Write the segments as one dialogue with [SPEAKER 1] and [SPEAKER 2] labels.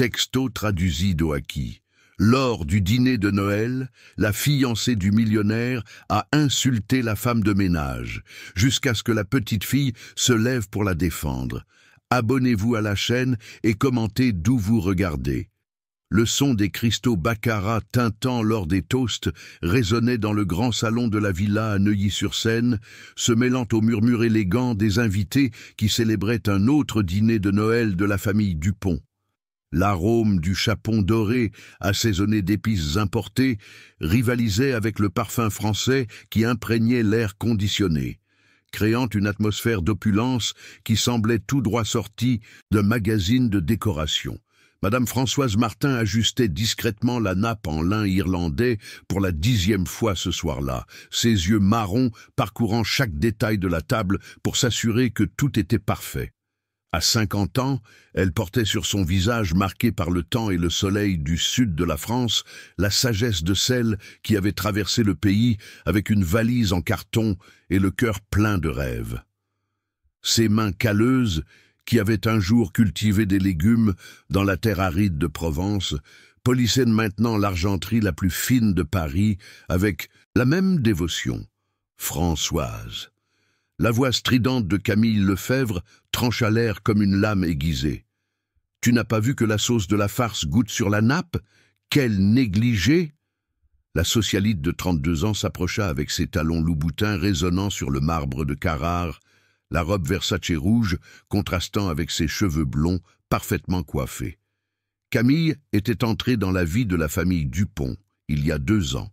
[SPEAKER 1] Texto traduisit d'Oaki. Lors du dîner de Noël, la fiancée du millionnaire a insulté la femme de ménage, jusqu'à ce que la petite fille se lève pour la défendre. Abonnez-vous à la chaîne et commentez d'où vous regardez. Le son des cristaux baccarat tintant lors des toasts résonnait dans le grand salon de la villa à Neuilly-sur-Seine, se mêlant au murmure élégant des invités qui célébraient un autre dîner de Noël de la famille Dupont. L'arôme du chapon doré, assaisonné d'épices importées, rivalisait avec le parfum français qui imprégnait l'air conditionné, créant une atmosphère d'opulence qui semblait tout droit sortie d'un magazine de décoration. Madame Françoise Martin ajustait discrètement la nappe en lin irlandais pour la 10e fois ce soir-là, ses yeux marrons parcourant chaque détail de la table pour s'assurer que tout était parfait. À 50 ans, elle portait sur son visage marqué par le temps et le soleil du sud de la France la sagesse de celle qui avait traversé le pays avec une valise en carton et le cœur plein de rêves. Ses mains calleuses, qui avaient un jour cultivé des légumes dans la terre aride de Provence, polissaient maintenant l'argenterie la plus fine de Paris avec la même dévotion. Françoise. La voix stridente de Camille Lefebvre trancha l'air comme une lame aiguisée. « Tu n'as pas vu que la sauce de la farce goûte sur la nappe? Quel négligé !» La socialite de 32 ans s'approcha avec ses talons loup-boutin résonnant sur le marbre de Carrare, la robe Versace rouge contrastant avec ses cheveux blonds parfaitement coiffés. Camille était entrée dans la vie de la famille Dupont il y a 2 ans,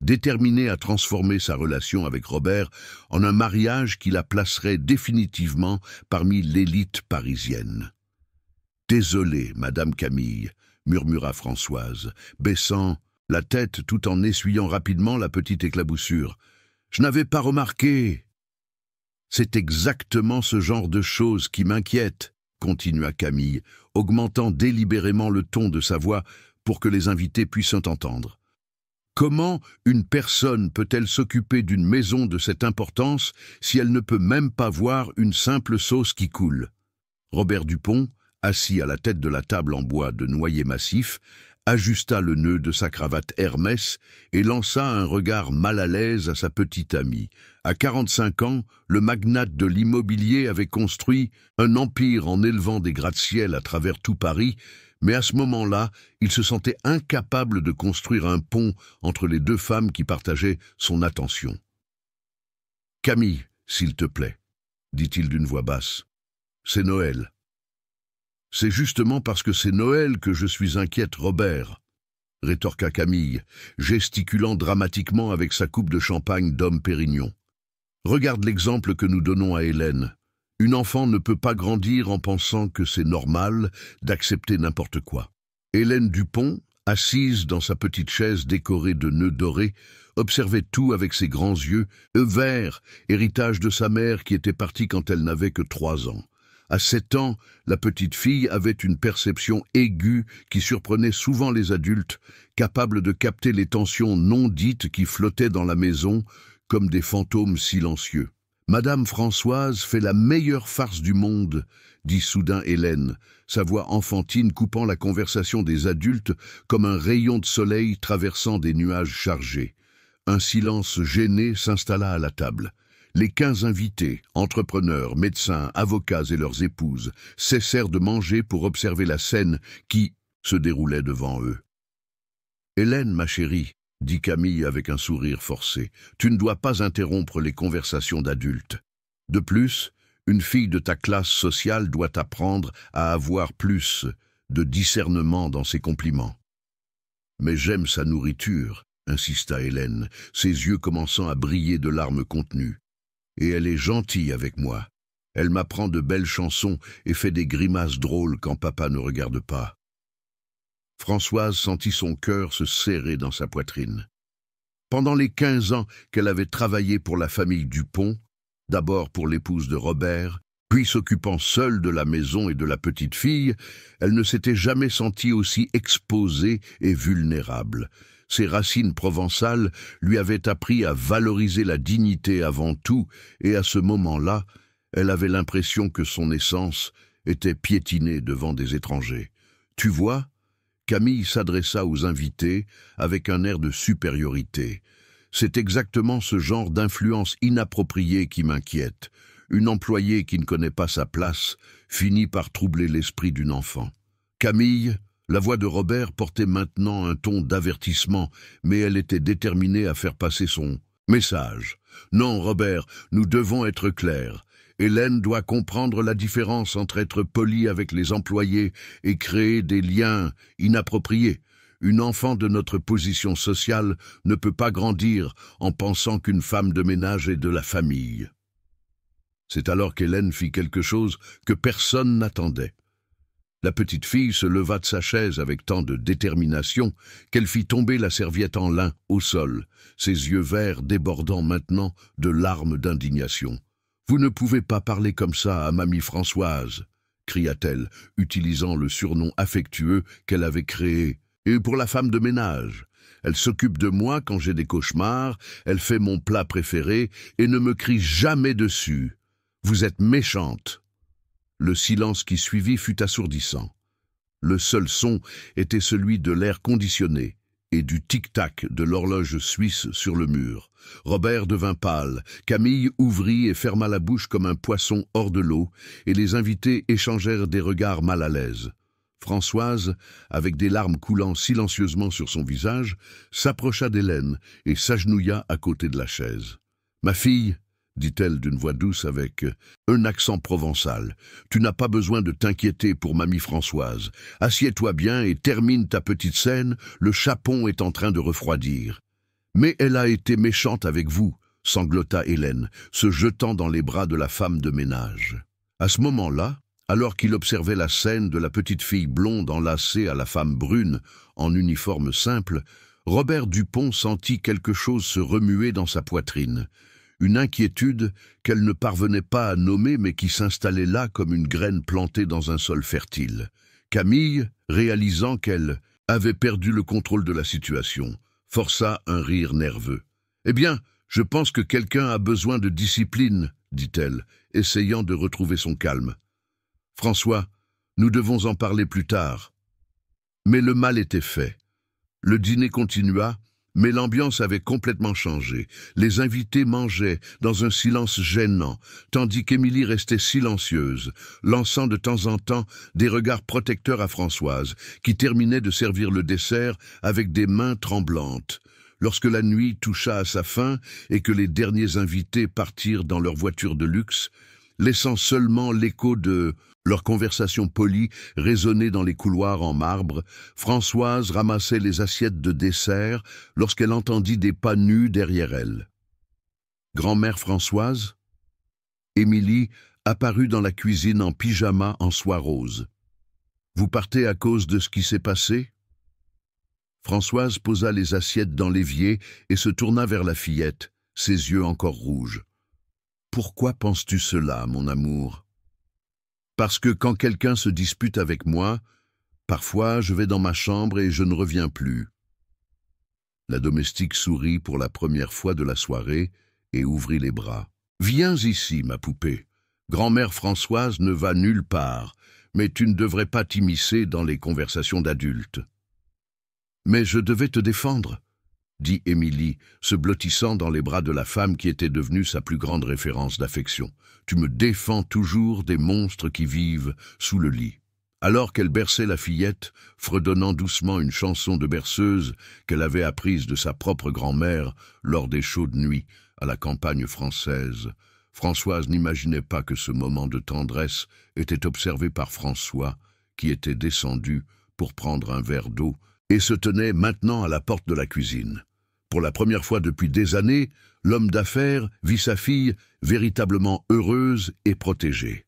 [SPEAKER 1] déterminée à transformer sa relation avec Robert en un mariage qui la placerait définitivement parmi l'élite parisienne. « Désolée, Madame Camille », murmura Françoise, baissant la tête tout en essuyant rapidement la petite éclaboussure. « Je n'avais pas remarqué. » « C'est exactement ce genre de choses qui m'inquiète, » continua Camille, augmentant délibérément le ton de sa voix pour que les invités puissent entendre. « Comment une personne peut-elle s'occuper d'une maison de cette importance si elle ne peut même pas voir une simple sauce qui coule ?» Robert Dupont, assis à la tête de la table en bois de noyer massif, ajusta le nœud de sa cravate Hermès et lança un regard mal à l'aise à sa petite amie. À 45 ans, le magnate de l'immobilier avait construit un empire en élevant des gratte-ciel à travers tout Paris, mais à ce moment-là, il se sentait incapable de construire un pont entre les 2 femmes qui partageaient son attention. « Camille, s'il te plaît, » dit-il d'une voix basse, « c'est Noël. » « C'est justement parce que c'est Noël que je suis inquiète, Robert, » rétorqua Camille, gesticulant dramatiquement avec sa coupe de champagne d'homme Pérignon. « Regarde l'exemple que nous donnons à Hélène. Une enfant ne peut pas grandir en pensant que c'est normal d'accepter n'importe quoi. » Hélène Dupont, assise dans sa petite chaise décorée de nœuds dorés, observait tout avec ses grands yeux, verts, héritage de sa mère qui était partie quand elle n'avait que 3 ans. À 7 ans, la petite fille avait une perception aiguë qui surprenait souvent les adultes, capables de capter les tensions non dites qui flottaient dans la maison comme des fantômes silencieux. « Madame Françoise fait la meilleure farce du monde », dit soudain Hélène, sa voix enfantine coupant la conversation des adultes comme un rayon de soleil traversant des nuages chargés. Un silence gêné s'installa à la table. Les 15 invités, entrepreneurs, médecins, avocats et leurs épouses, cessèrent de manger pour observer la scène qui se déroulait devant eux. « Hélène, ma chérie, » dit Camille avec un sourire forcé, « tu ne dois pas interrompre les conversations d'adultes. De plus, une fille de ta classe sociale doit apprendre à avoir plus de discernement dans ses compliments. »« Mais j'aime sa nourriture, » insista Hélène, ses yeux commençant à briller de larmes contenues. « Et elle est gentille avec moi. Elle m'apprend de belles chansons et fait des grimaces drôles quand papa ne regarde pas. » Françoise sentit son cœur se serrer dans sa poitrine. Pendant les 15 ans qu'elle avait travaillé pour la famille Dupont, d'abord pour l'épouse de Robert, puis s'occupant seule de la maison et de la petite fille, elle ne s'était jamais sentie aussi exposée et vulnérable. Ses racines provençales lui avaient appris à valoriser la dignité avant tout, et à ce moment-là, elle avait l'impression que son essence était piétinée devant des étrangers. Tu vois, Camille s'adressa aux invités avec un air de supériorité. C'est exactement ce genre d'influence inappropriée qui m'inquiète. Une employée qui ne connaît pas sa place finit par troubler l'esprit d'une enfant. Camille, la voix de Robert portait maintenant un ton d'avertissement, mais elle était déterminée à faire passer son message. Non, Robert, nous devons être clairs. Hélène doit comprendre la différence entre être poli avec les employés et créer des liens inappropriés. Une enfant de notre position sociale ne peut pas grandir en pensant qu'une femme de ménage est de la famille. C'est alors qu'Hélène fit quelque chose que personne n'attendait. La petite fille se leva de sa chaise avec tant de détermination qu'elle fit tomber la serviette en lin au sol, ses yeux verts débordant maintenant de larmes d'indignation. « Vous ne pouvez pas parler comme ça à mamie Françoise !» cria-t-elle, utilisant le surnom affectueux qu'elle avait créé. « Et pour la femme de ménage, elle s'occupe de moi quand j'ai des cauchemars, elle fait mon plat préféré et ne me crie jamais dessus. Vous êtes méchante !» Le silence qui suivit fut assourdissant. Le seul son était celui de l'air conditionné et du tic-tac de l'horloge suisse sur le mur. Robert devint pâle, Camille ouvrit et ferma la bouche comme un poisson hors de l'eau, et les invités échangèrent des regards mal à l'aise. Françoise, avec des larmes coulant silencieusement sur son visage, s'approcha d'Hélène et s'agenouilla à côté de la chaise. « Ma fille, » dit-elle d'une voix douce avec un accent provençal, « tu n'as pas besoin de t'inquiéter pour mamie Françoise. Assieds-toi bien et termine ta petite scène, le chapon est en train de refroidir. » « Mais elle a été méchante avec vous, » sanglota Hélène, se jetant dans les bras de la femme de ménage. À ce moment-là, alors qu'il observait la scène de la petite fille blonde enlacée à la femme brune en uniforme simple, Robert Dupont sentit quelque chose se remuer dans sa poitrine. Une inquiétude qu'elle ne parvenait pas à nommer mais qui s'installait là comme une graine plantée dans un sol fertile. Camille, réalisant qu'elle avait perdu le contrôle de la situation, força un rire nerveux. « Eh bien, je pense que quelqu'un a besoin de discipline, » dit-elle, essayant de retrouver son calme. « François, nous devons en parler plus tard. » Mais le mal était fait. Le dîner continua, mais l'ambiance avait complètement changé. Les invités mangeaient dans un silence gênant, tandis qu'Émilie restait silencieuse, lançant de temps en temps des regards protecteurs à Françoise, qui terminait de servir le dessert avec des mains tremblantes. Lorsque la nuit toucha à sa fin et que les derniers invités partirent dans leur voiture de luxe, laissant seulement l'écho de leur conversation polie résonner dans les couloirs en marbre, Françoise ramassait les assiettes de dessert lorsqu'elle entendit des pas nus derrière elle. « Grand-mère Françoise ?» Émilie apparut dans la cuisine en pyjama en soie rose. « Vous partez à cause de ce qui s'est passé ?» Françoise posa les assiettes dans l'évier et se tourna vers la fillette, ses yeux encore rouges. « Pourquoi penses-tu cela, mon amour ? » Parce que quand quelqu'un se dispute avec moi, parfois je vais dans ma chambre et je ne reviens plus. La domestique sourit pour la première fois de la soirée et ouvrit les bras. « Viens ici, ma poupée. Grand-mère Françoise ne va nulle part, mais tu ne devrais pas t'immiscer dans les conversations d'adultes. »« Mais je devais te défendre, » dit Émilie, se blottissant dans les bras de la femme qui était devenue sa plus grande référence d'affection. « Tu me défends toujours des monstres qui vivent sous le lit. » Alors qu'elle berçait la fillette, fredonnant doucement une chanson de berceuse qu'elle avait apprise de sa propre grand-mère lors des chaudes nuits à la campagne française, Françoise n'imaginait pas que ce moment de tendresse était observé par François, qui était descendu pour prendre un verre d'eau et se tenait maintenant à la porte de la cuisine. Pour la première fois depuis des années, l'homme d'affaires vit sa fille véritablement heureuse et protégée.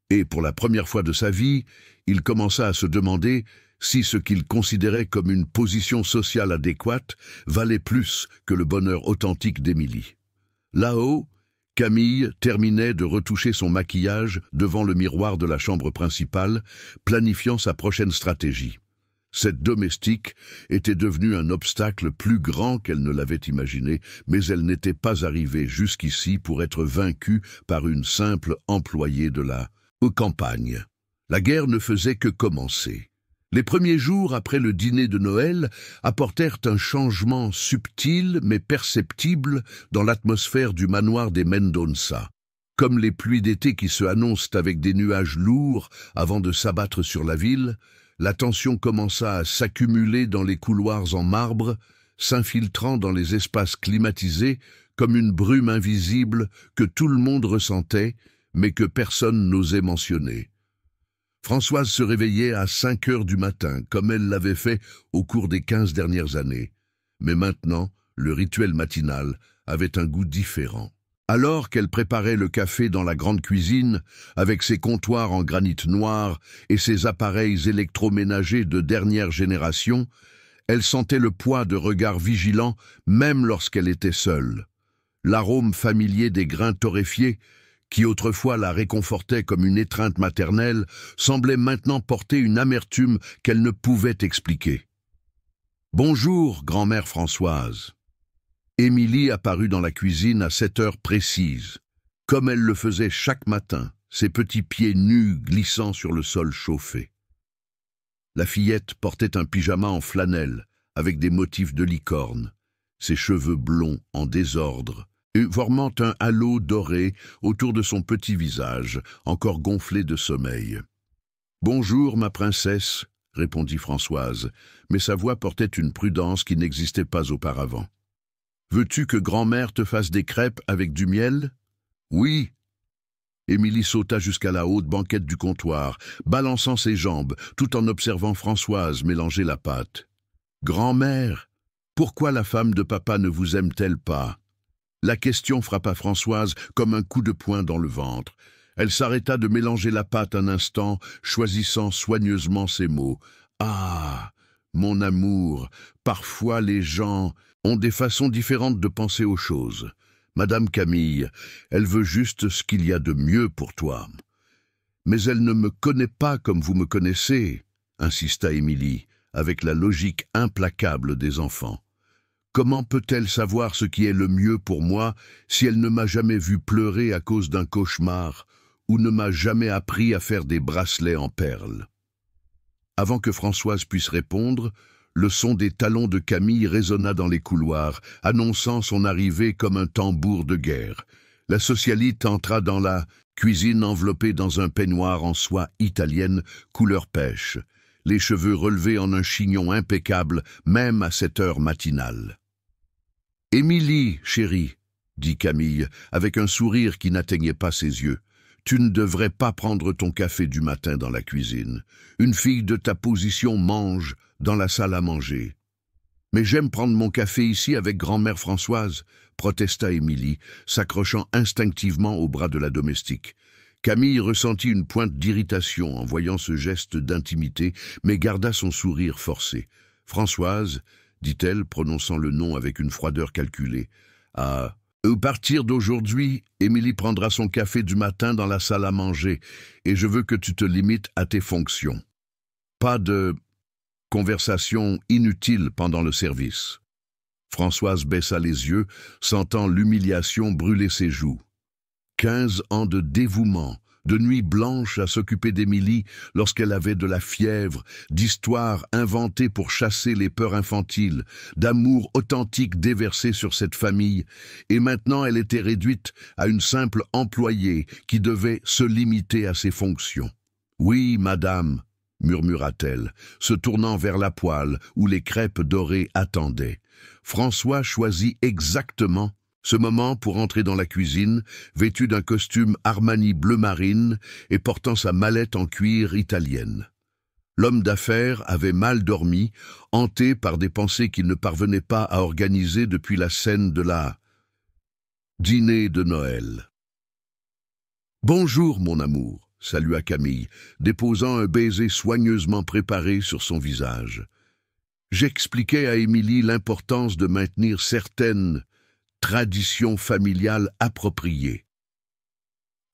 [SPEAKER 1] Et pour la première fois de sa vie, il commença à se demander si ce qu'il considérait comme une position sociale adéquate valait plus que le bonheur authentique d'Émilie. Là-haut, Camille terminait de retoucher son maquillage devant le miroir de la chambre principale, planifiant sa prochaine stratégie. Cette domestique était devenue un obstacle plus grand qu'elle ne l'avait imaginé, mais elle n'était pas arrivée jusqu'ici pour être vaincue par une simple employée de la campagne. La guerre ne faisait que commencer. Les premiers jours après le dîner de Noël apportèrent un changement subtil mais perceptible dans l'atmosphère du manoir des Mendonça. Comme les pluies d'été qui se annoncent avec des nuages lourds avant de s'abattre sur la ville, la tension commença à s'accumuler dans les couloirs en marbre, s'infiltrant dans les espaces climatisés comme une brume invisible que tout le monde ressentait, mais que personne n'osait mentionner. Françoise se réveillait à 5 heures du matin, comme elle l'avait fait au cours des 15 dernières années. Mais maintenant, le rituel matinal avait un goût différent. Alors qu'elle préparait le café dans la grande cuisine, avec ses comptoirs en granit noir et ses appareils électroménagers de dernière génération, elle sentait le poids de regards vigilants même lorsqu'elle était seule. L'arôme familier des grains torréfiés, qui autrefois la réconfortait comme une étreinte maternelle, semblait maintenant porter une amertume qu'elle ne pouvait expliquer. « Bonjour, grand-mère Françoise !» Émilie apparut dans la cuisine à 7 heures précises, comme elle le faisait chaque matin, ses petits pieds nus glissant sur le sol chauffé. La fillette portait un pyjama en flanelle, avec des motifs de licorne, ses cheveux blonds en désordre, formant un halo doré autour de son petit visage, encore gonflé de sommeil. « Bonjour, ma princesse », répondit Françoise, mais sa voix portait une prudence qui n'existait pas auparavant. « Veux-tu que grand-mère te fasse des crêpes avec du miel ?»« Oui. » Émilie sauta jusqu'à la haute banquette du comptoir, balançant ses jambes, tout en observant Françoise mélanger la pâte. « Grand-mère, pourquoi la femme de papa ne vous aime-t-elle pas ?» La question frappa Françoise comme un coup de poing dans le ventre. Elle s'arrêta de mélanger la pâte un instant, choisissant soigneusement ses mots. « Ah, mon amour, parfois les gens ont des façons différentes de penser aux choses. Madame Camille, elle veut juste ce qu'il y a de mieux pour toi. »« Mais elle ne me connaît pas comme vous me connaissez, » insista Émilie, avec la logique implacable des enfants. Comment peut-elle savoir ce qui est le mieux pour moi si elle ne m'a jamais vu pleurer à cause d'un cauchemar ou ne m'a jamais appris à faire des bracelets en perles? Avant que Françoise puisse répondre, le son des talons de Camille résonna dans les couloirs, annonçant son arrivée comme un tambour de guerre. La socialite entra dans la cuisine enveloppée dans un peignoir en soie italienne couleur pêche, les cheveux relevés en un chignon impeccable, même à cette heure matinale. « Émilie, chérie, » dit Camille, avec un sourire qui n'atteignait pas ses yeux, « tu ne devrais pas prendre ton café du matin dans la cuisine. Une fille de ta position mange dans la salle à manger. »« Mais j'aime prendre mon café ici avec grand-mère Françoise, » protesta Émilie, s'accrochant instinctivement au bras de la domestique. Camille ressentit une pointe d'irritation en voyant ce geste d'intimité, mais garda son sourire forcé. « Françoise, » dit-elle, prononçant le nom avec une froideur calculée. « À partir d'aujourd'hui, Émilie prendra son café du matin dans la salle à manger, et je veux que tu te limites à tes fonctions. Pas de conversation inutile pendant le service. » Françoise baissa les yeux, sentant l'humiliation brûler ses joues. 15 ans de dévouement, de nuits blanches à s'occuper d'Émilie lorsqu'elle avait de la fièvre, d'histoires inventées pour chasser les peurs infantiles, d'amour authentique déversé sur cette famille, et maintenant elle était réduite à une simple employée qui devait se limiter à ses fonctions. « Oui, madame », murmura-t-elle, se tournant vers la poêle où les crêpes dorées attendaient. François choisit exactement ce moment pour entrer dans la cuisine, vêtu d'un costume Armani bleu marine et portant sa mallette en cuir italienne. L'homme d'affaires avait mal dormi, hanté par des pensées qu'il ne parvenait pas à organiser depuis la scène de la dîner de Noël. « Bonjour, mon amour », salua Camille, déposant un baiser soigneusement préparé sur son visage. J'expliquais à Émilie l'importance de maintenir certaines traditions familiales appropriées.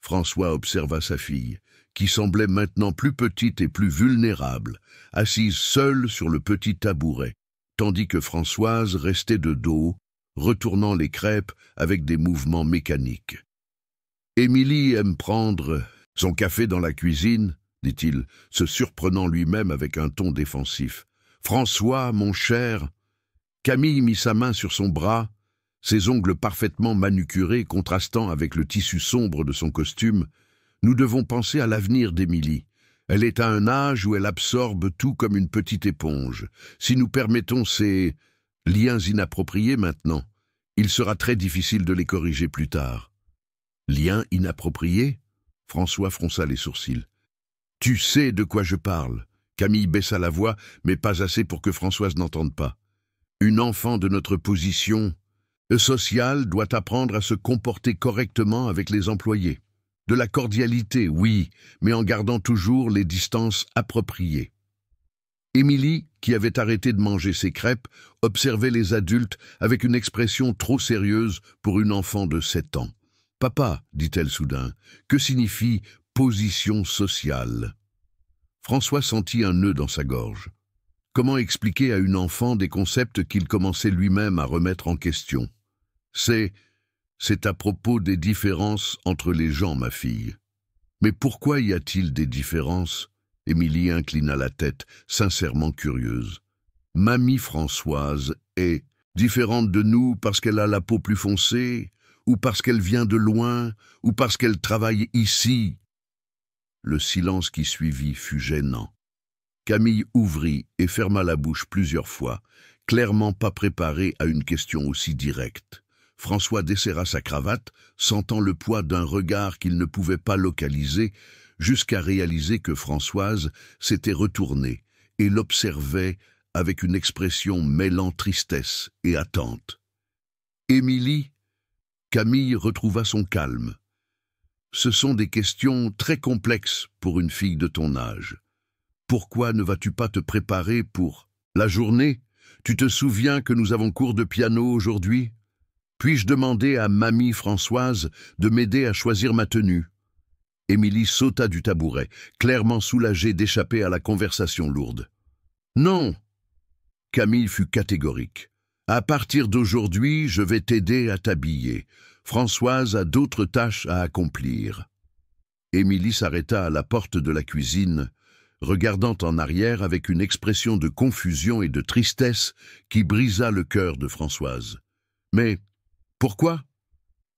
[SPEAKER 1] François observa sa fille, qui semblait maintenant plus petite et plus vulnérable, assise seule sur le petit tabouret, tandis que Françoise restait de dos, retournant les crêpes avec des mouvements mécaniques. « Émilie aime prendre son café dans la cuisine ?» dit-il, se surprenant lui-même avec un ton défensif. « François, mon cher !» Camille mit sa main sur son bras, ses ongles parfaitement manucurés contrastant avec le tissu sombre de son costume. « Nous devons penser à l'avenir d'Émilie. Elle est à un âge où elle absorbe tout comme une petite éponge. Si nous permettons ces liens inappropriés maintenant, il sera très difficile de les corriger plus tard. » « Liens inappropriés ?» François fronça les sourcils. « Tu sais de quoi je parle. » Camille baissa la voix, mais pas assez pour que Françoise n'entende pas. « Une enfant de notre position sociale doit apprendre à se comporter correctement avec les employés. De la cordialité, oui, mais en gardant toujours les distances appropriées. » Émilie, qui avait arrêté de manger ses crêpes, observait les adultes avec une expression trop sérieuse pour une enfant de 7 ans. « Papa, dit-elle soudain, que signifie position sociale ?» François sentit un nœud dans sa gorge. Comment expliquer à une enfant des concepts qu'il commençait lui-même à remettre en question? C'est à propos des différences entre les gens, ma fille. Mais pourquoi y a-t-il des différences? Émilie inclina la tête, sincèrement curieuse. Mamie Françoise est différente de nous parce qu'elle a la peau plus foncée, ou parce qu'elle vient de loin, ou parce qu'elle travaille ici. Le silence qui suivit fut gênant. Camille ouvrit et ferma la bouche plusieurs fois, clairement pas préparée à une question aussi directe. François desserra sa cravate, sentant le poids d'un regard qu'il ne pouvait pas localiser, jusqu'à réaliser que Françoise s'était retournée et l'observait avec une expression mêlant tristesse et attente. « Émilie ?» Camille retrouva son calme. « Ce sont des questions très complexes pour une fille de ton âge. Pourquoi ne vas-tu pas te préparer pour la journée? Tu te souviens que nous avons cours de piano aujourd'hui? Puis-je demander à mamie Françoise de m'aider à choisir ma tenue ?» Émilie sauta du tabouret, clairement soulagée d'échapper à la conversation lourde. « Non !» Camille fut catégorique. « À partir d'aujourd'hui, je vais t'aider à t'habiller. Françoise a d'autres tâches à accomplir. » Émilie s'arrêta à la porte de la cuisine, regardant en arrière avec une expression de confusion et de tristesse qui brisa le cœur de Françoise. « Mais pourquoi ? »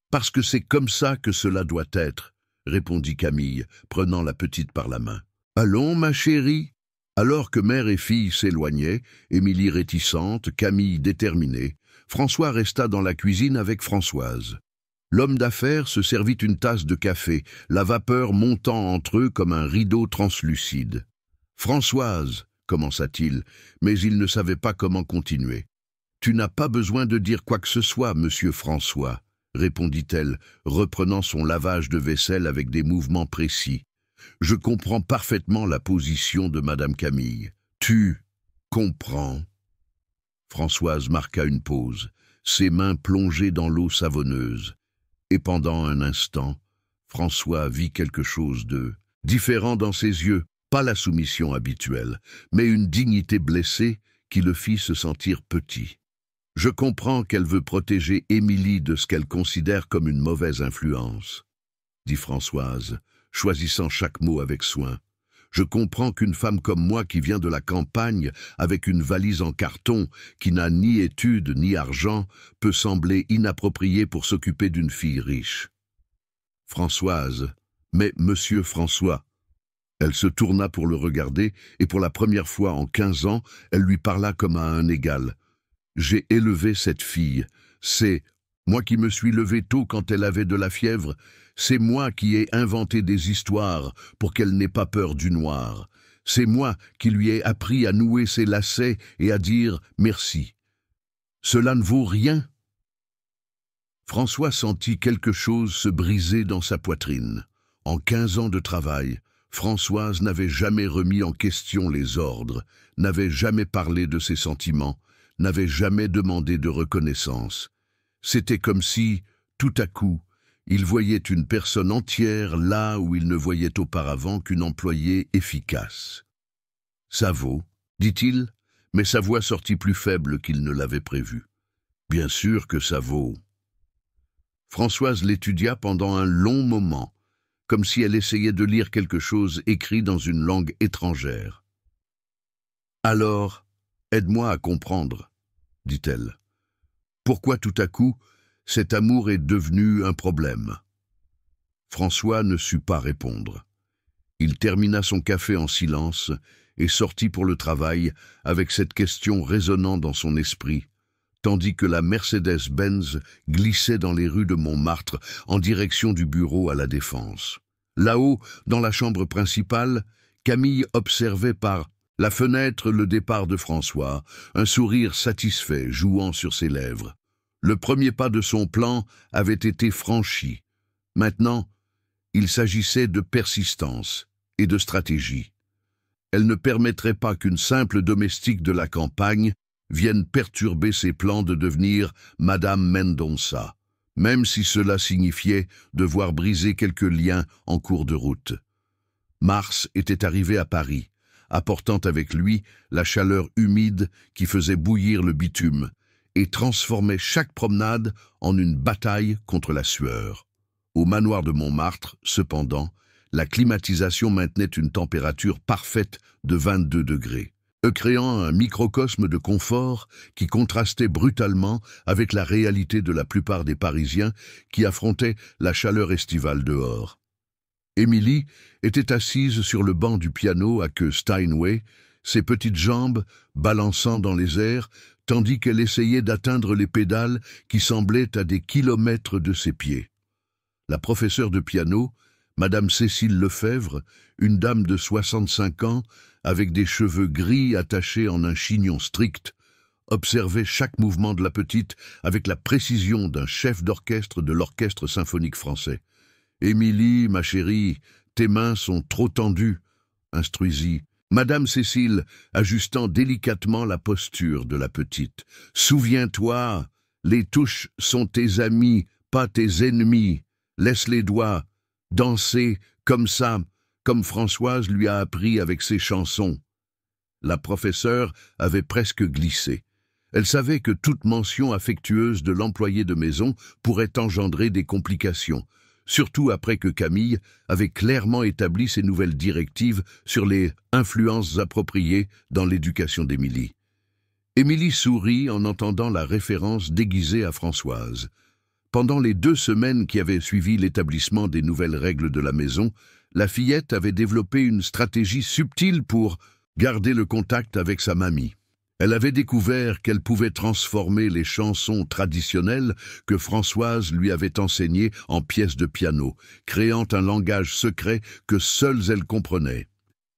[SPEAKER 1] « Parce que c'est comme ça que cela doit être, » répondit Camille, prenant la petite par la main. « Allons, ma chérie ?» Alors que mère et fille s'éloignaient, Émilie réticente, Camille déterminée, François resta dans la cuisine avec Françoise. L'homme d'affaires se servit une tasse de café, la vapeur montant entre eux comme un rideau translucide. « Françoise, » commença-t-il, mais il ne savait pas comment continuer. « Tu n'as pas besoin de dire quoi que ce soit, monsieur François, » répondit-elle, reprenant son lavage de vaisselle avec des mouvements précis. « Je comprends parfaitement la position de Madame Camille. Tu comprends ?» Françoise marqua une pause, ses mains plongées dans l'eau savonneuse. Et pendant un instant, François vit quelque chose de différent dans ses yeux, pas la soumission habituelle, mais une dignité blessée qui le fit se sentir petit. « Je comprends qu'elle veut protéger Émilie de ce qu'elle considère comme une mauvaise influence, » dit Françoise, choisissant chaque mot avec soin. « Je comprends qu'une femme comme moi qui vient de la campagne, avec une valise en carton, qui n'a ni études ni argent, peut sembler inappropriée pour s'occuper d'une fille riche. » Françoise, « Mais monsieur François !» Elle se tourna pour le regarder, et pour la première fois en 15 ans, elle lui parla comme à un égal. « J'ai élevé cette fille. C'est moi qui me suis levé tôt quand elle avait de la fièvre. C'est moi qui ai inventé des histoires pour qu'elle n'ait pas peur du noir. C'est moi qui lui ai appris à nouer ses lacets et à dire merci. Cela ne vaut rien. » François sentit quelque chose se briser dans sa poitrine. En 15 ans de travail, Françoise n'avait jamais remis en question les ordres, n'avait jamais parlé de ses sentiments, n'avait jamais demandé de reconnaissance. C'était comme si, tout à coup, il voyait une personne entière là où il ne voyait auparavant qu'une employée efficace. « Ça vaut, » dit-il, mais sa voix sortit plus faible qu'il ne l'avait prévu. « Bien sûr que ça vaut. » Françoise l'étudia pendant un long moment. comme si elle essayait de lire quelque chose écrit dans une langue étrangère. « Alors, aide-moi à comprendre, » dit-elle. « Pourquoi tout à coup, cet amour est devenu un problème ?» François ne sut pas répondre. Il termina son café en silence et sortit pour le travail avec cette question résonnant dans son esprit, tandis que la Mercedes-Benz glissait dans les rues de Montmartre en direction du bureau à la Défense. Là-haut, dans la chambre principale, Camille observait par la fenêtre le départ de François, un sourire satisfait jouant sur ses lèvres. Le premier pas de son plan avait été franchi. Maintenant, il s'agissait de persistance et de stratégie. Elle ne permettrait pas qu'une simple domestique de la campagne vienne perturber ses plans de devenir Madame Mendonça, même si cela signifiait devoir briser quelques liens en cours de route. Mars était arrivé à Paris, apportant avec lui la chaleur humide qui faisait bouillir le bitume et transformait chaque promenade en une bataille contre la sueur. Au manoir de Montmartre, cependant, la climatisation maintenait une température parfaite de 22 degrés, créant un microcosme de confort qui contrastait brutalement avec la réalité de la plupart des Parisiens qui affrontaient la chaleur estivale dehors. Émilie était assise sur le banc du piano à queue Steinway, ses petites jambes balançant dans les airs, tandis qu'elle essayait d'atteindre les pédales qui semblaient à des kilomètres de ses pieds. La professeure de piano, Madame Cécile Lefebvre, une dame de 65 ans, avec des cheveux gris attachés en un chignon strict, observait chaque mouvement de la petite avec la précision d'un chef d'orchestre de l'Orchestre symphonique français. « Émilie, ma chérie, tes mains sont trop tendues, » instruisit Madame Cécile, ajustant délicatement la posture de la petite. « Souviens-toi, les touches sont tes amis, pas tes ennemis. Laisse les doigts, danser comme ça, comme Françoise lui a appris avec ses chansons. » La professeure avait presque glissé. Elle savait que toute mention affectueuse de l'employé de maison pourrait engendrer des complications, surtout après que Camille avait clairement établi ses nouvelles directives sur les influences appropriées dans l'éducation d'Émilie. Émilie sourit en entendant la référence déguisée à Françoise. Pendant les 2 semaines qui avaient suivi l'établissement des nouvelles règles de la maison, la fillette avait développé une stratégie subtile pour garder le contact avec sa mamie. Elle avait découvert qu'elle pouvait transformer les chansons traditionnelles que Françoise lui avait enseignées en pièces de piano, créant un langage secret que seules elle comprenait.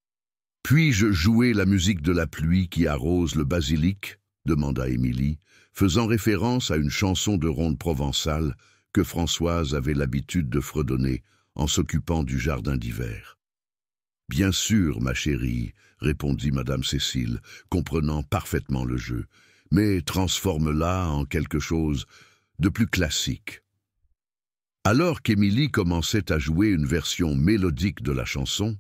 [SPEAKER 1] « Puis-je jouer la musique de la pluie qui arrose le basilic ?» demanda Émilie, faisant référence à une chanson de ronde provençale que Françoise avait l'habitude de fredonner en s'occupant du jardin d'hiver. « Bien sûr, ma chérie, » répondit Madame Cécile, comprenant parfaitement le jeu, « mais transforme-la en quelque chose de plus classique. » Alors qu'Émilie commençait à jouer une version mélodique de la chanson,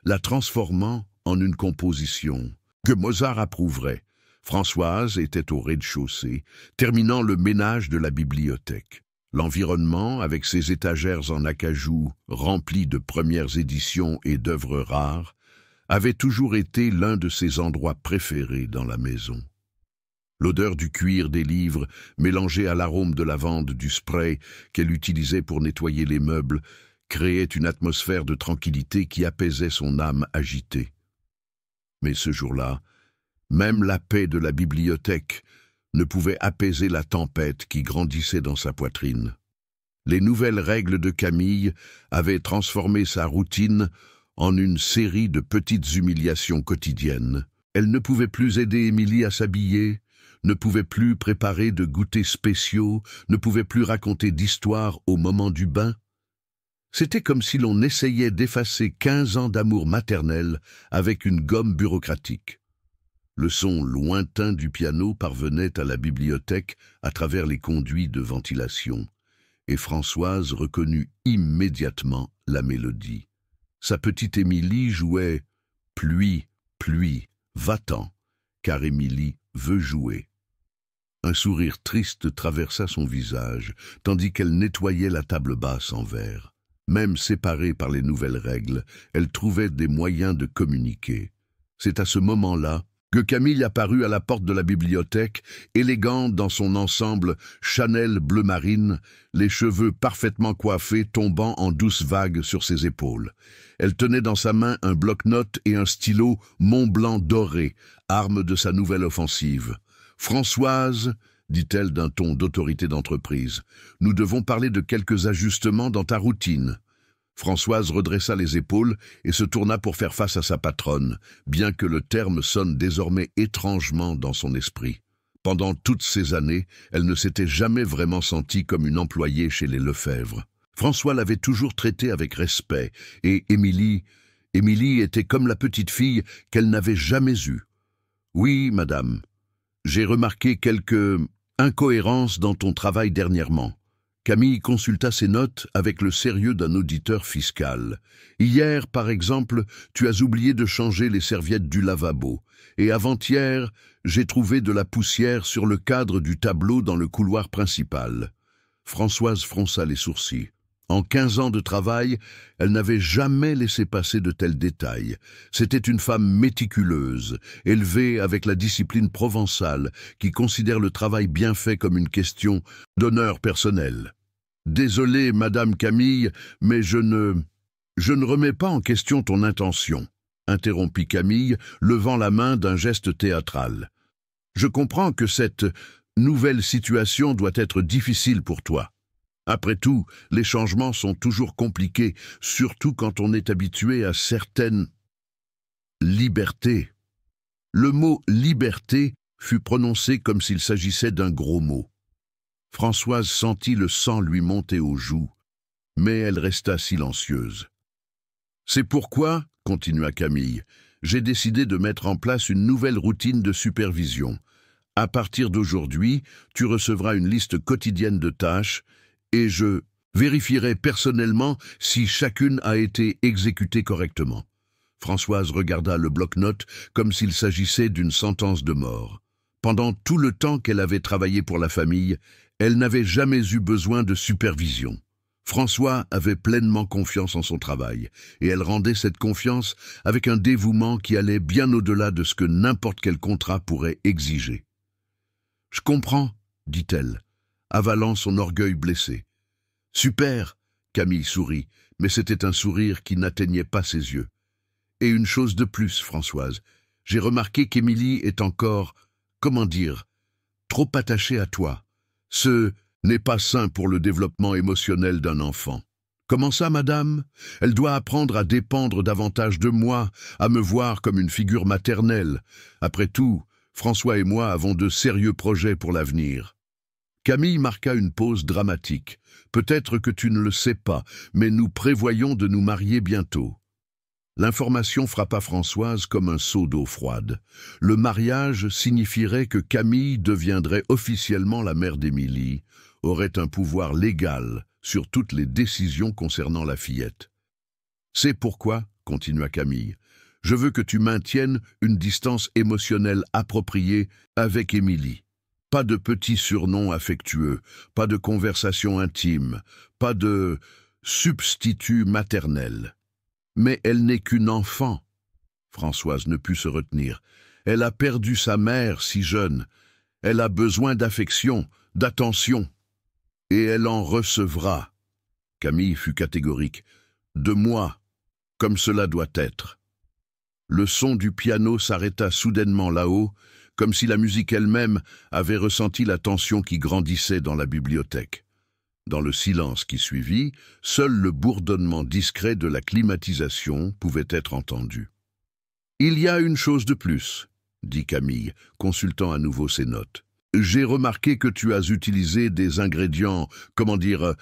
[SPEAKER 1] la transformant en une composition que Mozart approuverait, Françoise était au rez-de-chaussée, terminant le ménage de la bibliothèque. L'environnement, avec ses étagères en acajou remplies de premières éditions et d'œuvres rares, avait toujours été l'un de ses endroits préférés dans la maison. L'odeur du cuir des livres, mélangée à l'arôme de lavande du spray qu'elle utilisait pour nettoyer les meubles, créait une atmosphère de tranquillité qui apaisait son âme agitée. Mais ce jour-là, même la paix de la bibliothèque ne pouvait apaiser la tempête qui grandissait dans sa poitrine. Les nouvelles règles de Camille avaient transformé sa routine en une série de petites humiliations quotidiennes. Elle ne pouvait plus aider Émilie à s'habiller, ne pouvait plus préparer de goûters spéciaux, ne pouvait plus raconter d'histoires au moment du bain. C'était comme si l'on essayait d'effacer 15 ans d'amour maternel avec une gomme bureaucratique. Le son lointain du piano parvenait à la bibliothèque à travers les conduits de ventilation, et Françoise reconnut immédiatement la mélodie. Sa petite Émilie jouait « Pluie, pluie, va-t'en, car Émilie veut jouer ». Un sourire triste traversa son visage, tandis qu'elle nettoyait la table basse en verre. Même séparées par les nouvelles règles, elles trouvaient des moyens de communiquer. C'est à ce moment-là que Camille apparut à la porte de la bibliothèque, élégante dans son ensemble Chanel bleu marine, les cheveux parfaitement coiffés tombant en douces vagues sur ses épaules. Elle tenait dans sa main un bloc-notes et un stylo Mont-Blanc doré, arme de sa nouvelle offensive. « Françoise, dit-elle d'un ton d'autorité d'entreprise, nous devons parler de quelques ajustements dans ta routine. » Françoise redressa les épaules et se tourna pour faire face à sa patronne, bien que le terme sonne désormais étrangement dans son esprit. Pendant toutes ces années, elle ne s'était jamais vraiment sentie comme une employée chez les Lefebvre. François l'avait toujours traitée avec respect, et Émilie était comme la petite fille qu'elle n'avait jamais eue. « Oui, madame, j'ai remarqué quelques incohérences dans ton travail dernièrement. » Camille consulta ses notes avec le sérieux d'un auditeur fiscal. « Hier, par exemple, tu as oublié de changer les serviettes du lavabo. Et avant-hier, j'ai trouvé de la poussière sur le cadre du tableau dans le couloir principal. » Françoise fronça les sourcils. En 15 ans de travail, elle n'avait jamais laissé passer de tels détails. C'était une femme méticuleuse, élevée avec la discipline provençale, qui considère le travail bien fait comme une question d'honneur personnel. « Désolé, Madame Camille, mais je ne remets pas en question ton intention, » interrompit Camille, levant la main d'un geste théâtral. « Je comprends que cette nouvelle situation doit être difficile pour toi. Après tout, les changements sont toujours compliqués, surtout quand on est habitué à certaines libertés. » Le mot « liberté » fut prononcé comme s'il s'agissait d'un gros mot. Françoise sentit le sang lui monter aux joues, mais elle resta silencieuse. « C'est pourquoi, » continua Camille, « j'ai décidé de mettre en place une nouvelle routine de supervision. À partir d'aujourd'hui, tu recevras une liste quotidienne de tâches, et je vérifierai personnellement si chacune a été exécutée correctement. » Françoise regarda le bloc-notes comme s'il s'agissait d'une sentence de mort. Pendant tout le temps qu'elle avait travaillé pour la famille, elle n'avait jamais eu besoin de supervision. François avait pleinement confiance en son travail, et elle rendait cette confiance avec un dévouement qui allait bien au-delà de ce que n'importe quel contrat pourrait exiger. « Je comprends, » dit-elle, avalant son orgueil blessé. « Super !» Camille sourit, mais c'était un sourire qui n'atteignait pas ses yeux. « Et une chose de plus, Françoise, j'ai remarqué qu'Émilie est encore, comment dire, trop attachée à toi. Ce n'est pas sain pour le développement émotionnel d'un enfant. » « Comment ça, madame? Elle doit apprendre à dépendre davantage de moi, à me voir comme une figure maternelle. Après tout, François et moi avons de sérieux projets pour l'avenir. » Camille marqua une pause dramatique. « Peut-être que tu ne le sais pas, mais nous prévoyons de nous marier bientôt. » L'information frappa Françoise comme un seau d'eau froide. Le mariage signifierait que Camille deviendrait officiellement la mère d'Émilie, aurait un pouvoir légal sur toutes les décisions concernant la fillette. « C'est pourquoi, » continua Camille, « je veux que tu maintiennes une distance émotionnelle appropriée avec Émilie. Pas de petits surnoms affectueux, pas de conversations intimes, pas de substitut maternel. Mais elle n'est qu'une enfant. » Françoise ne put se retenir. « Elle a perdu sa mère si jeune. Elle a besoin d'affection, d'attention. Et elle en recevra. » Camille fut catégorique. « De moi, comme cela doit être. » Le son du piano s'arrêta soudainement là-haut, comme si la musique elle-même avait ressenti la tension qui grandissait dans la bibliothèque. Dans le silence qui suivit, seul le bourdonnement discret de la climatisation pouvait être entendu. « Il y a une chose de plus, » dit Camille, consultant à nouveau ses notes. « J'ai remarqué que tu as utilisé des ingrédients, comment dire,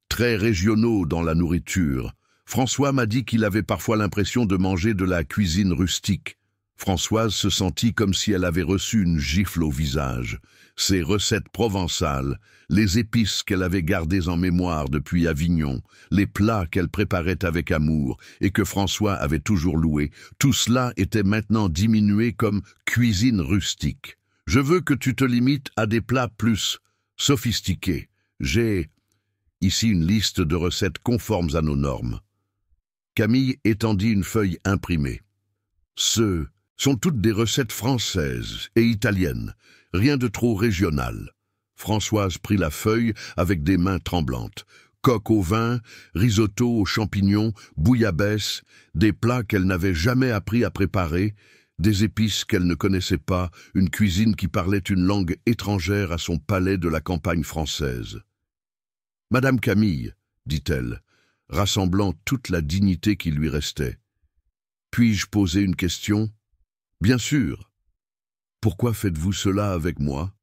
[SPEAKER 1] très régionaux dans la nourriture. François m'a dit qu'il avait parfois l'impression de manger de la cuisine rustique. » Françoise se sentit comme si elle avait reçu une gifle au visage. Ses recettes provençales, les épices qu'elle avait gardées en mémoire depuis Avignon, les plats qu'elle préparait avec amour et que François avait toujours loués, tout cela était maintenant diminué comme cuisine rustique. « Je veux que tu te limites à des plats plus sophistiqués. J'ai Ici une liste de recettes conformes à nos normes. Camille étendit une feuille imprimée. Ce sont toutes des recettes françaises et italiennes, rien de trop régional. Françoise prit la feuille avec des mains tremblantes. Coq au vin, risotto aux champignons, bouillabaisse, des plats qu'elle n'avait jamais appris à préparer, des épices qu'elle ne connaissait pas, une cuisine qui parlait une langue étrangère à son palais de la campagne française. « Madame Camille, dit-elle, rassemblant toute la dignité qui lui restait. Puis-je poser une question ? Bien sûr. Pourquoi faites-vous cela avec moi ?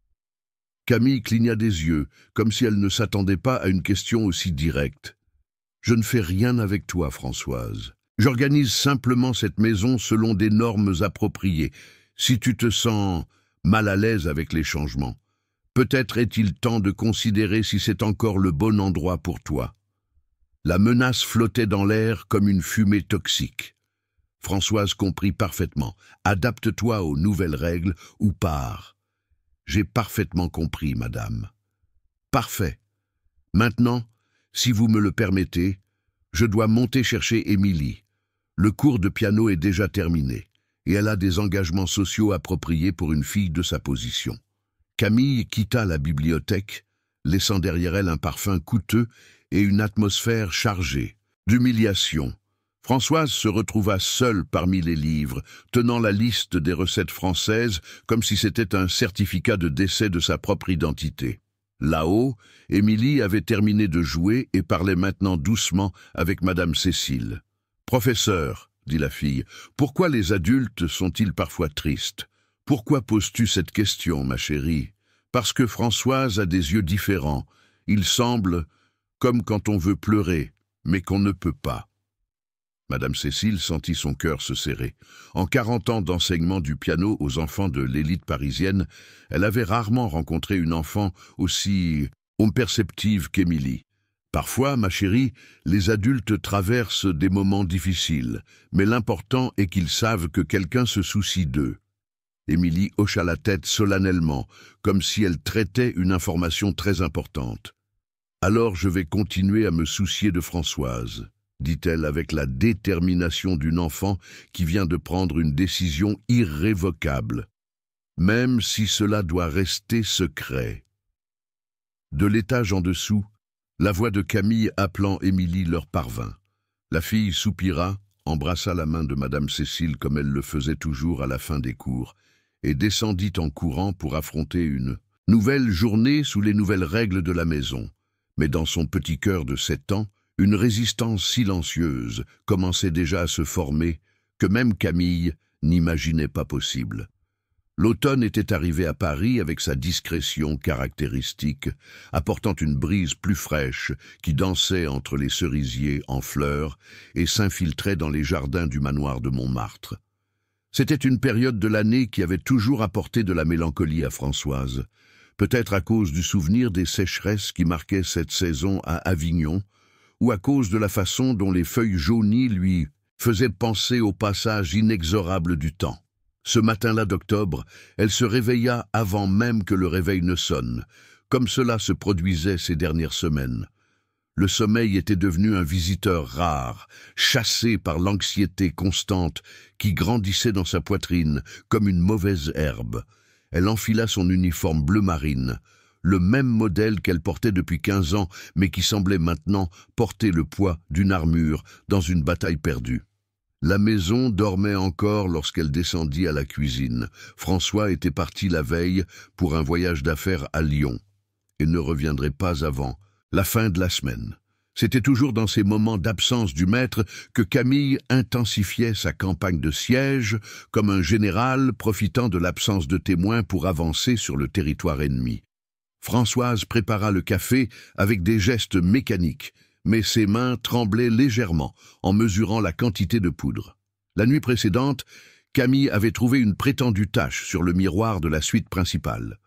[SPEAKER 1] Camille cligna des yeux, comme si elle ne s'attendait pas à une question aussi directe. Je ne fais rien avec toi, Françoise. J'organise simplement cette maison selon des normes appropriées. Si tu te sens mal à l'aise avec les changements, peut-être est-il temps de considérer si c'est encore le bon endroit pour toi. La menace flottait dans l'air comme une fumée toxique. Françoise comprit parfaitement. Adapte-toi aux nouvelles règles ou pars. J'ai parfaitement compris, madame. Parfait. Maintenant, si vous me le permettez, je dois monter chercher Émilie. Le cours de piano est déjà terminé, et elle a des engagements sociaux appropriés pour une fille de sa position. Camille quitta la bibliothèque, laissant derrière elle un parfum coûteux et une atmosphère chargée d'humiliation. Françoise se retrouva seule parmi les livres, tenant la liste des recettes françaises comme si c'était un certificat de décès de sa propre identité. Là-haut, Émilie avait terminé de jouer et parlait maintenant doucement avec Madame Cécile. « Professeur, dit la fille, pourquoi les adultes sont-ils parfois tristes ? Pourquoi poses-tu cette question, ma chérie ? Parce que Françoise a des yeux différents. Il semble comme quand on veut pleurer, mais qu'on ne peut pas. » Madame Cécile sentit son cœur se serrer. En 40 ans d'enseignement du piano aux enfants de l'élite parisienne, elle avait rarement rencontré une enfant aussi perceptive qu'Émilie. Parfois, ma chérie, les adultes traversent des moments difficiles, mais l'important est qu'ils savent que quelqu'un se soucie d'eux. Émilie hocha la tête solennellement, comme si elle traitait une information très importante. « Alors je vais continuer à me soucier de Françoise. » dit-elle avec la détermination d'une enfant qui vient de prendre une décision irrévocable, même si cela doit rester secret. De l'étage en dessous, la voix de Camille appelant Émilie leur parvint. La fille soupira, embrassa la main de Madame Cécile comme elle le faisait toujours à la fin des cours, et descendit en courant pour affronter une nouvelle journée sous les nouvelles règles de la maison. Mais dans son petit cœur de 7 ans, une résistance silencieuse commençait déjà à se former, que même Camille n'imaginait pas possible. L'automne était arrivé à Paris avec sa discrétion caractéristique, apportant une brise plus fraîche qui dansait entre les cerisiers en fleurs et s'infiltrait dans les jardins du manoir de Montmartre. C'était une période de l'année qui avait toujours apporté de la mélancolie à Françoise, peut-être à cause du souvenir des sécheresses qui marquaient cette saison à Avignon, ou à cause de la façon dont les feuilles jaunies lui faisaient penser au passage inexorable du temps. Ce matin-là d'octobre, elle se réveilla avant même que le réveil ne sonne, comme cela se produisait ces dernières semaines. Le sommeil était devenu un visiteur rare, chassé par l'anxiété constante qui grandissait dans sa poitrine comme une mauvaise herbe. Elle enfila son uniforme bleu marine, le même modèle qu'elle portait depuis 15 ans, mais qui semblait maintenant porter le poids d'une armure dans une bataille perdue. La maison dormait encore lorsqu'elle descendit à la cuisine. François était parti la veille pour un voyage d'affaires à Lyon et ne reviendrait pas avant la fin de la semaine. C'était toujours dans ces moments d'absence du maître que Camille intensifiait sa campagne de siège, comme un général profitant de l'absence de témoins pour avancer sur le territoire ennemi. Françoise prépara le café avec des gestes mécaniques, mais ses mains tremblaient légèrement en mesurant la quantité de poudre. La nuit précédente, Camille avait trouvé une prétendue tache sur le miroir de la suite principale.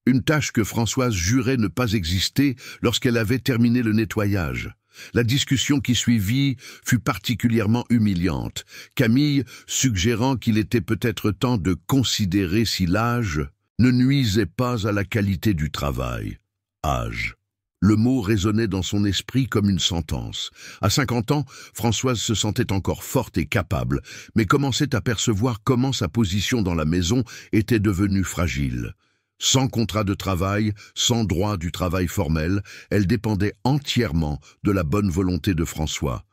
[SPEAKER 1] Une tache que Françoise jurait ne pas exister lorsqu'elle avait terminé le nettoyage. La discussion qui suivit fut particulièrement humiliante, Camille suggérant qu'il était peut-être temps de considérer si l'âge ne nuisait pas à la qualité du travail. Âge. Le mot résonnait dans son esprit comme une sentence. À 50 ans, Françoise se sentait encore forte et capable, mais commençait à percevoir comment sa position dans la maison était devenue fragile. Sans contrat de travail, sans droit du travail formel, elle dépendait entièrement de la bonne volonté de François.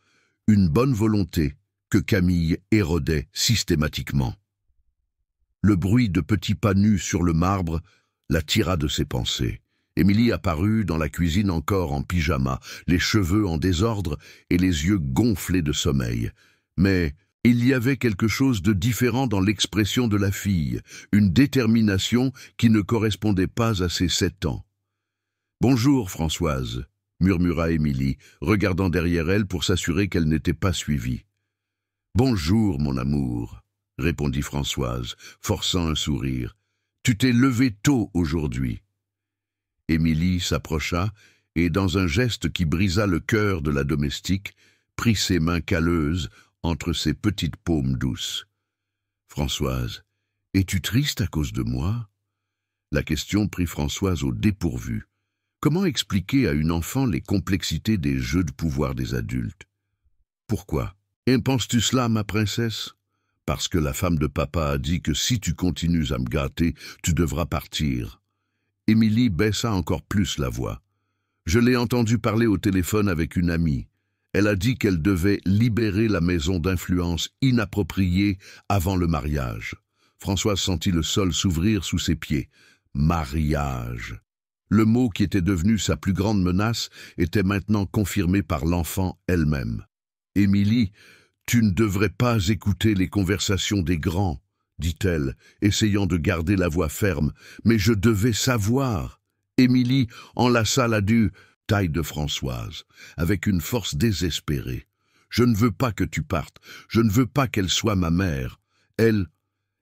[SPEAKER 1] Une bonne volonté que Camille érodait systématiquement. Le bruit de petits pas nus sur le marbre la tira de ses pensées. Émilie apparut dans la cuisine encore en pyjama, les cheveux en désordre et les yeux gonflés de sommeil. Mais il y avait quelque chose de différent dans l'expression de la fille, une détermination qui ne correspondait pas à ses 7 ans. « Bonjour, Françoise », murmura Émilie, regardant derrière elle pour s'assurer qu'elle n'était pas suivie. « Bonjour, mon amour », répondit Françoise, forçant un sourire. « Tu t'es levée tôt aujourd'hui. » Émilie s'approcha et, dans un geste qui brisa le cœur de la domestique, prit ses mains calleuses entre ses petites paumes douces. « Françoise, es-tu triste à cause de moi ?» La question prit Françoise au dépourvu. Comment expliquer à une enfant les complexités des jeux de pouvoir des adultes? « Pourquoi? Et penses-tu cela, ma princesse? Parce que la femme de papa a dit que si tu continues à me gâter, tu devras partir. » Émilie baissa encore plus la voix. « Je l'ai entendu parler au téléphone avec une amie. Elle a dit qu'elle devait libérer la maison d'influence inappropriée avant le mariage. » Françoise sentit le sol s'ouvrir sous ses pieds. Mariage. Le mot qui était devenu sa plus grande menace était maintenant confirmé par l'enfant elle-même. « Émilie, tu ne devrais pas écouter les conversations des grands, » dit-elle, essayant de garder la voix ferme. « Mais je devais savoir. » Émilie enlaça la taille de Françoise, avec une force désespérée. « Je ne veux pas que tu partes. Je ne veux pas qu'elle soit ma mère. Elle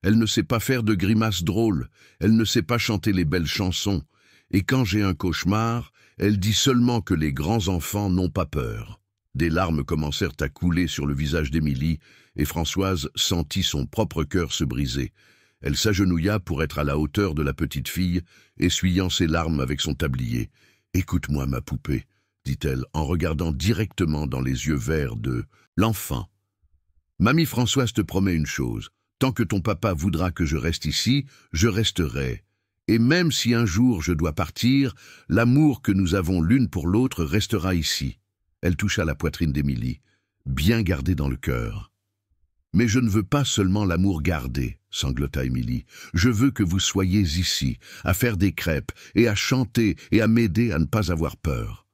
[SPEAKER 1] ne sait pas faire de grimaces drôles. Elle ne sait pas chanter les belles chansons. Et quand j'ai un cauchemar, elle dit seulement que les grands enfants n'ont pas peur. » Des larmes commencèrent à couler sur le visage d'Émilie, et Françoise sentit son propre cœur se briser. Elle s'agenouilla pour être à la hauteur de la petite fille, essuyant ses larmes avec son tablier. « Écoute-moi, ma poupée, » dit-elle, en regardant directement dans les yeux verts de l'enfant. « Mamie Françoise te promet une chose. Tant que ton papa voudra que je reste ici, je resterai. Et même si un jour je dois partir, l'amour que nous avons l'une pour l'autre restera ici. » Elle toucha la poitrine d'Émilie, bien gardée dans le cœur. « Mais je ne veux pas seulement l'amour gardé, » sanglota Émilie. « Je veux que vous soyez ici, à faire des crêpes, et à chanter, et à m'aider à ne pas avoir peur. »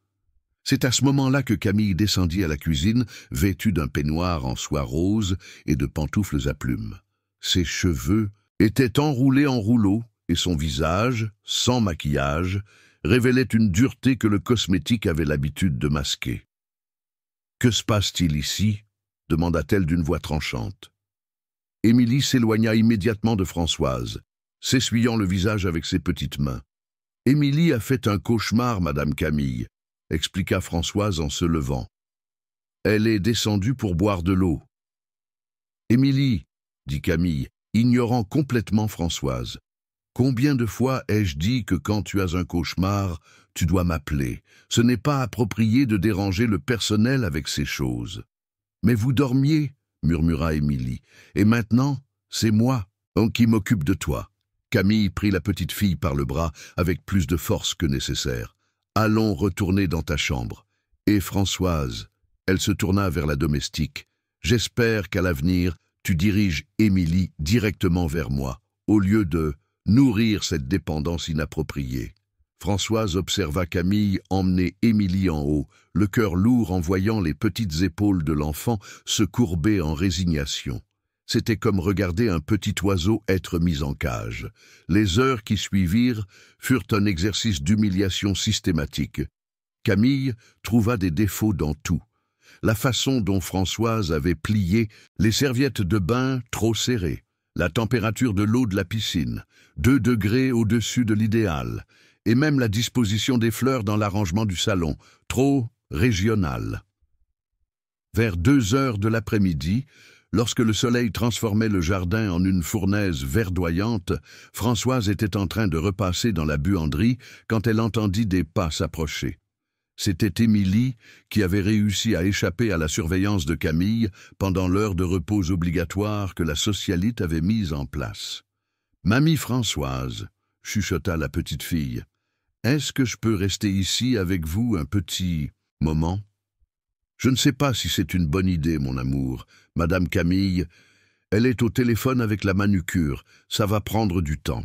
[SPEAKER 1] C'est à ce moment-là que Camille descendit à la cuisine, vêtue d'un peignoir en soie rose et de pantoufles à plumes. Ses cheveux étaient enroulés en rouleaux, et son visage, sans maquillage, révélait une dureté que le cosmétique avait l'habitude de masquer. « Que se passe-t-il ici ?» demanda-t-elle d'une voix tranchante. Émilie s'éloigna immédiatement de Françoise, s'essuyant le visage avec ses petites mains. « Émilie a fait un cauchemar, Madame Camille, » expliqua Françoise en se levant. « Elle est descendue pour boire de l'eau. »« Émilie, » dit Camille, ignorant complètement Françoise. « Combien de fois ai-je dit que quand tu as un cauchemar, tu dois m'appeler. Ce n'est pas approprié de déranger le personnel avec ces choses. »« Mais vous dormiez, » murmura Émilie. « Et maintenant, c'est moi qui m'occupe de toi. » Camille prit la petite fille par le bras avec plus de force que nécessaire. « Allons retourner dans ta chambre. » Et Françoise, elle se tourna vers la domestique. « J'espère qu'à l'avenir, tu diriges Émilie directement vers moi, au lieu de nourrir cette dépendance inappropriée. » Françoise observa Camille emmener Émilie en haut, le cœur lourd en voyant les petites épaules de l'enfant se courber en résignation. C'était comme regarder un petit oiseau être mis en cage. Les heures qui suivirent furent un exercice d'humiliation systématique. Camille trouva des défauts dans tout. La façon dont Françoise avait plié les serviettes de bain trop serrées, la température de l'eau de la piscine, 2 degrés au-dessus de l'idéal, et même la disposition des fleurs dans l'arrangement du salon, trop régional. Vers 2 heures de l'après-midi, lorsque le soleil transformait le jardin en une fournaise verdoyante, Françoise était en train de repasser dans la buanderie quand elle entendit des pas s'approcher. C'était Émilie qui avait réussi à échapper à la surveillance de Camille pendant l'heure de repos obligatoire que la socialite avait mise en place. « Mamie Françoise, » chuchota la petite fille, « est-ce que je peux rester ici avec vous un petit moment ?»« Je ne sais pas si c'est une bonne idée, mon amour. Madame Camille, elle est au téléphone avec la manucure. Ça va prendre du temps. »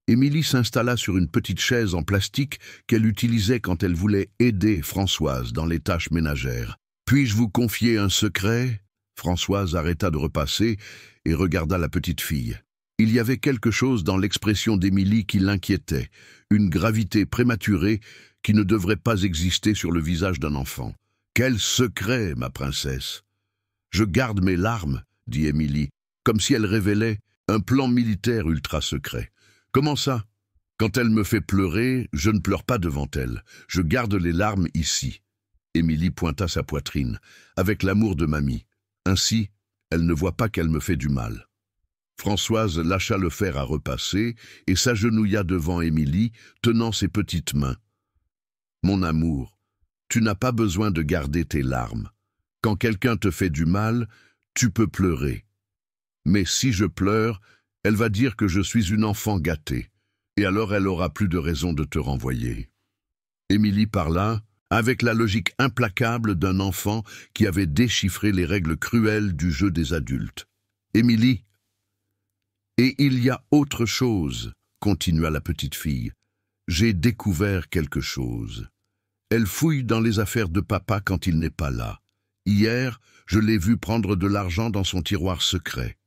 [SPEAKER 1] Émilie s'installa sur une petite chaise en plastique qu'elle utilisait quand elle voulait aider Françoise dans les tâches ménagères. « Puis-je vous confier un secret ?» Françoise arrêta de repasser et regarda la petite fille. Il y avait quelque chose dans l'expression d'Émilie qui l'inquiétait, une gravité prématurée qui ne devrait pas exister sur le visage d'un enfant. « Quel secret, ma princesse !»« Je garde mes larmes, » dit Émilie, comme si elle révélait un plan militaire ultra secret. « Comment ça ? Quand elle me fait pleurer, je ne pleure pas devant elle. Je garde les larmes ici. » Émilie pointa sa poitrine, avec l'amour de mamie. Ainsi, elle ne voit pas qu'elle me fait du mal. Françoise lâcha le fer à repasser et s'agenouilla devant Émilie, tenant ses petites mains. « Mon amour, tu n'as pas besoin de garder tes larmes. Quand quelqu'un te fait du mal, tu peux pleurer. Mais si je pleure, elle va dire que je suis une enfant gâtée, et alors elle aura plus de raison de te renvoyer. » Émilie parla avec la logique implacable d'un enfant qui avait déchiffré les règles cruelles du jeu des adultes. « Émilie, et il y a autre chose, » continua la petite fille. « J'ai découvert quelque chose. Elle fouille dans les affaires de papa quand il n'est pas là. Hier, je l'ai vu prendre de l'argent dans son tiroir secret. »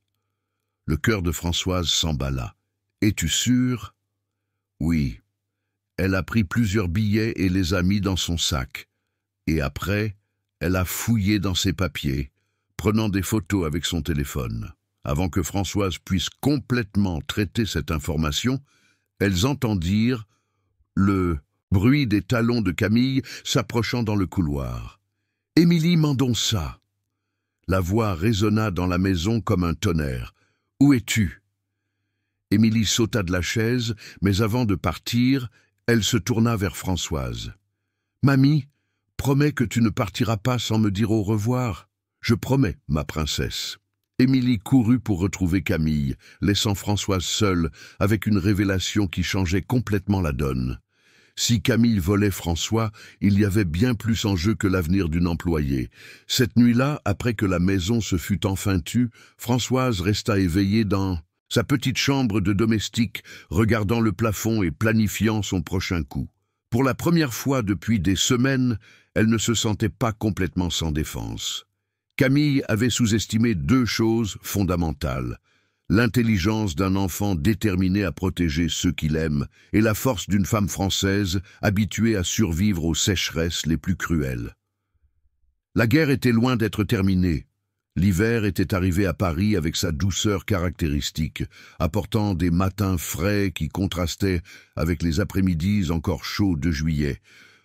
[SPEAKER 1] Le cœur de Françoise s'emballa. « Es-tu sûre ?» ?»« Oui. Elle a pris plusieurs billets et les a mis dans son sac. Et après, elle a fouillé dans ses papiers, prenant des photos avec son téléphone. » Avant que Françoise puisse complètement traiter cette information, elles entendirent le bruit des talons de Camille s'approchant dans le couloir. « Émilie Mendonça !» La voix résonna dans la maison comme un tonnerre. « Où es-tu » Émilie sauta de la chaise, mais avant de partir, elle se tourna vers Françoise. « Mamie, promets que tu ne partiras pas sans me dire au revoir. »« Je promets, ma princesse. » Émilie courut pour retrouver Camille, laissant Françoise seule, avec une révélation qui changeait complètement la donne. Si Camille volait François, il y avait bien plus en jeu que l'avenir d'une employée. Cette nuit-là, après que la maison se fut enfin tue, Françoise resta éveillée dans sa petite chambre de domestique, regardant le plafond et planifiant son prochain coup. Pour la première fois depuis des semaines, elle ne se sentait pas complètement sans défense. Camille avait sous-estimé deux choses fondamentales: l'intelligence d'un enfant déterminé à protéger ceux qu'il aime et la force d'une femme française habituée à survivre aux sécheresses les plus cruelles. La guerre était loin d'être terminée. L'hiver était arrivé à Paris avec sa douceur caractéristique, apportant des matins frais qui contrastaient avec les après-midi encore chauds de juillet.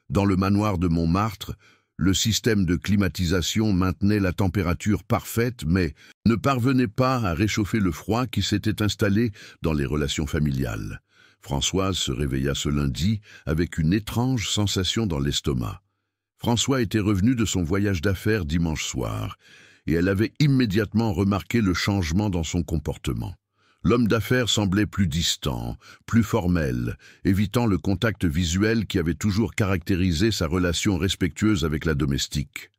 [SPEAKER 1] Dans le manoir de Montmartre, le système de climatisation maintenait la température parfaite, mais ne parvenait pas à réchauffer le froid qui s'était installé dans les relations familiales. Françoise se réveilla ce lundi avec une étrange sensation dans l'estomac. François était revenu de son voyage d'affaires dimanche soir, et elle avait immédiatement remarqué le changement dans son comportement. L'homme d'affaires semblait plus distant, plus formel, évitant le contact visuel qui avait toujours caractérisé sa relation respectueuse avec la domestique.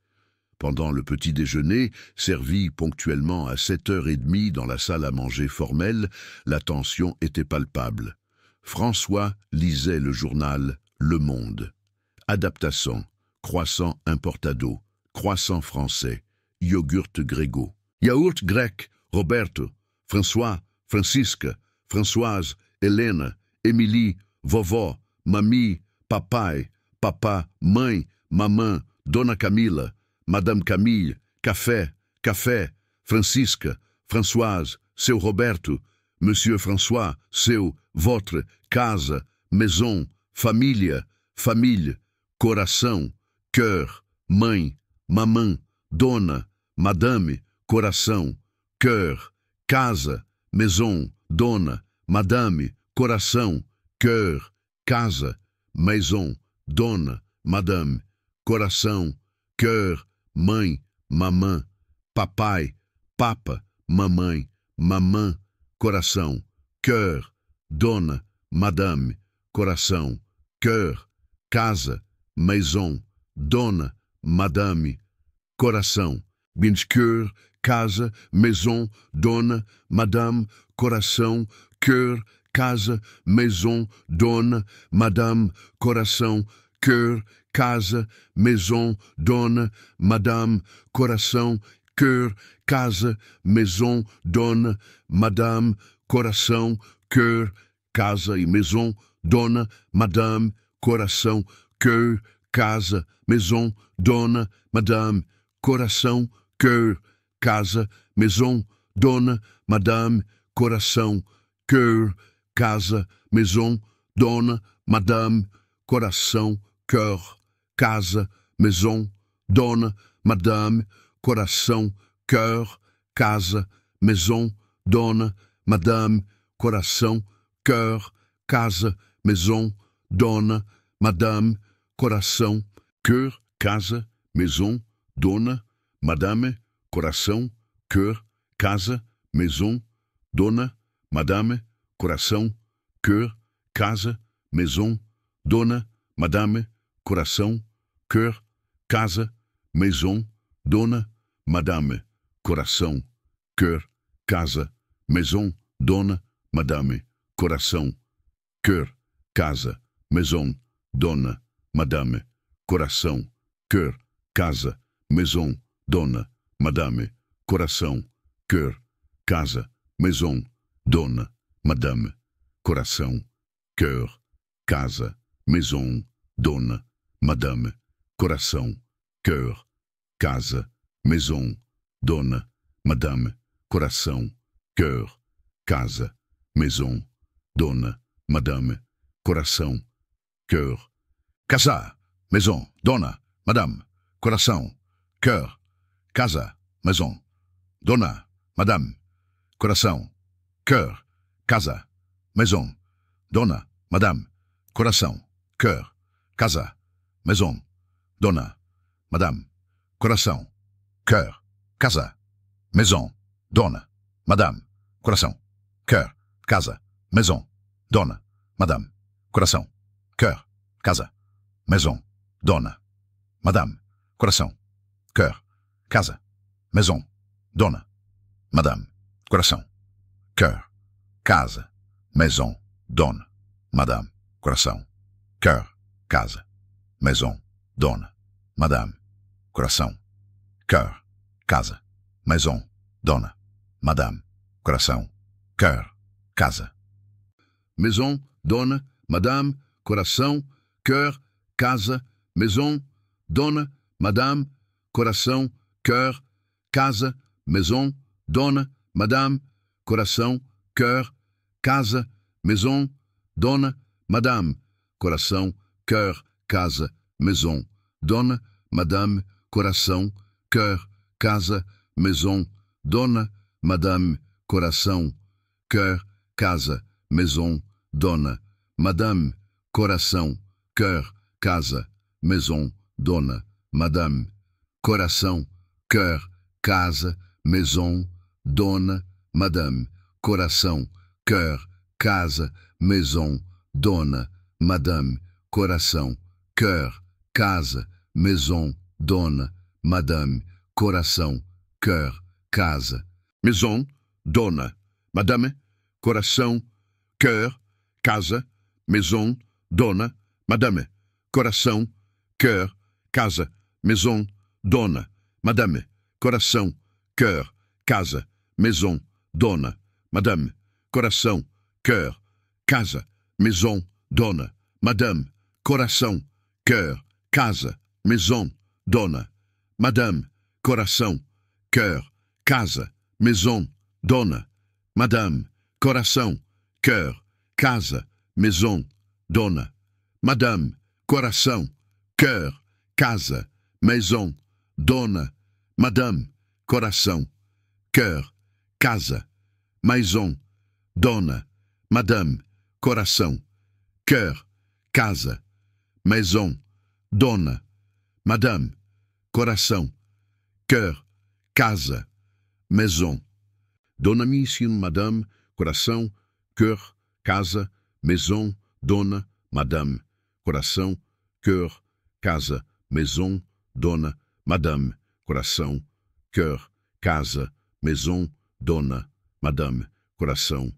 [SPEAKER 1] Pendant le petit déjeuner, servi ponctuellement à 7h30 dans la salle à manger formelle, la tension était palpable. François lisait le journal Le Monde. Adaptation, croissant importado, croissant français, yogourt Grégo. Yaourt grec, Roberto, François, Francisque, Françoise, Hélène, Émilie, vovó, mamie, papai, papa, mãe, maman, Dona Camila, Madame Camille, café, café, Francisque, Françoise, seu Roberto, Monsieur François, seu, votre, casa, maison, família, famille, coração, cœur, mãe, maman, dona, madame, coração, cœur, casa, maison, dona, madame, coração, cœur, casa, maison, dona, madame, coração, cœur, mãe, mamã, papai, papa, mamãe, mamã, coração, cœur, dona, madame, coração, cœur, casa, maison, dona, madame, coração, means cœur, casa, maison, dona, madame, coração, cœur, casa, maison, dona, madame, coração, cœur, casa, maison, dona, madame, coração, cœur, casa, maison, dona, madame, coração, cœur, casa e maison, dona, madame, coração, cœur, casa, maison, dona, madame, coração, cœur, casa, maison, dona, madame, coração, cœur, casa, maison, dona, madame, coração, cœur, casa, maison, dona, madame, coração, cœur, casa, maison, dona, madame, coração, cœur, casa, maison, dona, madame, coração, cœur, casa, maison, dona, madame, coração, cœur, casa, maison, dona, madame, coração, cœur, casa, maison, dona, madame, coração, cœur, casa, maison, dona, madame, coração, cœur, casa, maison, dona, madame, coração, cœur, casa, maison, dona, madame, coração, cœur, casa, maison, dona, madame, coração, cœur, casa, maison, dona, madame, coração, cœur, casa, maison, dona, madame, coração, cœur, casa, maison, dona, madame, coração, cœur, casa, maison, dona, madame, coração, cœur, casa, maison, dona, madame, coração, cœur, casa, maison, dona, madame, coração, cœur, casa, maison, dona, madame, coração, cœur, casa, maison, dona, madame, coração, cœur, casa, maison, dona, madame, coração, cœur, casa, maison, dona, madame, coração, cœur, casa, maison, dona, madame, coração, cœur, casa, maison, dona, madame, coração, cœur, casa, maison, dona, madame, coração, cœur, casa, maison, dona, madame, coração, cœur, casa, maison, dona, madame, coração, cœur, casa, maison, dona, madame, coração, cœur, casa, maison, dona, madame, coração, cœur, casa, maison, dona, madame, coração, cœur, casa, maison, dona, madame, coração, cœur, casa, maison, dona, madame, coração, cœur, casa, maison, dona, madame, coração, cœur, casa, maison, dona, madame, coração, cœur, casa, maison, dona, madame, coração, cœur, casa, maison, dona, madame, coração, cœur, casa, maison, dona, madame, coração, cœur, casa, maison, dona, madame, coração, cœur, casa, maison, dona, madame, coração, cœur, casa, maison, dona, madame, coração, cœur, casa, maison, dona, madame, coração, cœur, casa, maison, dona, madame, coração, cœur, casa, maison, dona, madame, coração, cœur, casa, maison, dona, madame, coração, cœur, casa, maison, dona, madame, coração, cœur, casa, maison, dona, madame, coração, cœur, casa, maison, dona, madame, coração, cœur, casa, maison, dona, madame, coração, cœur, casa, maison, dona, madame, coração, cœur, casa, maison. Dona-me, sim, madame, coração, cœur, casa, maison, dona, madame, coração, cœur, casa, maison, dona, madame, coração, cœur, casa, maison, dona, madame, coração,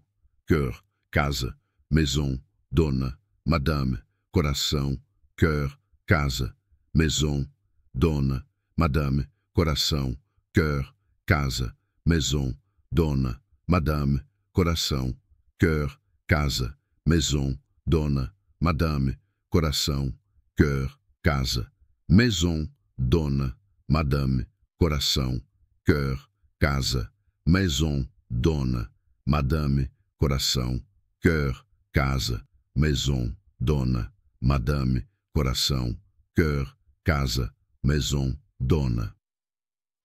[SPEAKER 1] cœur, casa, maison, dona, madame, coração, cœur, casa, maison, dona, madame, coração, cœur, casa, maison, dona, madame, coração, cœur, casa, maison, dona, madame, coração, cœur, casa, maison, dona, madame, coração, cœur, casa, maison, dona, madame, coração, cœur, casa, maison, dona, madame, coração, cœur, casa, maison, dona.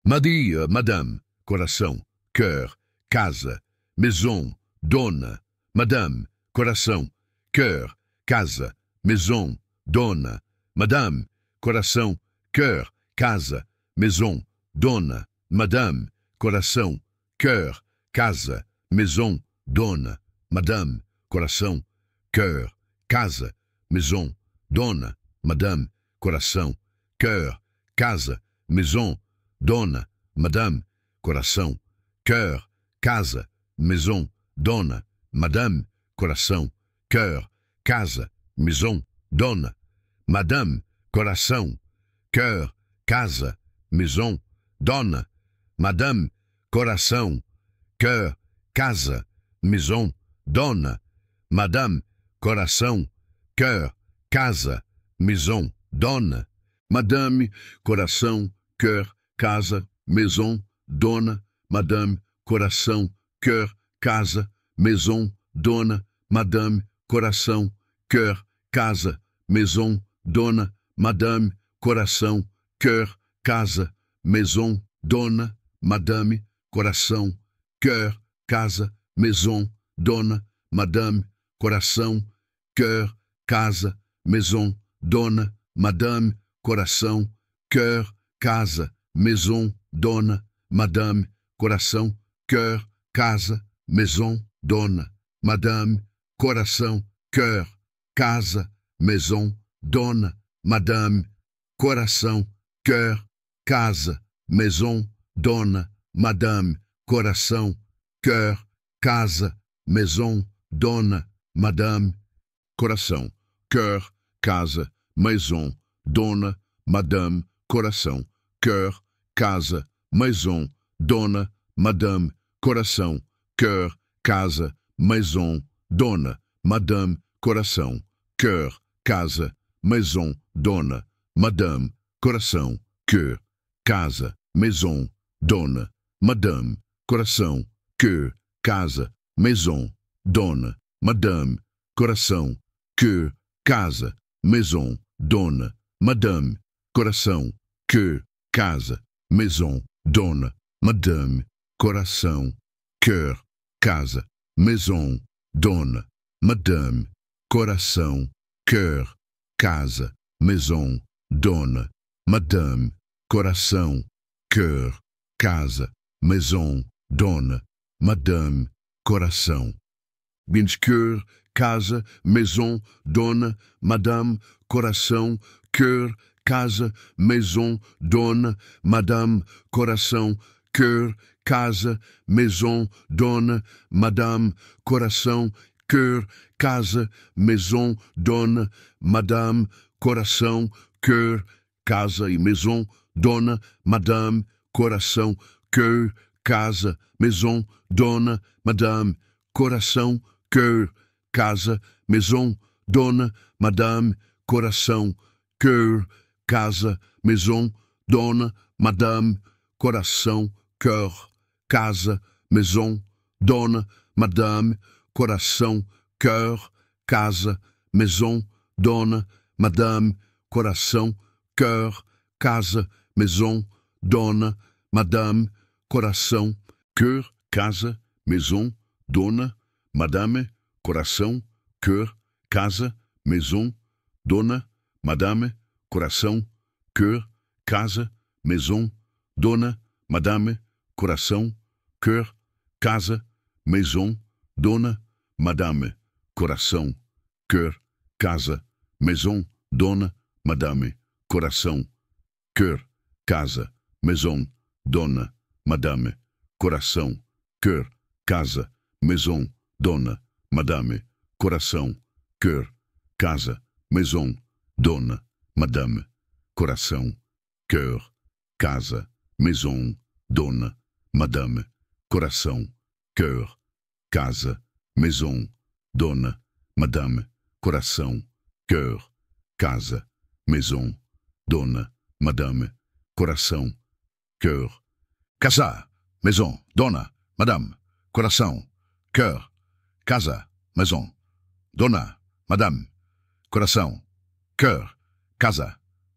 [SPEAKER 1] Maria, madame, coração, cœur, casa, maison, dona, madame, coração, cœur, casa, maison, dona, madame, coração, cœur, casa, maison, dona, madame, coração, cœur, casa, maison, dona, madame, coração, cœur, casa, maison, dona, madame, coração, cœur, casa, maison, dona, madame, coração, cœur, casa, maison, dona, madame, coração, cœur, casa, maison, dona, madame, coração, cœur, casa, maison, dona, madame, coração, cœur, casa, maison, dona, madame, coração, cœur, casa, maison, dona, madame, coração, cœur, casa, maison, dona, madame, coração, cœur, casa, maison, dona, madame, coração, cœur, casa, maison, dona, madame, coração, cœur, casa, maison, dona, madame, coração, cœur, casa, maison, dona, madame, coração, cœur, casa, maison, dona, madame, coração, cœur, casa, maison, dona, madame, coração, cœur, casa, maison, dona, madame, coração, cœur, casa, maison, dona, madame, coração, cœur, casa, maison, dona, madame, coração, cœur, casa, maison, dona, madame, coração, cœur, casa, maison, dona, madame, coração, cœur, casa, maison, dona, madame, coração, cœur, casa, maison, dona, madame, coração, cœur, casa, maison, dona, madame, coração, cœur, casa, maison, dona, madame, coração, cœur, casa, maison, dona, madame, coração, cœur, casa, maison, dona, madame, coração, cœur, casa, maison, dona, madame, coração, cœur, casa, maison, dona, madame, coração, cœur, casa, maison, dona, madame, coração, cœur, casa, maison, dona, madame, coração. Means cœur, casa, maison, dona, madame, coração, cœur, casa, maison, dona, madame, coração, cœur, casa, maison, dona, madame, coração, cœur, casa, maison, dona, madame, coração, cœur, casa e maison, dona, madame, coração, cœur, casa, maison, dona, madame, coração, cœur, casa, maison, dona, madame, coração, cœur, casa, maison, dona, madame, coração, cœur, casa, maison, dona, madame, coração, cœur, casa, maison, dona, madame, coração, cœur, casa, maison, dona, madame, coração, cœur, casa, maison, dona, madame, coração, cœur, casa, maison, dona, madame, coração, cœur, casa, maison, dona, madame, coração, cœur, casa, maison, dona, madame, coração, cœur, casa, maison, dona, madame, coração, cœur, casa, maison, dona, madame, coração, cœur, casa, maison, dona, madame, coração, cœur, casa, maison, dona, madame, coração, cœur, casa, maison, dona, madame, coração, cœur, casa, maison, dona, madame, coração, cœur, casa, maison, dona, madame, coração, cœur, casa, maison, dona, madame, coração, cœur, casa, maison, dona, madame, coração, cœur, casa,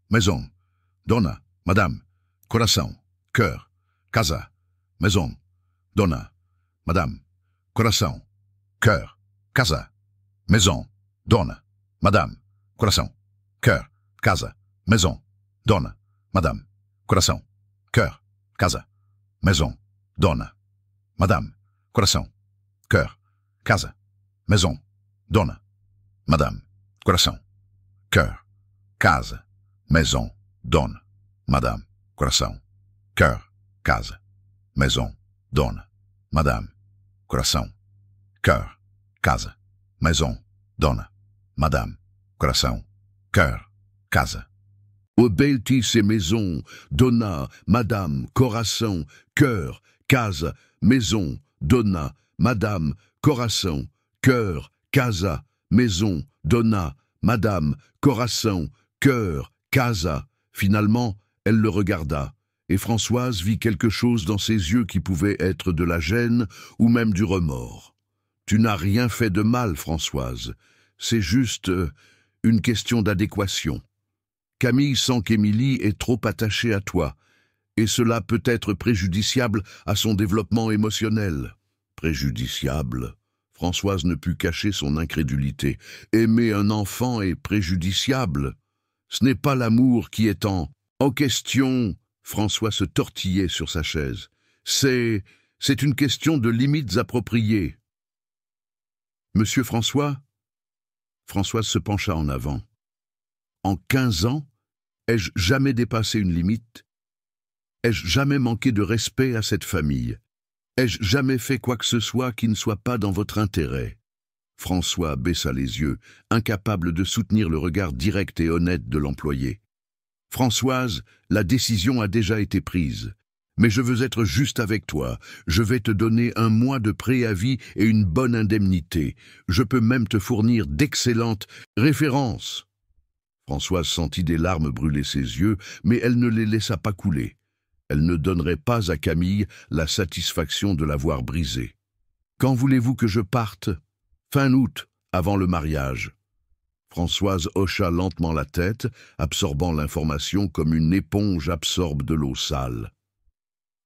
[SPEAKER 1] maison, dona, madame, coração, cœur, casa, maison, dona, madame, coração, cœur, casa, maison, dona, madame, coração, cœur, casa, maison, dona, madame, coração, cœur, casa, maison, dona, madame, coração, cœur, casa, maison, dona, madame, coração, cœur, casa, maison, dona, madame, coração, cœur, casa, maison, dona, madame, coração, cœur, casa, maison, dona, madame, coração, cœur, casa.
[SPEAKER 2] Obeltis et maison, dona, madame, coração, cœur, casa, maison, dona, madame, coração, cœur, casa, maison, dona, madame, coração, cœur, casa. Finalement, elle le regarda, et Françoise vit quelque chose dans ses yeux qui pouvait être de la gêne ou même du remords. Tu n'as rien fait de mal, Françoise. C'est juste une question d'adéquation. Camille sent qu'Émilie est trop attachée à toi, et cela peut être préjudiciable à son développement émotionnel. Préjudiciable? Françoise ne put cacher son incrédulité. Aimer un enfant est préjudiciable. Ce n'est pas l'amour qui est en question. François se tortillait sur sa chaise. C'est une question de limites appropriées. Monsieur François? Françoise se pencha en avant. En 15 ans, ai-je jamais dépassé une limite? Ai-je jamais manqué de respect à cette famille? Ai-je jamais fait quoi que ce soit qui ne soit pas dans votre intérêt? François baissa les yeux, incapable de soutenir le regard direct et honnête de l'employé. Françoise, la décision a déjà été prise. Mais je veux être juste avec toi. Je vais te donner 1 mois de préavis et une bonne indemnité. Je peux même te fournir d'excellentes références. Françoise sentit des larmes brûler ses yeux, mais elle ne les laissa pas couler. Elle ne donnerait pas à Camille la satisfaction de l'avoir brisée. Quand voulez-vous que je parte? Fin août, avant le mariage. Françoise hocha lentement la tête, absorbant l'information comme une éponge absorbe de l'eau sale.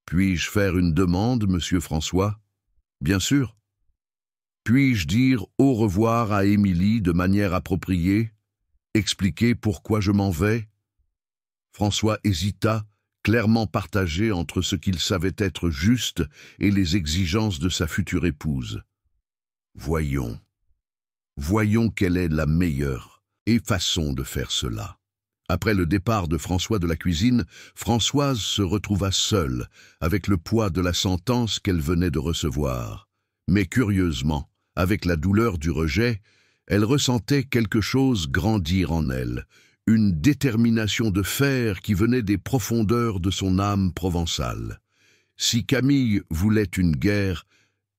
[SPEAKER 2] Puis-je faire une demande, monsieur François? Bien sûr. Puis-je dire au revoir à Émilie de manière appropriée? Expliquer pourquoi je m'en vais? François hésita, clairement partagé entre ce qu'il savait être juste et les exigences de sa future épouse. Voyons quelle est la meilleure façon de faire cela. Après le départ de François de la cuisine, Françoise se retrouva seule, avec le poids de la sentence qu'elle venait de recevoir. Mais curieusement, avec la douleur du rejet, elle ressentait quelque chose grandir en elle, une détermination de fer qui venait des profondeurs de son âme provençale. Si Camille voulait une guerre,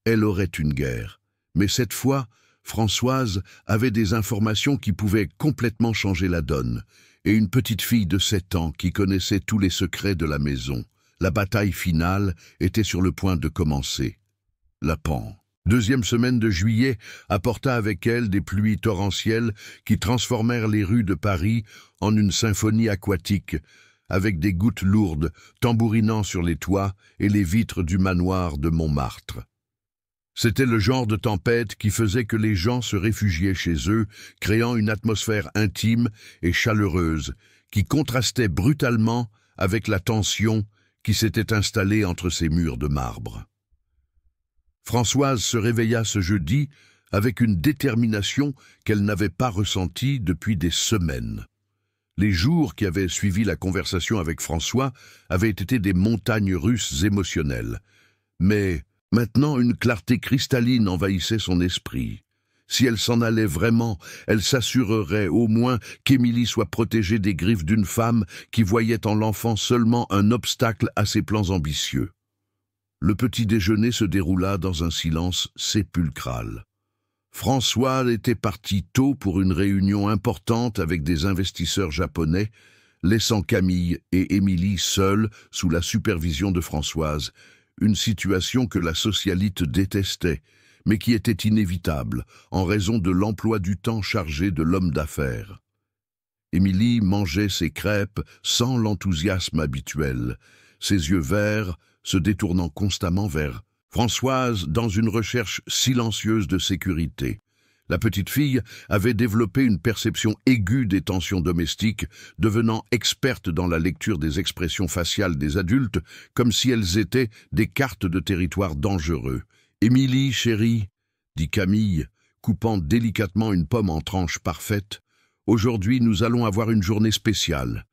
[SPEAKER 2] elle aurait une guerre. Mais cette fois, Françoise avait des informations qui pouvaient complètement changer la donne, et une petite fille de 7 ans qui connaissait tous les secrets de la maison. La bataille finale était sur le point de commencer. La Pan. 2e semaine de juillet apporta avec elle des pluies torrentielles qui transformèrent les rues de Paris en une symphonie aquatique, avec des gouttes lourdes tambourinant sur les toits et les vitres du manoir de Montmartre. C'était le genre de tempête qui faisait que les gens se réfugiaient chez eux, créant une atmosphère intime et chaleureuse
[SPEAKER 1] qui contrastait brutalement avec la tension qui s'était installée entre ces murs de marbre. Françoise se réveilla ce jeudi avec une détermination qu'elle n'avait pas ressentie depuis des semaines. Les jours qui avaient suivi la conversation avec François avaient été des montagnes russes émotionnelles. Mais maintenant, une clarté cristalline envahissait son esprit. Si elle s'en allait vraiment, elle s'assurerait au moins qu'Émilie soit protégée des griffes d'une femme qui voyait en l'enfant seulement un obstacle à ses plans ambitieux. Le petit déjeuner se déroula dans un silence sépulcral. François était parti tôt pour une réunion importante avec des investisseurs japonais, laissant Camille et Émilie seules sous la supervision de Françoise, une situation que la socialite détestait, mais qui était inévitable en raison de l'emploi du temps chargé de l'homme d'affaires. Émilie mangeait ses crêpes sans l'enthousiasme habituel, ses yeux verts se détournant constamment vers Françoise dans une recherche silencieuse de sécurité. La petite fille avait développé une perception aiguë des tensions domestiques, devenant experte dans la lecture des expressions faciales des adultes, comme si elles étaient des cartes de territoire dangereux. « Émilie, chérie, » dit Camille, coupant délicatement une pomme en tranches parfaites, « aujourd'hui nous allons avoir une journée spéciale.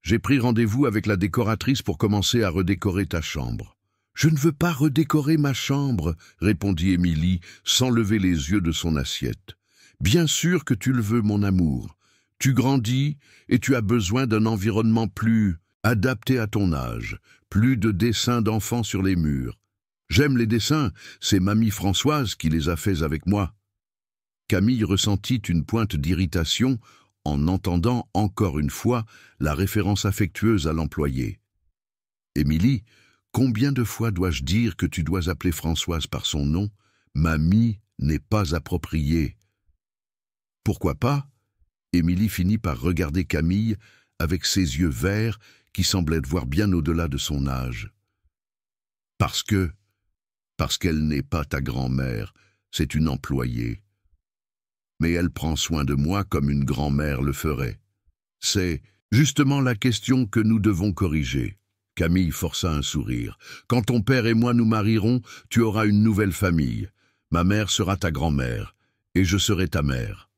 [SPEAKER 1] J'ai pris rendez-vous avec la décoratrice pour commencer à redécorer ta chambre. » « Je ne veux pas redécorer ma chambre, » répondit Émilie, sans lever les yeux de son assiette. « Bien sûr que tu le veux, mon amour. Tu grandis et tu as besoin d'un environnement plus adapté à ton âge, plus de dessins d'enfants sur les murs. J'aime les dessins, c'est mamie Françoise qui les a faits avec moi. » Camille ressentit une pointe d'irritation en entendant encore une fois la référence affectueuse à l'employé. « Émilie, combien de fois dois-je dire que tu dois appeler Françoise par son nom? Mamie n'est pas appropriée. » Pourquoi pas? Émilie finit par regarder Camille avec ses yeux verts qui semblaient voir bien au-delà de son âge. « Parce qu'elle n'est pas ta grand-mère, c'est une employée. Mais elle prend soin de moi comme une grand-mère le ferait. C'est justement la question que nous devons corriger. » Camille força un sourire. « Quand ton père et moi nous marierons, tu auras une nouvelle famille. Ma mère sera ta grand-mère, et je serai ta mère. »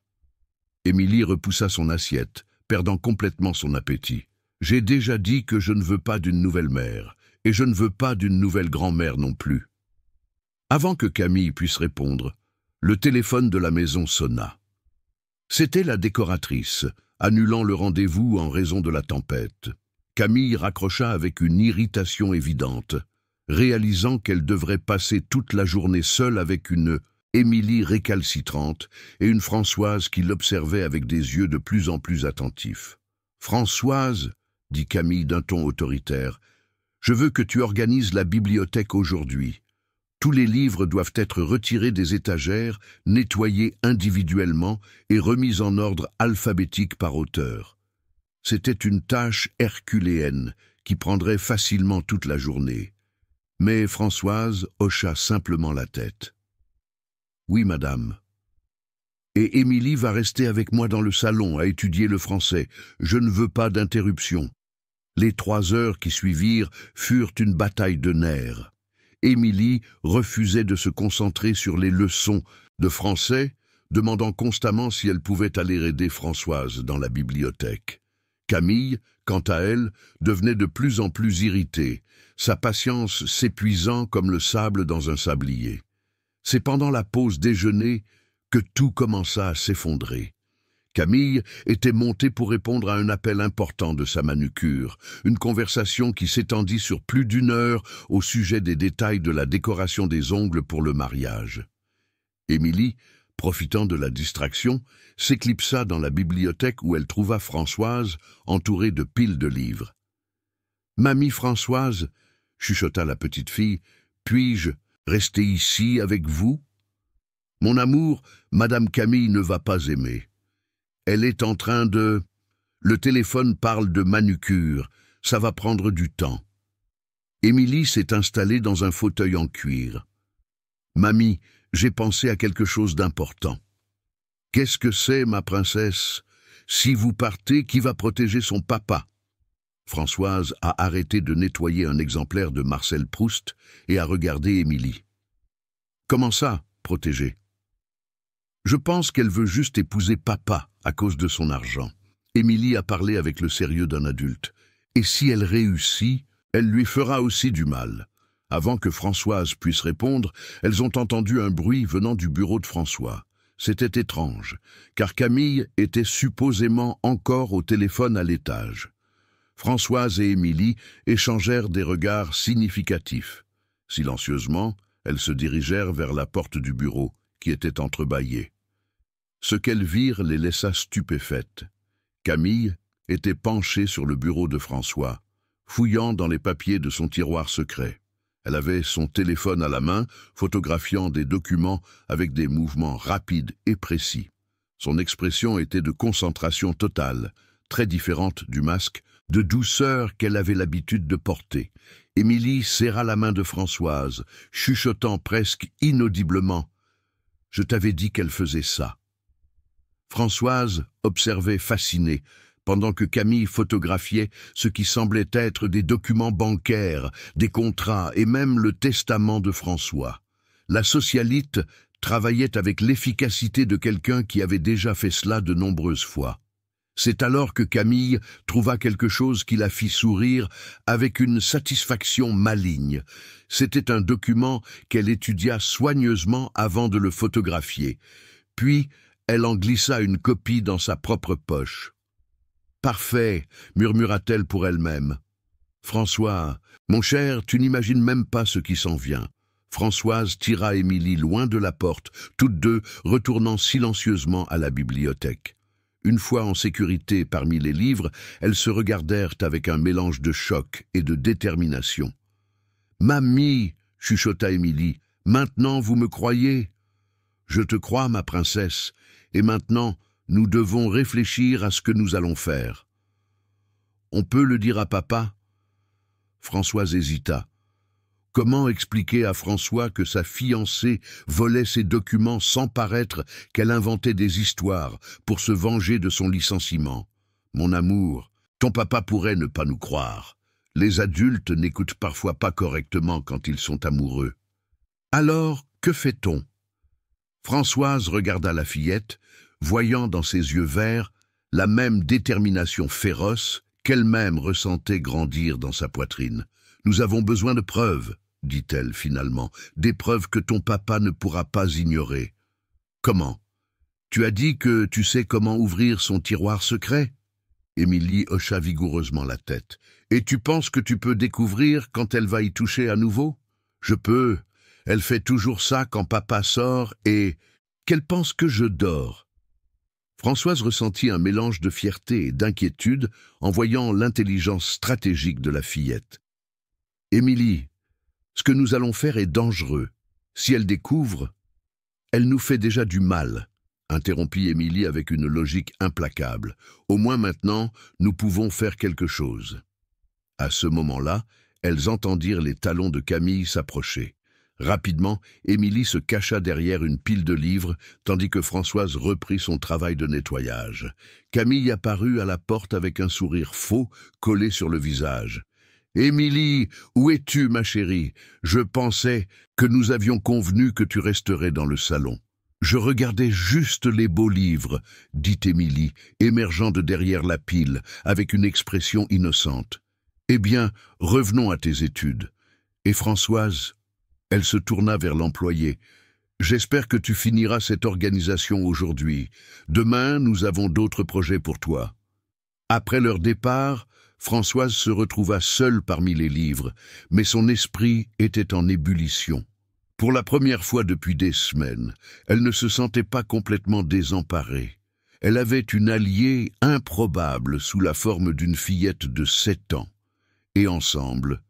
[SPEAKER 1] Émilie repoussa son assiette, perdant complètement son appétit. « J'ai déjà dit que je ne veux pas d'une nouvelle mère, et je ne veux pas d'une nouvelle grand-mère non plus. » Avant que Camille puisse répondre, le téléphone de la maison sonna. C'était la décoratrice, annulant le rendez-vous en raison de la tempête. Camille raccrocha avec une irritation évidente, réalisant qu'elle devrait passer toute la journée seule avec une Émilie récalcitrante et une Françoise qui l'observait avec des yeux de plus en plus attentifs. « Françoise, » dit Camille d'un ton autoritaire, « je veux que tu organises la bibliothèque aujourd'hui. Tous les livres doivent être retirés des étagères, nettoyés individuellement et remis en ordre alphabétique par auteur. » C'était une tâche herculéenne qui prendrait facilement toute la journée. Mais Françoise hocha simplement la tête. « Oui, madame. Et Émilie va rester avec moi dans le salon à étudier le français. Je ne veux pas d'interruption. » Les 3 heures qui suivirent furent une bataille de nerfs. Émilie refusait de se concentrer sur les leçons de français, demandant constamment si elle pouvait aller aider Françoise dans la bibliothèque. Camille, quant à elle, devenait de plus en plus irritée, sa patience s'épuisant comme le sable dans un sablier. C'est pendant la pause déjeuner que tout commença à s'effondrer. Camille était montée pour répondre à un appel important de sa manucure, une conversation qui s'étendit sur plus d'1 heure au sujet des détails de la décoration des ongles pour le mariage. Émilie, profitant de la distraction, s'éclipsa dans la bibliothèque où elle trouva Françoise entourée de piles de livres. « Mamie Françoise, » chuchota la petite fille, « puis-je rester ici avec vous? Mon amour, Madame Camille ne va pas aimer. Elle est en train de... Le téléphone parle de manucure, ça va prendre du temps. » Émilie s'est installée dans un fauteuil en cuir. « Mamie, j'ai pensé à quelque chose d'important. »« Qu'est-ce que c'est, ma princesse ? Si vous partez, qui va protéger son papa ?» Françoise a arrêté de nettoyer un exemplaire de Marcel Proust et a regardé Émilie. « Comment ça, protéger ?»« Je pense qu'elle veut juste épouser papa à cause de son argent. » Émilie a parlé avec le sérieux d'un adulte. « Et si elle réussit, elle lui fera aussi du mal. » Avant que Françoise puisse répondre, elles ont entendu un bruit venant du bureau de François. C'était étrange, car Camille était supposément encore au téléphone à l'étage. Françoise et Émilie échangèrent des regards significatifs. Silencieusement, elles se dirigèrent vers la porte du bureau, qui était entrebâillée. Ce qu'elles virent les laissa stupéfaites. Camille était penchée sur le bureau de François, fouillant dans les papiers de son tiroir secret. Elle avait son téléphone à la main, photographiant des documents avec des mouvements rapides et précis. Son expression était de concentration totale, très différente du masque, de douceur qu'elle avait l'habitude de porter. Émilie serra la main de Françoise, chuchotant presque inaudiblement. « Je t'avais dit qu'elle faisait ça. » Françoise observait fascinée, pendant que Camille photographiait ce qui semblait être des documents bancaires, des contrats et même le testament de François. La socialite travaillait avec l'efficacité de quelqu'un qui avait déjà fait cela de nombreuses fois. C'est alors que Camille trouva quelque chose qui la fit sourire avec une satisfaction maligne. C'était un document qu'elle étudia soigneusement avant de le photographier. Puis, elle en glissa une copie dans sa propre poche. « Parfait », murmura-t-elle pour elle-même. « François, mon cher, tu n'imagines même pas ce qui s'en vient. » Françoise tira Émilie loin de la porte, toutes deux retournant silencieusement à la bibliothèque. Une fois en sécurité parmi les livres, elles se regardèrent avec un mélange de choc et de détermination. « Mamie !» chuchota Émilie. « Maintenant, vous me croyez ?»« Je te crois, ma princesse, et maintenant, nous devons réfléchir à ce que nous allons faire. »« On peut le dire à papa ?» Françoise hésita. Comment expliquer à François que sa fiancée volait ses documents sans paraître qu'elle inventait des histoires pour se venger de son licenciement? Mon amour, ton papa pourrait ne pas nous croire. Les adultes n'écoutent parfois pas correctement quand ils sont amoureux. Alors, que fait-on? Françoise regarda la fillette, voyant dans ses yeux verts la même détermination féroce qu'elle-même ressentait grandir dans sa poitrine. « Nous avons besoin de preuves, » dit-elle finalement, « des preuves que ton papa ne pourra pas ignorer. »« Comment? Tu as dit que tu sais comment ouvrir son tiroir secret ?» Émilie hocha vigoureusement la tête. « Et tu penses que tu peux découvrir quand elle va y toucher à nouveau? »« Je peux. Elle fait toujours ça quand papa sort et qu'elle pense que je dors. » Françoise ressentit un mélange de fierté et d'inquiétude en voyant l'intelligence stratégique de la fillette. « Émilie, ce que nous allons faire est dangereux. Si elle découvre, elle nous fait déjà du mal, » interrompit Émilie avec une logique implacable. « Au moins maintenant, nous pouvons faire quelque chose. » À ce moment-là, elles entendirent les talons de Camille s'approcher. Rapidement, Émilie se cacha derrière une pile de livres, tandis que Françoise reprit son travail de nettoyage. Camille apparut à la porte avec un sourire faux collé sur le visage. « Émilie, où es-tu, ma chérie? Je pensais que nous avions convenu que tu resterais dans le salon. »« Je regardais juste les beaux livres, » dit Émilie, émergeant de derrière la pile, avec une expression innocente. « Eh bien, revenons à tes études. Et Françoise ?» Elle se tourna vers l'employé. « J'espère que tu finiras cette organisation aujourd'hui. Demain, nous avons d'autres projets pour toi. » Après leur départ, Françoise se retrouva seule parmi les livres, mais son esprit était en ébullition. Pour la première fois depuis des semaines, elle ne se sentait pas complètement désemparée. Elle avait une alliée improbable sous la forme d'une fillette de 7 ans. Et ensemble,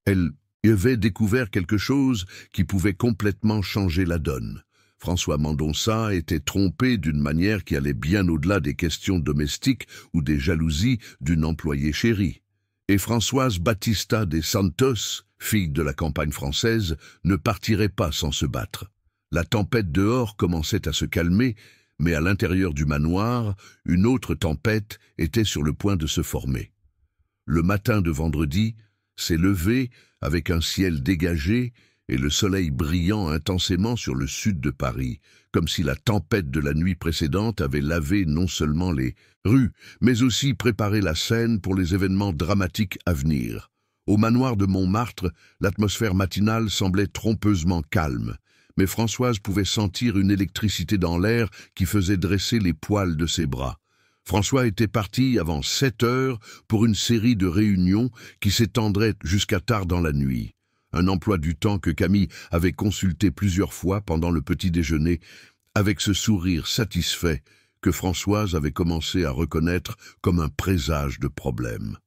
[SPEAKER 1] elles avaient découvert quelque chose qui pouvait complètement changer la donne. François Mendonça était trompé d'une manière qui allait bien au-delà des questions domestiques ou des jalousies d'une employée chérie. Et Françoise Battista des Santos, fille de la campagne française, ne partirait pas sans se battre. La tempête dehors commençait à se calmer, Mais à l'intérieur du manoir, une autre tempête était sur le point de se former. Le matin de vendredi s'est levé avec un ciel dégagé et le soleil brillant intensément sur le sud de Paris, comme si la tempête de la nuit précédente avait lavé non seulement les rues, mais aussi préparé la scène pour les événements dramatiques à venir. Au manoir de Montmartre, l'atmosphère matinale semblait trompeusement calme, mais Françoise pouvait sentir une électricité dans l'air qui faisait dresser les poils de ses bras. François était parti avant 7 heures pour une série de réunions qui s'étendraient jusqu'à tard dans la nuit. Un emploi du temps que Camille avait consulté plusieurs fois pendant le petit déjeuner, avec ce sourire satisfait que Françoise avait commencé à reconnaître comme un présage de problème.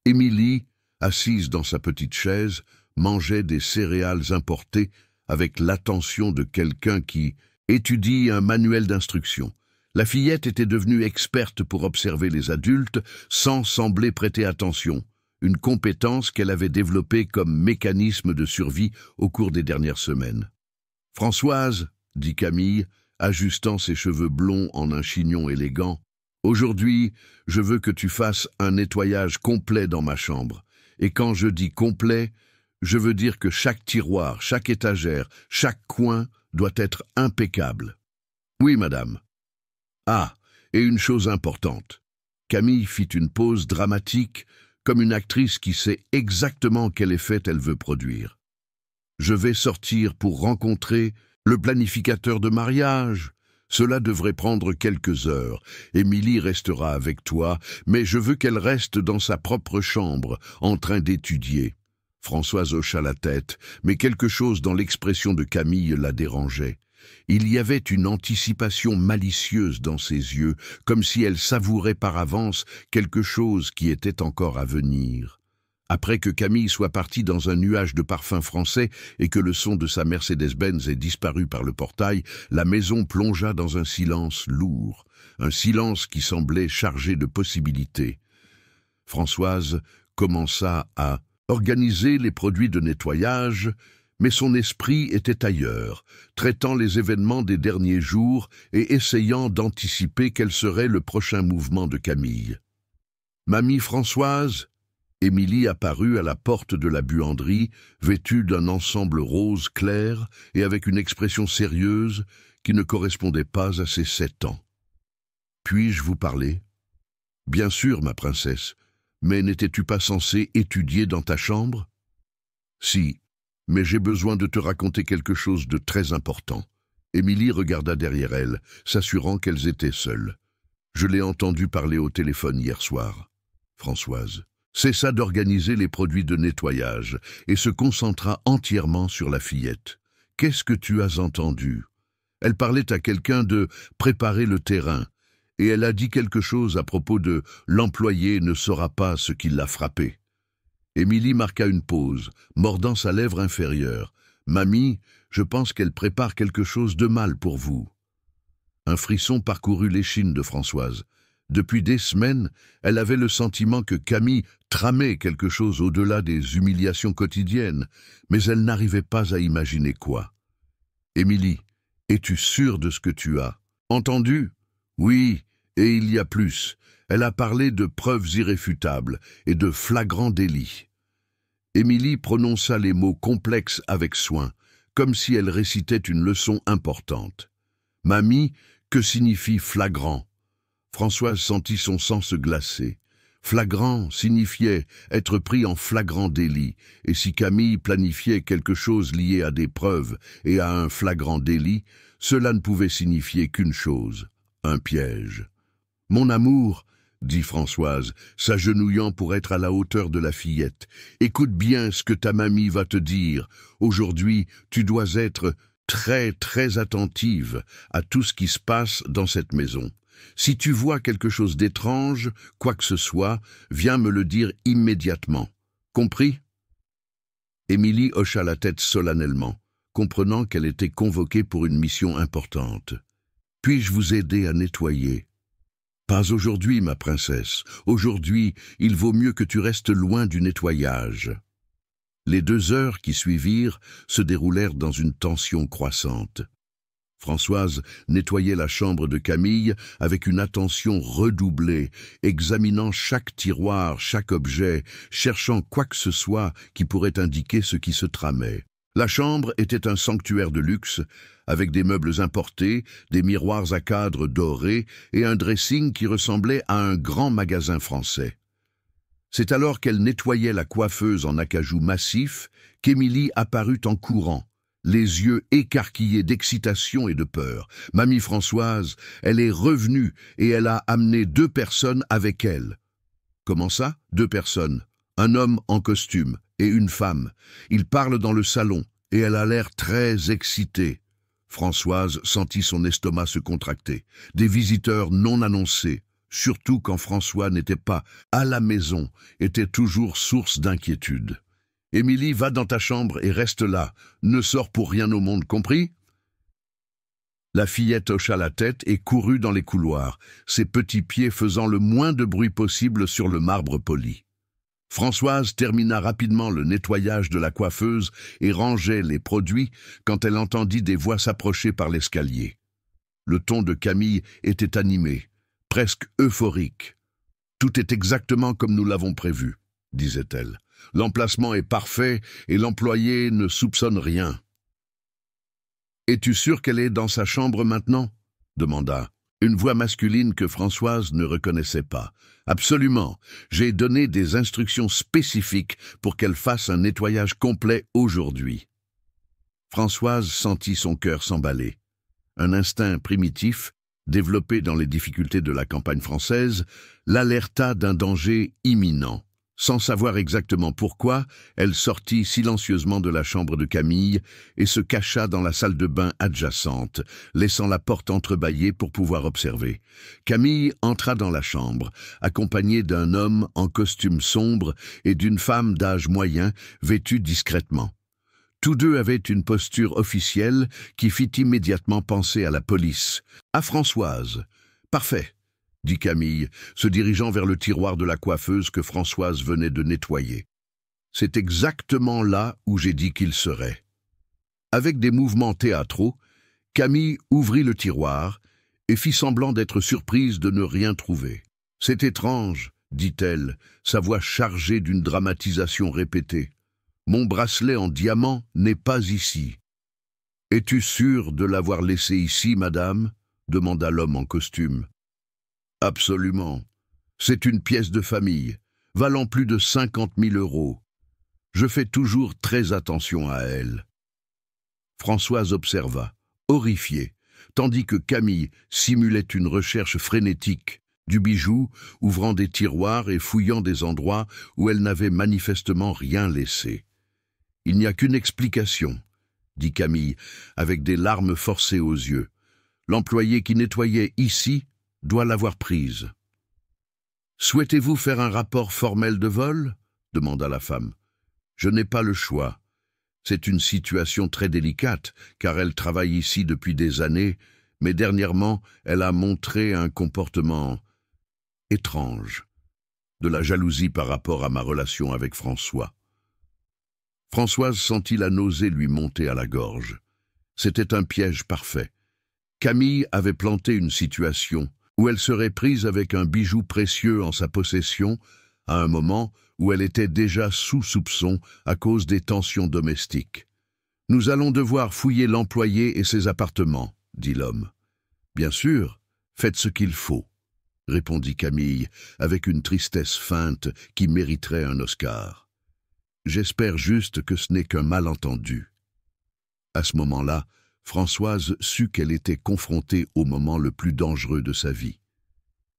[SPEAKER 1] Émilie, assise dans sa petite chaise, mangeait des céréales importées avec l'attention de quelqu'un qui étudie un manuel d'instruction. La fillette était devenue experte pour observer les adultes sans sembler prêter attention, une compétence qu'elle avait développée comme mécanisme de survie au cours des dernières semaines. « Françoise, » dit Camille, ajustant ses cheveux blonds en un chignon élégant, « aujourd'hui, je veux que tu fasses un nettoyage complet dans ma chambre. Et quand je dis complet, je veux dire que chaque tiroir, chaque étagère, chaque coin doit être impeccable. »« Oui, madame. »« Ah, et une chose importante. » Camille fit une pause dramatique, comme une actrice qui sait exactement quel effet elle veut produire. « Je vais sortir pour rencontrer le planificateur de mariage. Cela devrait prendre quelques heures. Émilie restera avec toi, mais je veux qu'elle reste dans sa propre chambre, en train d'étudier. » Françoise hocha la tête, mais quelque chose dans l'expression de Camille la dérangeait. Il y avait une anticipation malicieuse dans ses yeux, comme si elle savourait par avance quelque chose qui était encore à venir. Après que Camille soit partie dans un nuage de parfums français et que le son de sa Mercedes-Benz ait disparu par le portail, la maison plongea dans un silence lourd, un silence qui semblait chargé de possibilités. Françoise commença à organiser les produits de nettoyage, mais son esprit était ailleurs, traitant les événements des derniers jours et essayant d'anticiper quel serait le prochain mouvement de Camille. « Mamie Françoise ?» Émilie apparut à la porte de la buanderie, vêtue d'un ensemble rose clair et avec une expression sérieuse qui ne correspondait pas à ses 7 ans. « Puis-je vous parler ?»« Bien sûr, ma princesse, mais n'étais-tu pas censée étudier dans ta chambre ?»« Si, mais j'ai besoin de te raconter quelque chose de très important. » Émilie regarda derrière elle, s'assurant qu'elles étaient seules. « Je l'ai entendu parler au téléphone hier soir. » Françoise cessa d'organiser les produits de nettoyage et se concentra entièrement sur la fillette. « Qu'est-ce que tu as entendu ?» Elle parlait à quelqu'un de « préparer le terrain » et elle a dit quelque chose à propos de « l'employé ne saura pas ce qui l'a frappé ». Émilie marqua une pause, mordant sa lèvre inférieure. « Mamie, je pense qu'elle prépare quelque chose de mal pour vous. » Un frisson parcourut l'échine de Françoise. Depuis des semaines, elle avait le sentiment que Camille tramait quelque chose au-delà des humiliations quotidiennes, mais elle n'arrivait pas à imaginer quoi. « Émilie, es-tu sûre de ce que tu as entendu ?»« Oui, et il y a plus. Elle a parlé de preuves irréfutables et de flagrants délits. » Émilie prononça les mots complexes avec soin, comme si elle récitait une leçon importante. « Mamie, que signifie flagrant ?» Françoise sentit son sang se glacer. Flagrant signifiait être pris en flagrant délit, et si Camille planifiait quelque chose lié à des preuves et à un flagrant délit, cela ne pouvait signifier qu'une chose, un piège. « Mon amour, » dit Françoise, s'agenouillant pour être à la hauteur de la fillette, « écoute bien ce que ta mamie va te dire. Aujourd'hui, tu dois être très, très attentive à tout ce qui se passe dans cette maison. Si tu vois quelque chose d'étrange, quoi que ce soit, viens me le dire immédiatement. Compris ?» Émilie hocha la tête solennellement, comprenant qu'elle était convoquée pour une mission importante. « Puis-je vous aider à nettoyer ?»« Pas aujourd'hui, ma princesse. Aujourd'hui, il vaut mieux que tu restes loin du nettoyage. » Les 2 heures qui suivirent se déroulèrent dans une tension croissante. Françoise nettoyait la chambre de Camille avec une attention redoublée, examinant chaque tiroir, chaque objet, cherchant quoi que ce soit qui pourrait indiquer ce qui se tramait. La chambre était un sanctuaire de luxe, avec des meubles importés, des miroirs à cadres dorés et un dressing qui ressemblait à un grand magasin français. C'est alors qu'elle nettoyait la coiffeuse en acajou massif qu'Émilie apparut en courant, les yeux écarquillés d'excitation et de peur. « Mamie Françoise, elle est revenue et elle a amené 2 personnes avec elle. »« Comment ça, 2 personnes ? Un homme en costume et une femme. Ils parlent dans le salon et elle a l'air très excitée. » Françoise sentit son estomac se contracter. Des visiteurs non annoncés, surtout quand François n'était pas à la maison, étaient toujours source d'inquiétude. « Émilie, va dans ta chambre et reste là. Ne sors pour rien au monde, compris ?» La fillette hocha la tête et courut dans les couloirs, ses petits pieds faisant le moins de bruit possible sur le marbre poli. Françoise termina rapidement le nettoyage de la coiffeuse et rangeait les produits quand elle entendit des voix s'approcher par l'escalier. Le ton de Camille était animé, presque euphorique. « Tout est exactement comme nous l'avons prévu, » disait-elle. « L'emplacement est parfait et l'employé ne soupçonne rien. »« Es-tu sûr qu'elle est dans sa chambre maintenant ?» demanda une voix masculine que Françoise ne reconnaissait pas. « Absolument. J'ai donné des instructions spécifiques pour qu'elle fasse un nettoyage complet aujourd'hui. » Françoise sentit son cœur s'emballer. Un instinct primitif, développé dans les difficultés de la campagne française, l'alerta d'un danger imminent. Sans savoir exactement pourquoi, elle sortit silencieusement de la chambre de Camille et se cacha dans la salle de bain adjacente, laissant la porte entrebâillée pour pouvoir observer. Camille entra dans la chambre, accompagnée d'un homme en costume sombre et d'une femme d'âge moyen, vêtue discrètement. Tous deux avaient une posture officielle qui fit immédiatement penser à la police. « À Françoise. Parfait. » dit Camille, se dirigeant vers le tiroir de la coiffeuse que Françoise venait de nettoyer. « C'est exactement là où j'ai dit qu'il serait. » Avec des mouvements théâtraux, Camille ouvrit le tiroir et fit semblant d'être surprise de ne rien trouver. « C'est étrange, » dit-elle, sa voix chargée d'une dramatisation répétée. « Mon bracelet en diamant n'est pas ici. »« Es-tu sûre de l'avoir laissé ici, madame ?» demanda l'homme en costume. « Absolument. C'est une pièce de famille, valant plus de 50 000 €. Je fais toujours très attention à elle. » Françoise observa, horrifiée, tandis que Camille simulait une recherche frénétique du bijou, ouvrant des tiroirs et fouillant des endroits où elle n'avait manifestement rien laissé. « Il n'y a qu'une explication, » dit Camille, avec des larmes forcées aux yeux. « L'employé qui nettoyait ici doit l'avoir prise. »« Souhaitez-vous faire un rapport formel de vol ?» demanda la femme. « Je n'ai pas le choix. C'est une situation très délicate, car elle travaille ici depuis des années, mais dernièrement, elle a montré un comportement étrange, de la jalousie par rapport à ma relation avec François. » Françoise sentit la nausée lui monter à la gorge. C'était un piège parfait. Camille avait planté une situation où elle serait prise avec un bijou précieux en sa possession, à un moment où elle était déjà sous soupçon à cause des tensions domestiques. « Nous allons devoir fouiller l'employé et ses appartements, » dit l'homme. « Bien sûr, faites ce qu'il faut, » répondit Camille, avec une tristesse feinte qui mériterait un Oscar. « J'espère juste que ce n'est qu'un malentendu. » À ce moment-là, Françoise sut qu'elle était confrontée au moment le plus dangereux de sa vie.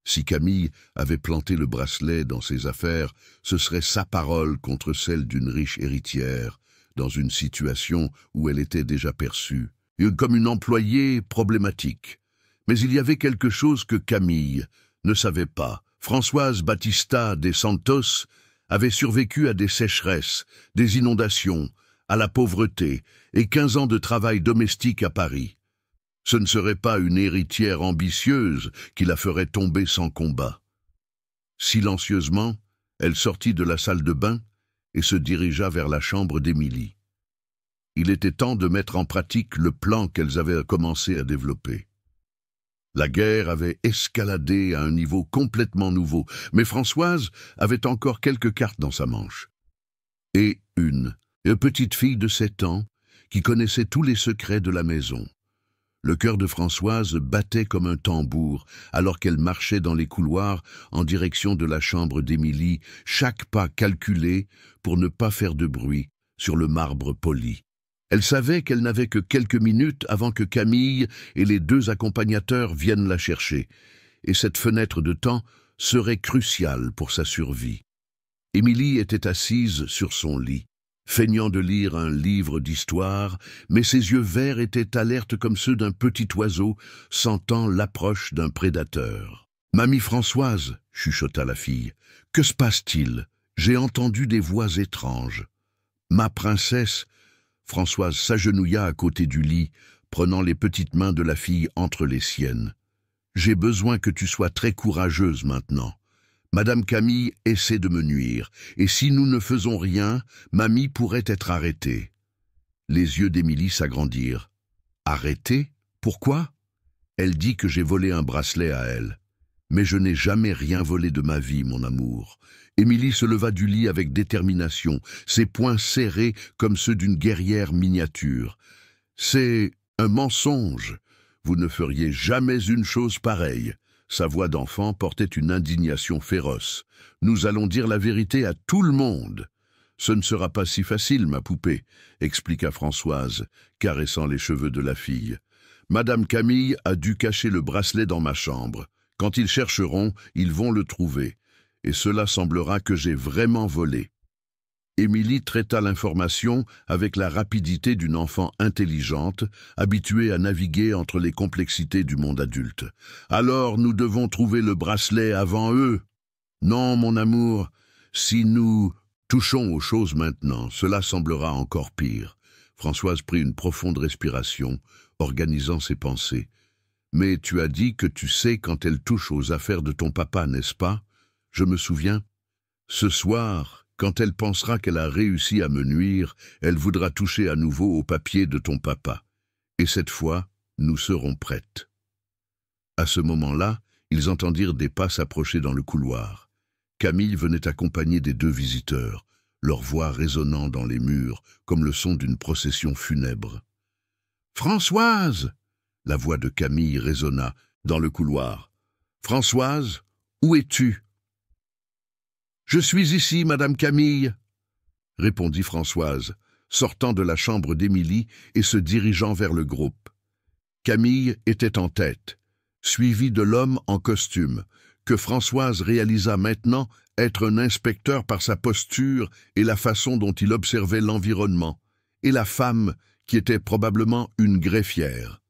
[SPEAKER 1] Si Camille avait planté le bracelet dans ses affaires, ce serait sa parole contre celle d'une riche héritière, dans une situation où elle était déjà perçue, comme une employée problématique. Mais il y avait quelque chose que Camille ne savait pas. Françoise Battista des Santos avait survécu à des sécheresses, des inondations, à la pauvreté et 15 ans de travail domestique à Paris. Ce ne serait pas une héritière ambitieuse qui la ferait tomber sans combat. Silencieusement, elle sortit de la salle de bain et se dirigea vers la chambre d'Émilie. Il était temps de mettre en pratique le plan qu'elles avaient commencé à développer. La guerre avait escaladé à un niveau complètement nouveau, mais Françoise avait encore quelques cartes dans sa manche. Et une petite fille de 7 ans qui connaissait tous les secrets de la maison. Le cœur de Françoise battait comme un tambour alors qu'elle marchait dans les couloirs en direction de la chambre d'Émilie, chaque pas calculé pour ne pas faire de bruit sur le marbre poli. Elle savait qu'elle n'avait que quelques minutes avant que Camille et les 2 accompagnateurs viennent la chercher, et cette fenêtre de temps serait cruciale pour sa survie. Émilie était assise sur son lit, feignant de lire un livre d'histoire, mais ses yeux verts étaient alertes comme ceux d'un petit oiseau sentant l'approche d'un prédateur. « Mamie Françoise, chuchota la fille, que se passe-t-il? J'ai entendu des voix étranges. » « Ma princesse !» Françoise s'agenouilla à côté du lit, prenant les petites mains de la fille entre les siennes. « J'ai besoin que tu sois très courageuse maintenant. Madame Camille essaie de me nuire, et si nous ne faisons rien, mamie pourrait être arrêtée. » Les yeux d'Émilie s'agrandirent. « Arrêtée? Pourquoi? » Elle dit que j'ai volé un bracelet à elle. Mais je n'ai jamais rien volé de ma vie, mon amour. Émilie se leva du lit avec détermination, ses poings serrés comme ceux d'une guerrière miniature. « C'est un mensonge. Vous ne feriez jamais une chose pareille. » Sa voix d'enfant portait une indignation féroce. « Nous allons dire la vérité à tout le monde. »« Ce ne sera pas si facile, ma poupée, » expliqua Françoise, caressant les cheveux de la fille. « Madame Camille a dû cacher le bracelet dans ma chambre. Quand ils chercheront, ils vont le trouver. Et cela semblera que j'ai vraiment volé. » Émilie traita l'information avec la rapidité d'une enfant intelligente, habituée à naviguer entre les complexités du monde adulte. « Alors nous devons trouver le bracelet avant eux. »« Non, mon amour, si nous touchons aux choses maintenant, cela semblera encore pire. » Françoise prit une profonde respiration, organisant ses pensées. « Mais tu as dit que tu sais quand elle touche aux affaires de ton papa, n'est-ce pas? Je me souviens. Ce soir, quand elle pensera qu'elle a réussi à me nuire, elle voudra toucher à nouveau au papier de ton papa. Et cette fois, nous serons prêtes. » À ce moment-là, ils entendirent des pas s'approcher dans le couloir. Camille venait accompagnée des 2 visiteurs, leur voix résonnant dans les murs comme le son d'une procession funèbre. « Françoise !» La voix de Camille résonna dans le couloir. « Françoise, où es-tu? »« Je suis ici, Madame Camille, » répondit Françoise, sortant de la chambre d'Émilie et se dirigeant vers le groupe. Camille était en tête, suivie de l'homme en costume, que Françoise réalisa maintenant être un inspecteur par sa posture et la façon dont il observait l'environnement, et la femme qui était probablement une greffière.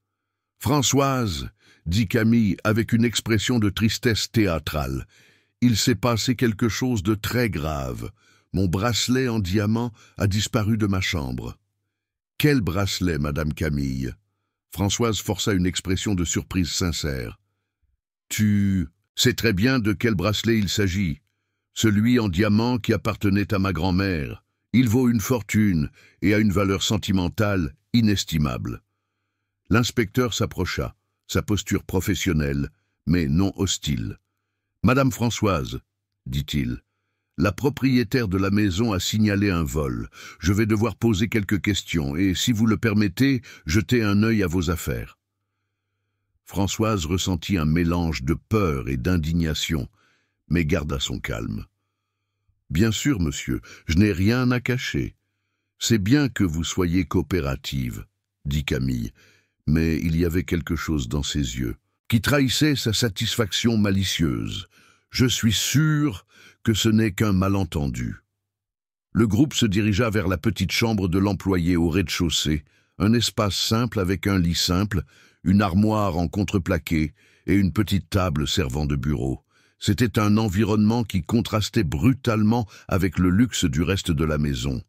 [SPEAKER 1] « Françoise, » dit Camille avec une expression de tristesse théâtrale, « il s'est passé quelque chose de très grave. Mon bracelet en diamant a disparu de ma chambre. »« Quel bracelet, Madame Camille ?» Françoise força une expression de surprise sincère. « Tu sais très bien de quel bracelet il s'agit. Celui en diamant qui appartenait à ma grand-mère. Il vaut une fortune et a une valeur sentimentale inestimable. » L'inspecteur s'approcha, sa posture professionnelle, mais non hostile. « Madame Françoise, » dit-il, « la propriétaire de la maison a signalé un vol. Je vais devoir poser quelques questions et, si vous le permettez, jeter un œil à vos affaires. » Françoise ressentit un mélange de peur et d'indignation, mais garda son calme. « Bien sûr, monsieur, je n'ai rien à cacher. C'est bien que vous soyez coopérative, » dit Camille, mais il y avait quelque chose dans ses yeux qui trahissait sa satisfaction malicieuse. « Je suis sûr que ce n'est qu'un malentendu. » Le groupe se dirigea vers la petite chambre de l'employé au rez-de-chaussée, un espace simple avec un lit simple, une armoire en contreplaqué et une petite table servant de bureau. C'était un environnement qui contrastait brutalement avec le luxe du reste de la maison,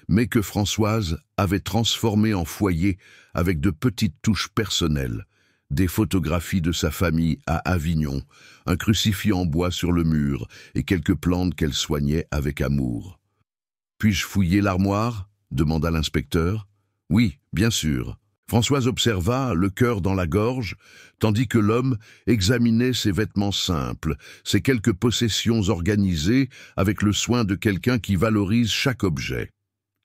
[SPEAKER 1] mais que Françoise avait transformé en foyer avec de petites touches personnelles, des photographies de sa famille à Avignon, un crucifix en bois sur le mur et quelques plantes qu'elle soignait avec amour. « Puis-je fouiller l'armoire ?» demanda l'inspecteur. Oui, bien sûr. Françoise observa, le cœur dans la gorge, tandis que l'homme examinait ses vêtements simples, ses quelques possessions organisées avec le soin de quelqu'un qui valorise chaque objet.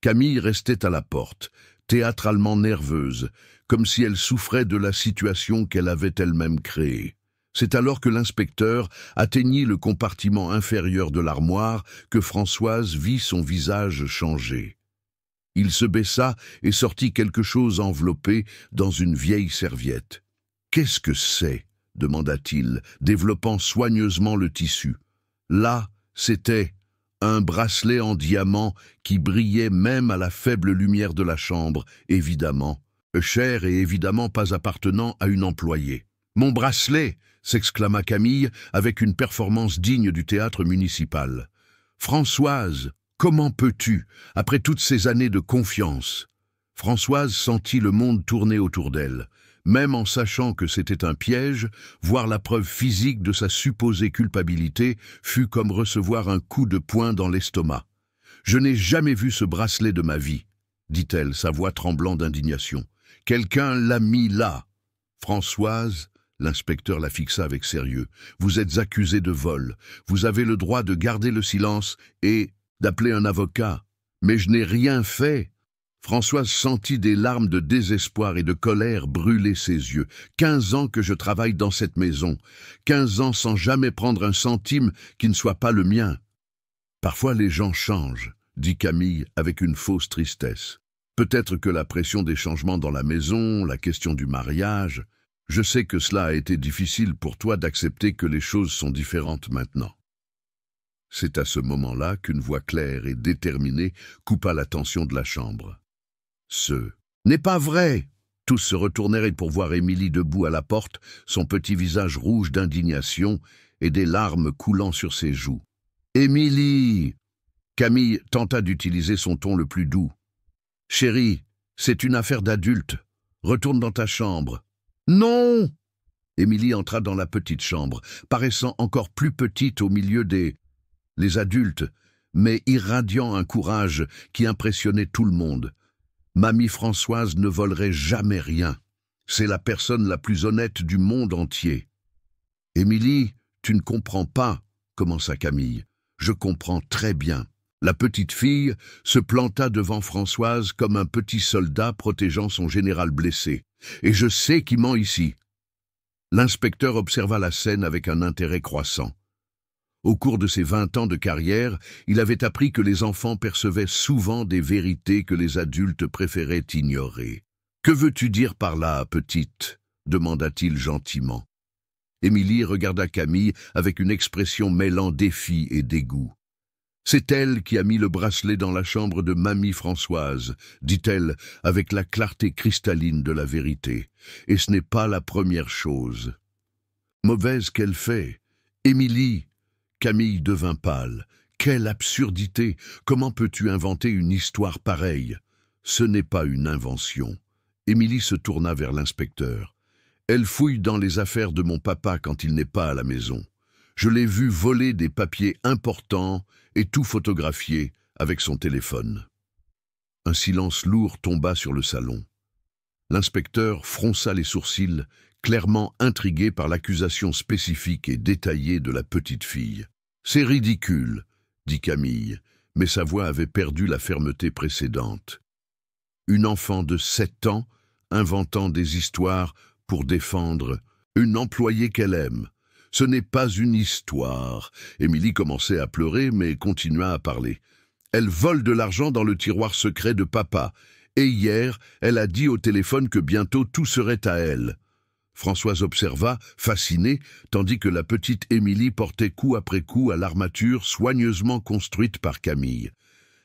[SPEAKER 1] Camille restait à la porte, théâtralement nerveuse, comme si elle souffrait de la situation qu'elle avait elle-même créée. C'est alors que l'inspecteur atteignit le compartiment inférieur de l'armoire que Françoise vit son visage changer. Il se baissa et sortit quelque chose enveloppé dans une vieille serviette. « Qu'est-ce que c'est » demanda-t-il, développant soigneusement le tissu. Là, c'était un bracelet en diamant qui brillait même à la faible lumière de la chambre, évidemment, cher et évidemment pas appartenant à une employée. « Mon bracelet !» s'exclama Camille avec une performance digne du théâtre municipal. « Françoise, comment peux-tu, après toutes ces années de confiance ?» Françoise sentit le monde tourner autour d'elle. Même en sachant que c'était un piège, voir la preuve physique de sa supposée culpabilité fut comme recevoir un coup de poing dans l'estomac. « Je n'ai jamais vu ce bracelet de ma vie, » dit-elle, sa voix tremblant d'indignation. « Quelqu'un l'a mis là. » Françoise, l'inspecteur la fixa avec sérieux. « Vous êtes accusée de vol. Vous avez le droit de garder le silence et d'appeler un avocat. Mais je n'ai rien fait. » Françoise sentit des larmes de désespoir et de colère brûler ses yeux. 15 ans que je travaille dans cette maison. 15 ans sans jamais prendre un centime qui ne soit pas le mien. Parfois les gens changent, dit Camille avec une fausse tristesse. Peut-être que la pression des changements dans la maison, la question du mariage... Je sais que cela a été difficile pour toi d'accepter que les choses sont différentes maintenant. C'est à ce moment-là qu'une voix claire et déterminée coupa la tension de la chambre. Ce n'est pas vrai! Tous se retournèrent pour voir Émilie debout à la porte, son petit visage rouge d'indignation et des larmes coulant sur ses joues. « Émilie !» Camille tenta d'utiliser son ton le plus doux. « Chérie, c'est une affaire d'adulte. Retourne dans ta chambre. » « Non !» Émilie entra dans la petite chambre, paraissant encore plus petite au milieu les adultes, mais irradiant un courage qui impressionnait tout le monde. Mamie Françoise ne volerait jamais rien. C'est la personne la plus honnête du monde entier. « Émilie, tu ne comprends pas, » commença Camille. « Je comprends très bien. » La petite fille se planta devant Françoise comme un petit soldat protégeant son général blessé. « Et je sais qui ment ici. » L'inspecteur observa la scène avec un intérêt croissant. Au cours de ses 20 ans de carrière, il avait appris que les enfants percevaient souvent des vérités que les adultes préféraient ignorer. « Que veux-tu dire par là, petite ?» demanda-t-il gentiment. Émilie regarda Camille avec une expression mêlant défi et dégoût. « C'est elle qui a mis le bracelet dans la chambre de mamie Françoise, dit-elle avec la clarté cristalline de la vérité. Et ce n'est pas la première chose. Mauvaise qu'elle fait. Émilie !» Camille devint pâle. « Quelle absurdité! Comment peux-tu inventer une histoire pareille? Ce n'est pas une invention. » Émilie se tourna vers l'inspecteur. « Elle fouille dans les affaires de mon papa quand il n'est pas à la maison. Je l'ai vu voler des papiers importants et tout photographier avec son téléphone. » Un silence lourd tomba sur le salon. L'inspecteur fronça les sourcils, clairement intrigué par l'accusation spécifique et détaillée de la petite fille. « C'est ridicule, » dit Camille, mais sa voix avait perdu la fermeté précédente. Une enfant de 7 ans inventant des histoires pour défendre une employée qu'elle aime. Ce n'est pas une histoire. Émilie commençait à pleurer, mais continua à parler. Elle vole de l'argent dans le tiroir secret de papa. Et hier, elle a dit au téléphone que bientôt tout serait à elle. Françoise observa, fascinée, tandis que la petite Émilie portait coup après coup à l'armature soigneusement construite par Camille.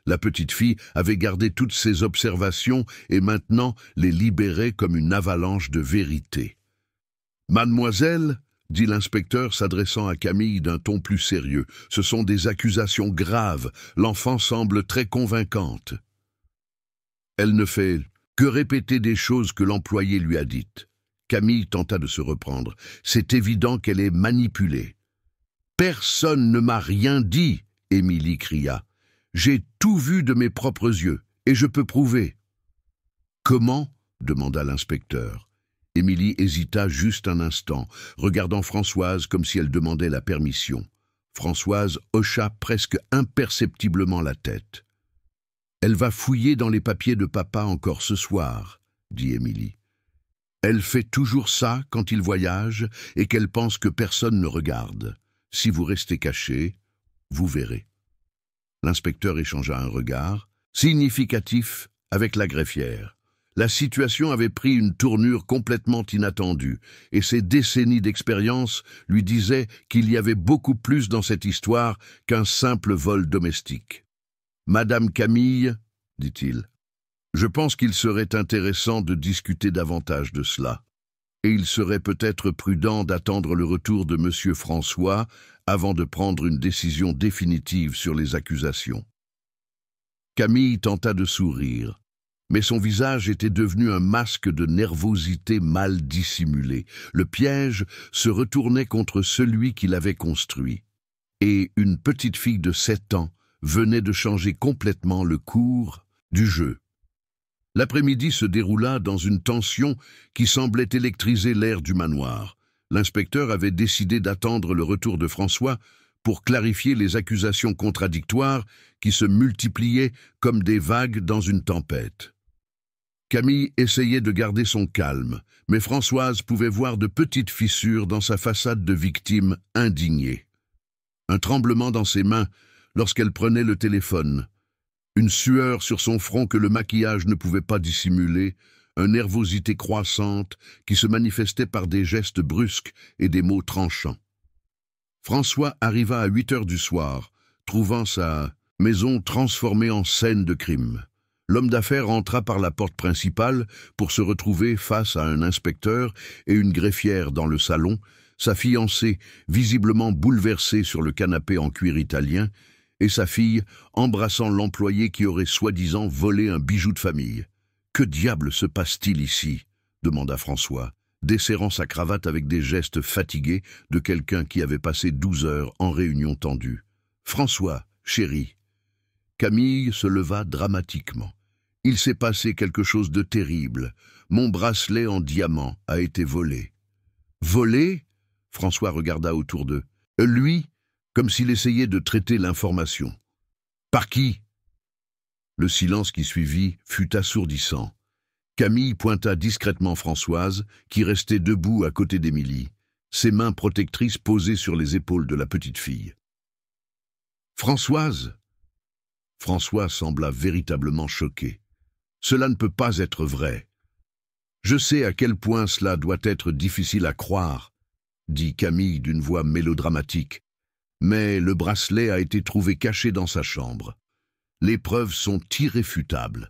[SPEAKER 1] La petite fille avait gardé toutes ses observations et maintenant les libérait comme une avalanche de vérité. « Mademoiselle ?» dit l'inspecteur s'adressant à Camille d'un ton plus sérieux. « Ce sont des accusations graves. L'enfant semble très convaincante. » Elle ne fait que répéter des choses que l'employé lui a dites. Camille tenta de se reprendre. C'est évident qu'elle est manipulée. « Personne ne m'a rien dit !» Émilie cria. « J'ai tout vu de mes propres yeux, et je peux prouver. » Comment ? Demanda l'inspecteur. Émilie hésita juste un instant, regardant Françoise comme si elle demandait la permission. Françoise hocha presque imperceptiblement la tête. « Elle va fouiller dans les papiers de papa encore ce soir, » dit Émilie. « Elle fait toujours ça quand il voyage et qu'elle pense que personne ne regarde. Si vous restez caché, vous verrez. » L'inspecteur échangea un regard significatif avec la greffière. La situation avait pris une tournure complètement inattendue, et ses décennies d'expérience lui disaient qu'il y avait beaucoup plus dans cette histoire qu'un simple vol domestique. « Madame Camille, dit-il, je pense qu'il serait intéressant de discuter davantage de cela, et il serait peut-être prudent d'attendre le retour de Monsieur François avant de prendre une décision définitive sur les accusations. » Camille tenta de sourire. Mais son visage était devenu un masque de nervosité mal dissimulée. Le piège se retournait contre celui qui l'avait construit. Et une petite fille de 7 ans venait de changer complètement le cours du jeu. L'après-midi se déroula dans une tension qui semblait électriser l'air du manoir. L'inspecteur avait décidé d'attendre le retour de François pour clarifier les accusations contradictoires qui se multipliaient comme des vagues dans une tempête. Camille essayait de garder son calme, mais Françoise pouvait voir de petites fissures dans sa façade de victime indignée. Un tremblement dans ses mains lorsqu'elle prenait le téléphone, une sueur sur son front que le maquillage ne pouvait pas dissimuler, une nervosité croissante qui se manifestait par des gestes brusques et des mots tranchants. François arriva à 8 heures du soir, trouvant sa maison transformée en scène de crime. L'homme d'affaires entra par la porte principale pour se retrouver face à un inspecteur et une greffière dans le salon, sa fiancée visiblement bouleversée sur le canapé en cuir italien, et sa fille embrassant l'employé qui aurait soi-disant volé un bijou de famille. « Que diable se passe-t-il ici ?» demanda François, desserrant sa cravate avec des gestes fatigués de quelqu'un qui avait passé 12 heures en réunion tendue. « François, chéri. » Camille se leva dramatiquement. « Il s'est passé quelque chose de terrible. Mon bracelet en diamant a été volé. »« Volé ?» François regarda autour d'eux. « Lui ?» Comme s'il essayait de traiter l'information. « Par qui ?» Le silence qui suivit fut assourdissant. Camille pointa discrètement Françoise, qui restait debout à côté d'Émilie, ses mains protectrices posées sur les épaules de la petite fille. « Françoise ?» François sembla véritablement choqué. « Cela ne peut pas être vrai. Je sais à quel point cela doit être difficile à croire, » dit Camille d'une voix mélodramatique. Mais le bracelet a été trouvé caché dans sa chambre. Les preuves sont irréfutables.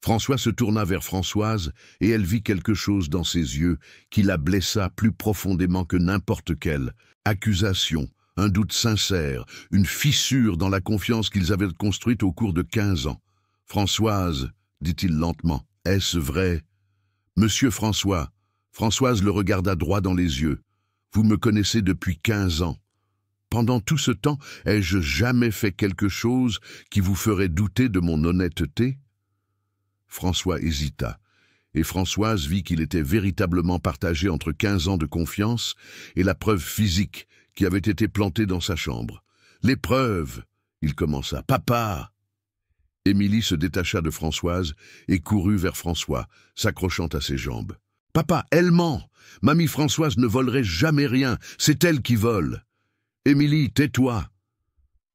[SPEAKER 1] François se tourna vers Françoise et elle vit quelque chose dans ses yeux qui la blessa plus profondément que n'importe quelle accusation, un doute sincère, une fissure dans la confiance qu'ils avaient construite au cours de 15 ans. « Françoise, » dit-il lentement, « est-ce vrai ?»« Monsieur François », Françoise le regarda droit dans les yeux, « vous me connaissez depuis 15 ans. Pendant tout ce temps, ai-je jamais fait quelque chose qui vous ferait douter de mon honnêteté ?» François hésita, et Françoise vit qu'il était véritablement partagé entre 15 ans de confiance et la preuve physique qui avait été plantée dans sa chambre. « Les preuves !» il commença. « Papa !» Émilie se détacha de Françoise et courut vers François, s'accrochant à ses jambes. « Papa, elle ment! Mamie Françoise ne volerait jamais rien, c'est elle qui vole !»« Émilie, tais-toi !»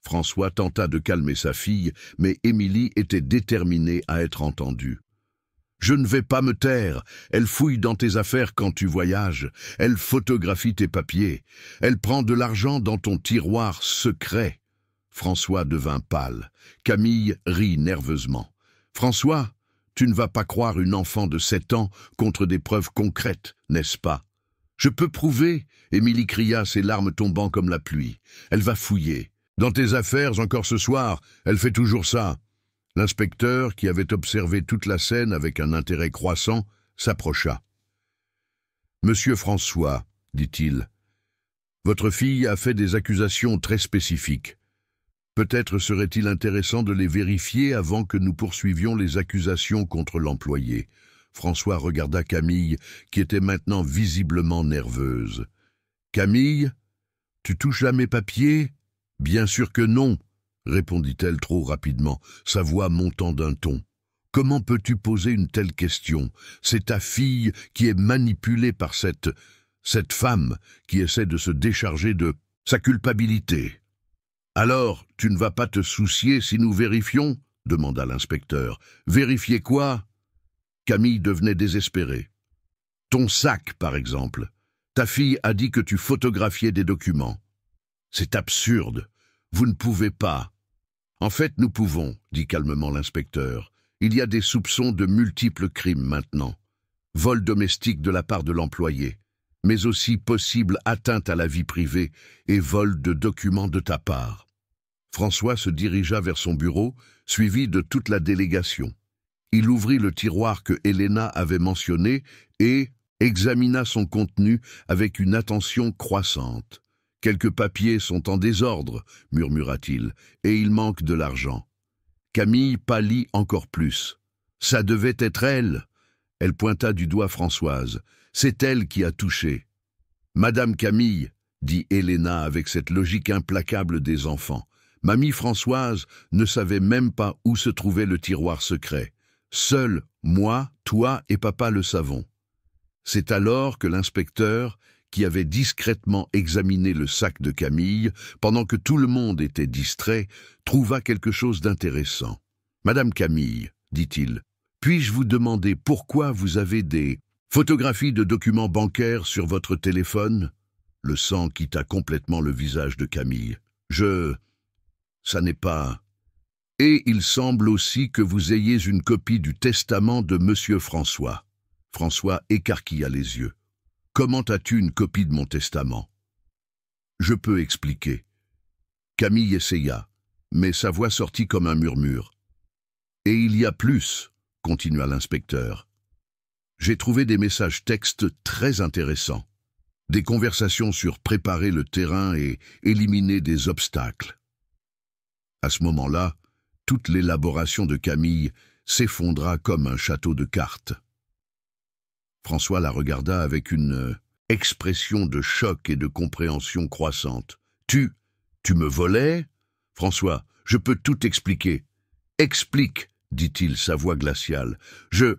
[SPEAKER 1] François tenta de calmer sa fille, mais Émilie était déterminée à être entendue. « Je ne vais pas me taire. Elle fouille dans tes affaires quand tu voyages. Elle photographie tes papiers. Elle prend de l'argent dans ton tiroir secret. » François devint pâle. Camille rit nerveusement. « François, tu ne vas pas croire une enfant de 7 ans contre des preuves concrètes, n'est-ce pas ?»« Je peux prouver !» Émilie cria, ses larmes tombant comme la pluie. « Elle va fouiller. Dans tes affaires, encore ce soir, elle fait toujours ça. » L'inspecteur, qui avait observé toute la scène avec un intérêt croissant, s'approcha. « Monsieur François, dit-il, votre fille a fait des accusations très spécifiques. Peut-être serait-il intéressant de les vérifier avant que nous poursuivions les accusations contre l'employé. François regarda Camille, qui était maintenant visiblement nerveuse. « Camille, tu touches à mes papiers ? » ?»« Bien sûr que non, » répondit-elle trop rapidement, sa voix montant d'un ton. « Comment peux-tu poser une telle question? C'est ta fille qui est manipulée par cette femme qui essaie de se décharger de sa culpabilité. » « Alors, tu ne vas pas te soucier si nous vérifions ?» demanda l'inspecteur. « Vérifier quoi ?» Camille devenait désespérée. « Ton sac, par exemple. Ta fille a dit que tu photographiais des documents. »« C'est absurde. Vous ne pouvez pas. »« En fait, nous pouvons, » dit calmement l'inspecteur. « Il y a des soupçons de multiples crimes maintenant. Vol domestique de la part de l'employé, mais aussi possible atteinte à la vie privée et vol de documents de ta part. » François se dirigea vers son bureau, suivi de toute la délégation. Il ouvrit le tiroir que Helena avait mentionné et examina son contenu avec une attention croissante. « Quelques papiers sont en désordre, » murmura-t-il, « et il manque de l'argent. » Camille pâlit encore plus. « Ça devait être elle !» Elle pointa du doigt Françoise. « C'est elle qui a touché. »« Madame Camille, » dit Helena avec cette logique implacable des enfants. Mamie Françoise ne savait même pas où se trouvait le tiroir secret. Seuls, moi, toi et papa le savons. C'est alors que l'inspecteur, qui avait discrètement examiné le sac de Camille, pendant que tout le monde était distrait, trouva quelque chose d'intéressant. « Madame Camille, dit-il, puis-je vous demander pourquoi vous avez des photographies de documents bancaires sur votre téléphone ?» Le sang quitta complètement le visage de Camille. Ça n'est pas... Et il semble aussi que vous ayez une copie du testament de Monsieur François. François écarquilla les yeux. Comment as-tu une copie de mon testament? Je peux expliquer. Camille essaya, mais sa voix sortit comme un murmure. Et il y a plus, continua l'inspecteur. J'ai trouvé des messages textes très intéressants. Des conversations sur préparer le terrain et éliminer des obstacles. À ce moment-là, toute l'élaboration de Camille s'effondra comme un château de cartes. François la regarda avec une expression de choc et de compréhension croissante. « Tu me volais ?» ?»« François, je peux tout expliquer. »« Explique, » dit-il, sa voix glaciale.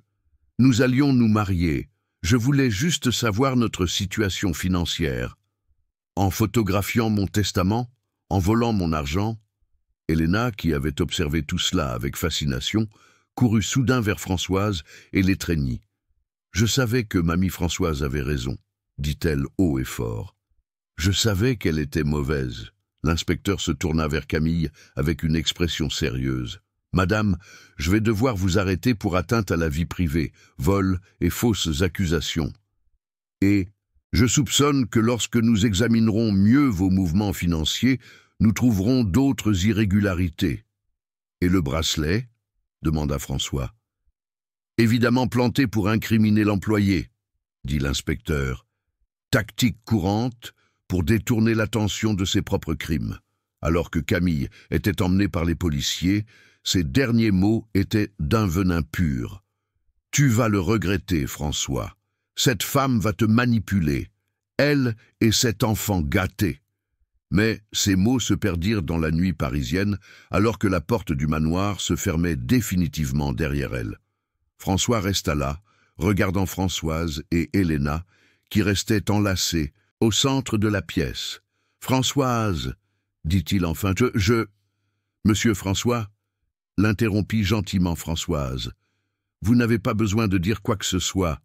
[SPEAKER 1] « Nous allions nous marier. Je voulais juste savoir notre situation financière. En photographiant mon testament, en volant mon argent, Helena, qui avait observé tout cela avec fascination, courut soudain vers Françoise et l'étreignit. « Je savais que mamie Françoise avait raison, » dit-elle haut et fort. « Je savais qu'elle était mauvaise. » L'inspecteur se tourna vers Camille avec une expression sérieuse. « Madame, je vais devoir vous arrêter pour atteinte à la vie privée, vol et fausses accusations. Et je soupçonne que lorsque nous examinerons mieux vos mouvements financiers, nous trouverons d'autres irrégularités. »« Et le bracelet ?» demanda François. « Évidemment planté pour incriminer l'employé, » dit l'inspecteur. « Tactique courante pour détourner l'attention de ses propres crimes. » Alors que Camille était emmenée par les policiers, ses derniers mots étaient d'un venin pur. « Tu vas le regretter, François. Cette femme va te manipuler, elle et cet enfant gâté. » Mais ces mots se perdirent dans la nuit parisienne, alors que la porte du manoir se fermait définitivement derrière elle. François resta là, regardant Françoise et Helena, qui restaient enlacées, au centre de la pièce. « Françoise !» dit-il enfin. « Monsieur François !» l'interrompit gentiment Françoise. « Vous n'avez pas besoin de dire quoi que ce soit.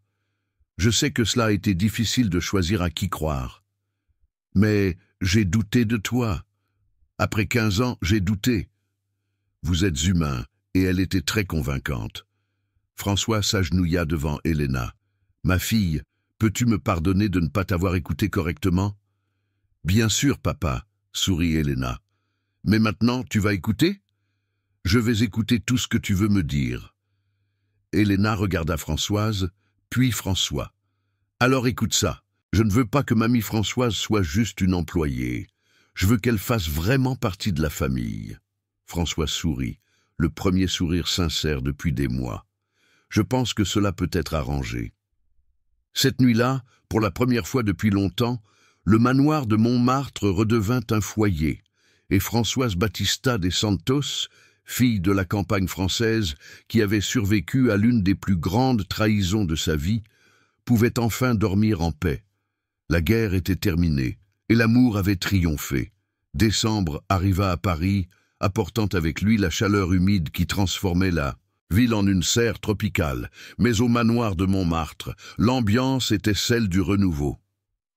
[SPEAKER 1] Je sais que cela a été difficile de choisir à qui croire. Mais j'ai douté de toi. Après 15 ans, j'ai douté. Vous êtes humain, et elle était très convaincante. » François s'agenouilla devant Helena. « Ma fille, peux-tu me pardonner de ne pas t'avoir écouté correctement ?»« Bien sûr, papa, » sourit Helena. « Mais maintenant, tu vas écouter ? » « Je vais écouter tout ce que tu veux me dire. » Helena regarda Françoise, puis François. « Alors écoute ça. Je ne veux pas que mamie Françoise soit juste une employée. Je veux qu'elle fasse vraiment partie de la famille. François sourit, le premier sourire sincère depuis des mois. Je pense que cela peut être arrangé. Cette nuit-là, pour la première fois depuis longtemps, le manoir de Montmartre redevint un foyer, et Françoise Battista des Santos, fille de la campagne française qui avait survécu à l'une des plus grandes trahisons de sa vie, pouvait enfin dormir en paix. La guerre était terminée, et l'amour avait triomphé. Décembre arriva à Paris, apportant avec lui la chaleur humide qui transformait la ville en une serre tropicale, mais au manoir de Montmartre, l'ambiance était celle du renouveau.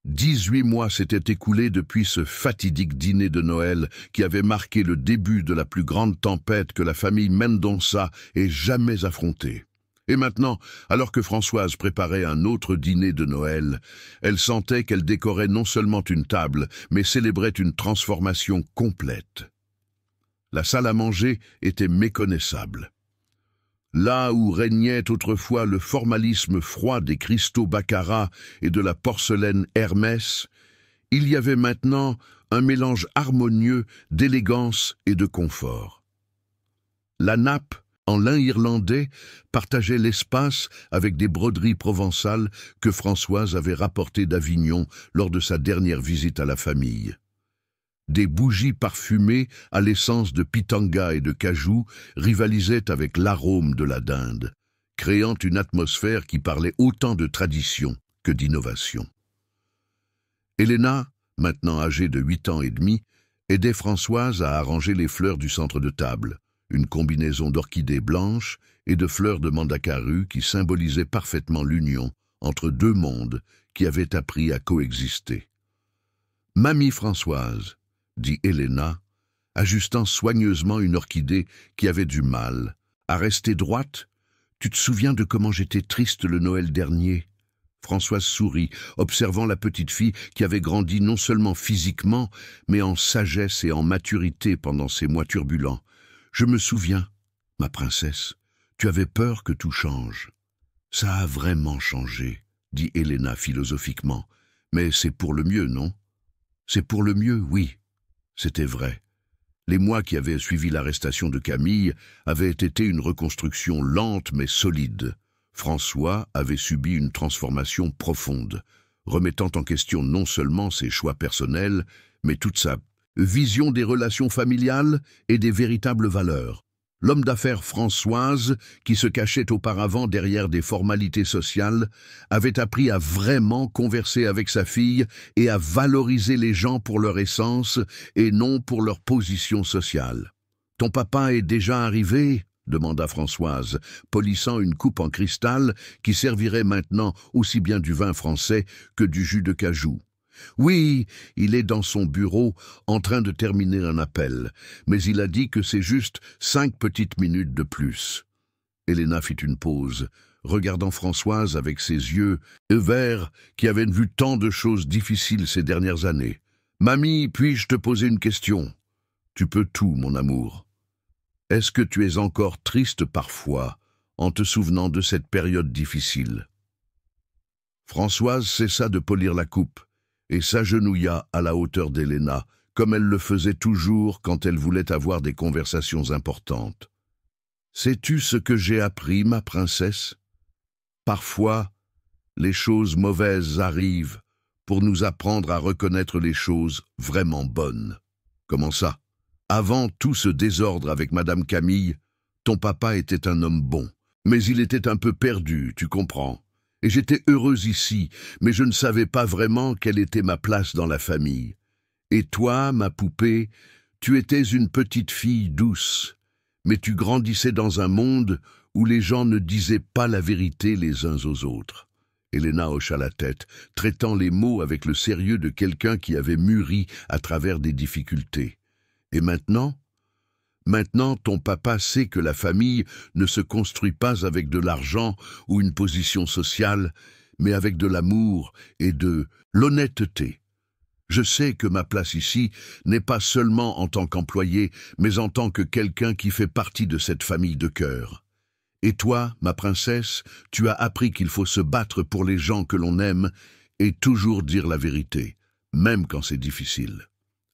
[SPEAKER 1] 18 mois s'étaient écoulés depuis ce fatidique dîner de Noël qui avait marqué le début de la plus grande tempête que la famille Mendonça ait jamais affrontée. Et maintenant, alors que Françoise préparait un autre dîner de Noël, elle sentait qu'elle décorait non seulement une table, mais célébrait une transformation complète. La salle à manger était méconnaissable. Là où régnait autrefois le formalisme froid des cristaux baccarat et de la porcelaine Hermès, il y avait maintenant un mélange harmonieux d'élégance et de confort. La nappe, en lin irlandais, partageait l'espace avec des broderies provençales que Françoise avait rapportées d'Avignon lors de sa dernière visite à la famille. Des bougies parfumées à l'essence de pitanga et de cajou rivalisaient avec l'arôme de la dinde, créant une atmosphère qui parlait autant de tradition que d'innovation. Helena, maintenant âgée de 8 ans et demi, aidait Françoise à arranger les fleurs du centre de table, une combinaison d'orchidées blanches et de fleurs de mandacaru qui symbolisait parfaitement l'union entre deux mondes qui avaient appris à coexister. « Mamie Françoise », dit Helena, ajustant soigneusement une orchidée qui avait du mal à rester droite. « Tu te souviens de comment j'étais triste le Noël dernier ?» Françoise sourit, observant la petite fille qui avait grandi non seulement physiquement, mais en sagesse et en maturité pendant ces mois turbulents. « Je me souviens, ma princesse, tu avais peur que tout change. »« Ça a vraiment changé, » dit Helena philosophiquement. « Mais c'est pour le mieux, non ?»« C'est pour le mieux, oui. » C'était vrai. Les mois qui avaient suivi l'arrestation de Camille avaient été une reconstruction lente mais solide. François avait subi une transformation profonde, remettant en question non seulement ses choix personnels, mais toute sa vision des relations familiales et des véritables valeurs. L'homme d'affaires Françoise, qui se cachait auparavant derrière des formalités sociales, avait appris à vraiment converser avec sa fille et à valoriser les gens pour leur essence et non pour leur position sociale. « Ton papa est déjà arrivé ?» demanda Françoise, polissant une coupe en cristal qui servirait maintenant aussi bien du vin français que du jus de cajou. « Oui, il est dans son bureau, en train de terminer un appel, mais il a dit que c'est juste 5 petites minutes de plus. » Helena fit une pause, regardant Françoise avec ses yeux verts qui avaient vu tant de choses difficiles ces dernières années. « Mamie, puis-je te poser une question ?»« Tu peux tout, mon amour. Est-ce que tu es encore triste parfois, en te souvenant de cette période difficile ?» Françoise cessa de polir la coupe et s'agenouilla à la hauteur d'Helena, comme elle le faisait toujours quand elle voulait avoir des conversations importantes. « Sais-tu ce que j'ai appris, ma princesse ? Parfois, les choses mauvaises arrivent pour nous apprendre à reconnaître les choses vraiment bonnes. » « Comment ça ? Avant tout ce désordre avec Madame Camille, ton papa était un homme bon, mais il était un peu perdu, tu comprends. Et j'étais heureuse ici, mais je ne savais pas vraiment quelle était ma place dans la famille. Et toi, ma poupée, tu étais une petite fille douce, mais tu grandissais dans un monde où les gens ne disaient pas la vérité les uns aux autres. » Helena hocha la tête, traitant les mots avec le sérieux de quelqu'un qui avait mûri à travers des difficultés. « Et maintenant ? Maintenant, ton papa sait que la famille ne se construit pas avec de l'argent ou une position sociale, mais avec de l'amour et de l'honnêteté. Je sais que ma place ici n'est pas seulement en tant qu'employé, mais en tant que quelqu'un qui fait partie de cette famille de cœur. Et toi, ma princesse, tu as appris qu'il faut se battre pour les gens que l'on aime et toujours dire la vérité, même quand c'est difficile. »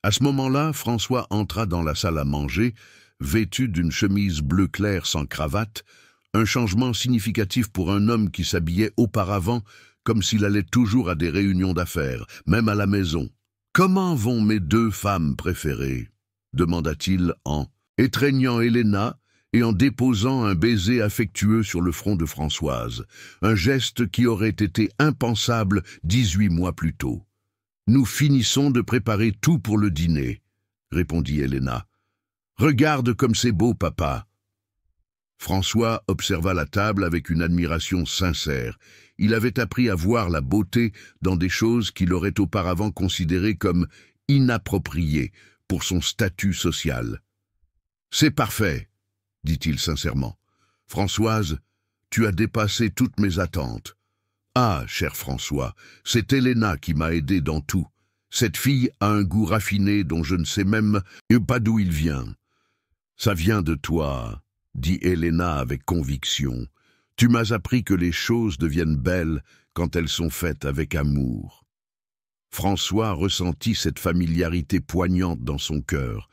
[SPEAKER 1] À ce moment-là, François entra dans la salle à manger, vêtu d'une chemise bleu clair sans cravate, un changement significatif pour un homme qui s'habillait auparavant comme s'il allait toujours à des réunions d'affaires, même à la maison. « Comment vont mes deux femmes préférées ?» demanda-t-il en étreignant Helena et en déposant un baiser affectueux sur le front de Françoise, un geste qui aurait été impensable 18 mois plus tôt. « Nous finissons de préparer tout pour le dîner, » répondit Helena. « Regarde comme c'est beau, papa. » François observa la table avec une admiration sincère. Il avait appris à voir la beauté dans des choses qu'il aurait auparavant considérées comme inappropriées pour son statut social. « C'est parfait, » dit-il sincèrement. « Françoise, tu as dépassé toutes mes attentes. Ah, cher François, c'est Helena qui m'a aidé dans tout. Cette fille a un goût raffiné dont je ne sais même pas d'où il vient. Ça vient de toi, » dit Helena avec conviction. « Tu m'as appris que les choses deviennent belles quand elles sont faites avec amour. » François ressentit cette familiarité poignante dans son cœur,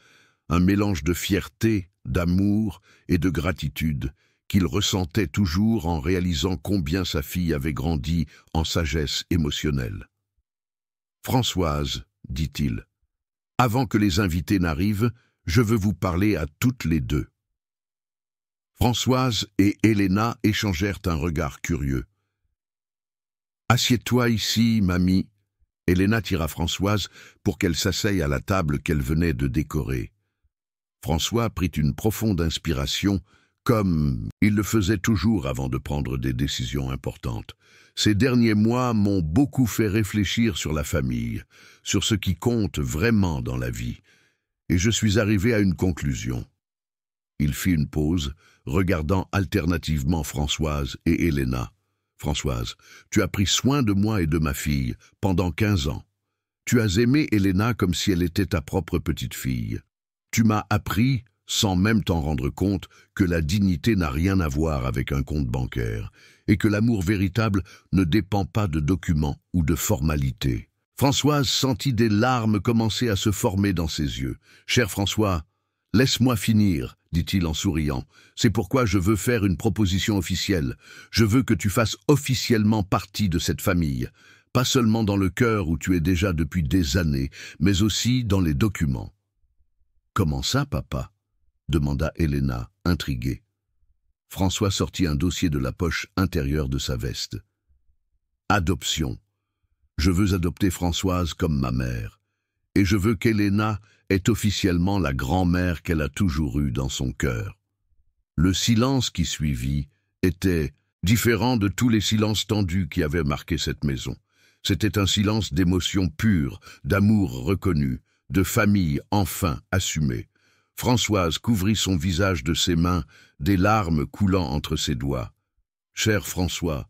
[SPEAKER 1] un mélange de fierté, d'amour et de gratitude qu'il ressentait toujours en réalisant combien sa fille avait grandi en sagesse émotionnelle. « Françoise, dit-il, avant que les invités n'arrivent, je veux vous parler à toutes les deux. » Françoise et Helena échangèrent un regard curieux. « Assieds-toi ici, mamie. » Helena tira Françoise pour qu'elle s'asseye à la table qu'elle venait de décorer. François prit une profonde inspiration, comme il le faisait toujours avant de prendre des décisions importantes. Ces derniers mois m'ont beaucoup fait réfléchir sur la famille, sur ce qui compte vraiment dans la vie, et je suis arrivé à une conclusion. Il fit une pause, regardant alternativement Françoise et Helena. « Françoise, tu as pris soin de moi et de ma fille pendant 15 ans. Tu as aimé Helena comme si elle était ta propre petite fille. Tu m'as appris, sans même t'en rendre compte, que la dignité n'a rien à voir avec un compte bancaire et que l'amour véritable ne dépend pas de documents ou de formalités. » Françoise sentit des larmes commencer à se former dans ses yeux. « Cher François, laisse-moi finir, » dit-il en souriant. « C'est pourquoi je veux faire une proposition officielle. Je veux que tu fasses officiellement partie de cette famille, pas seulement dans le cœur où tu es déjà depuis des années, mais aussi dans les documents. » « Comment ça, papa ?» demanda Helena, intriguée. François sortit un dossier de la poche intérieure de sa veste. « Adoption. Je veux adopter Françoise comme ma mère, et je veux qu'Helena ait officiellement la grand-mère qu'elle a toujours eue dans son cœur. » Le silence qui suivit était différent de tous les silences tendus qui avaient marqué cette maison. C'était un silence d'émotion pure, d'amour reconnu, de famille enfin assumée. Françoise couvrit son visage de ses mains, des larmes coulant entre ses doigts. « Cher François,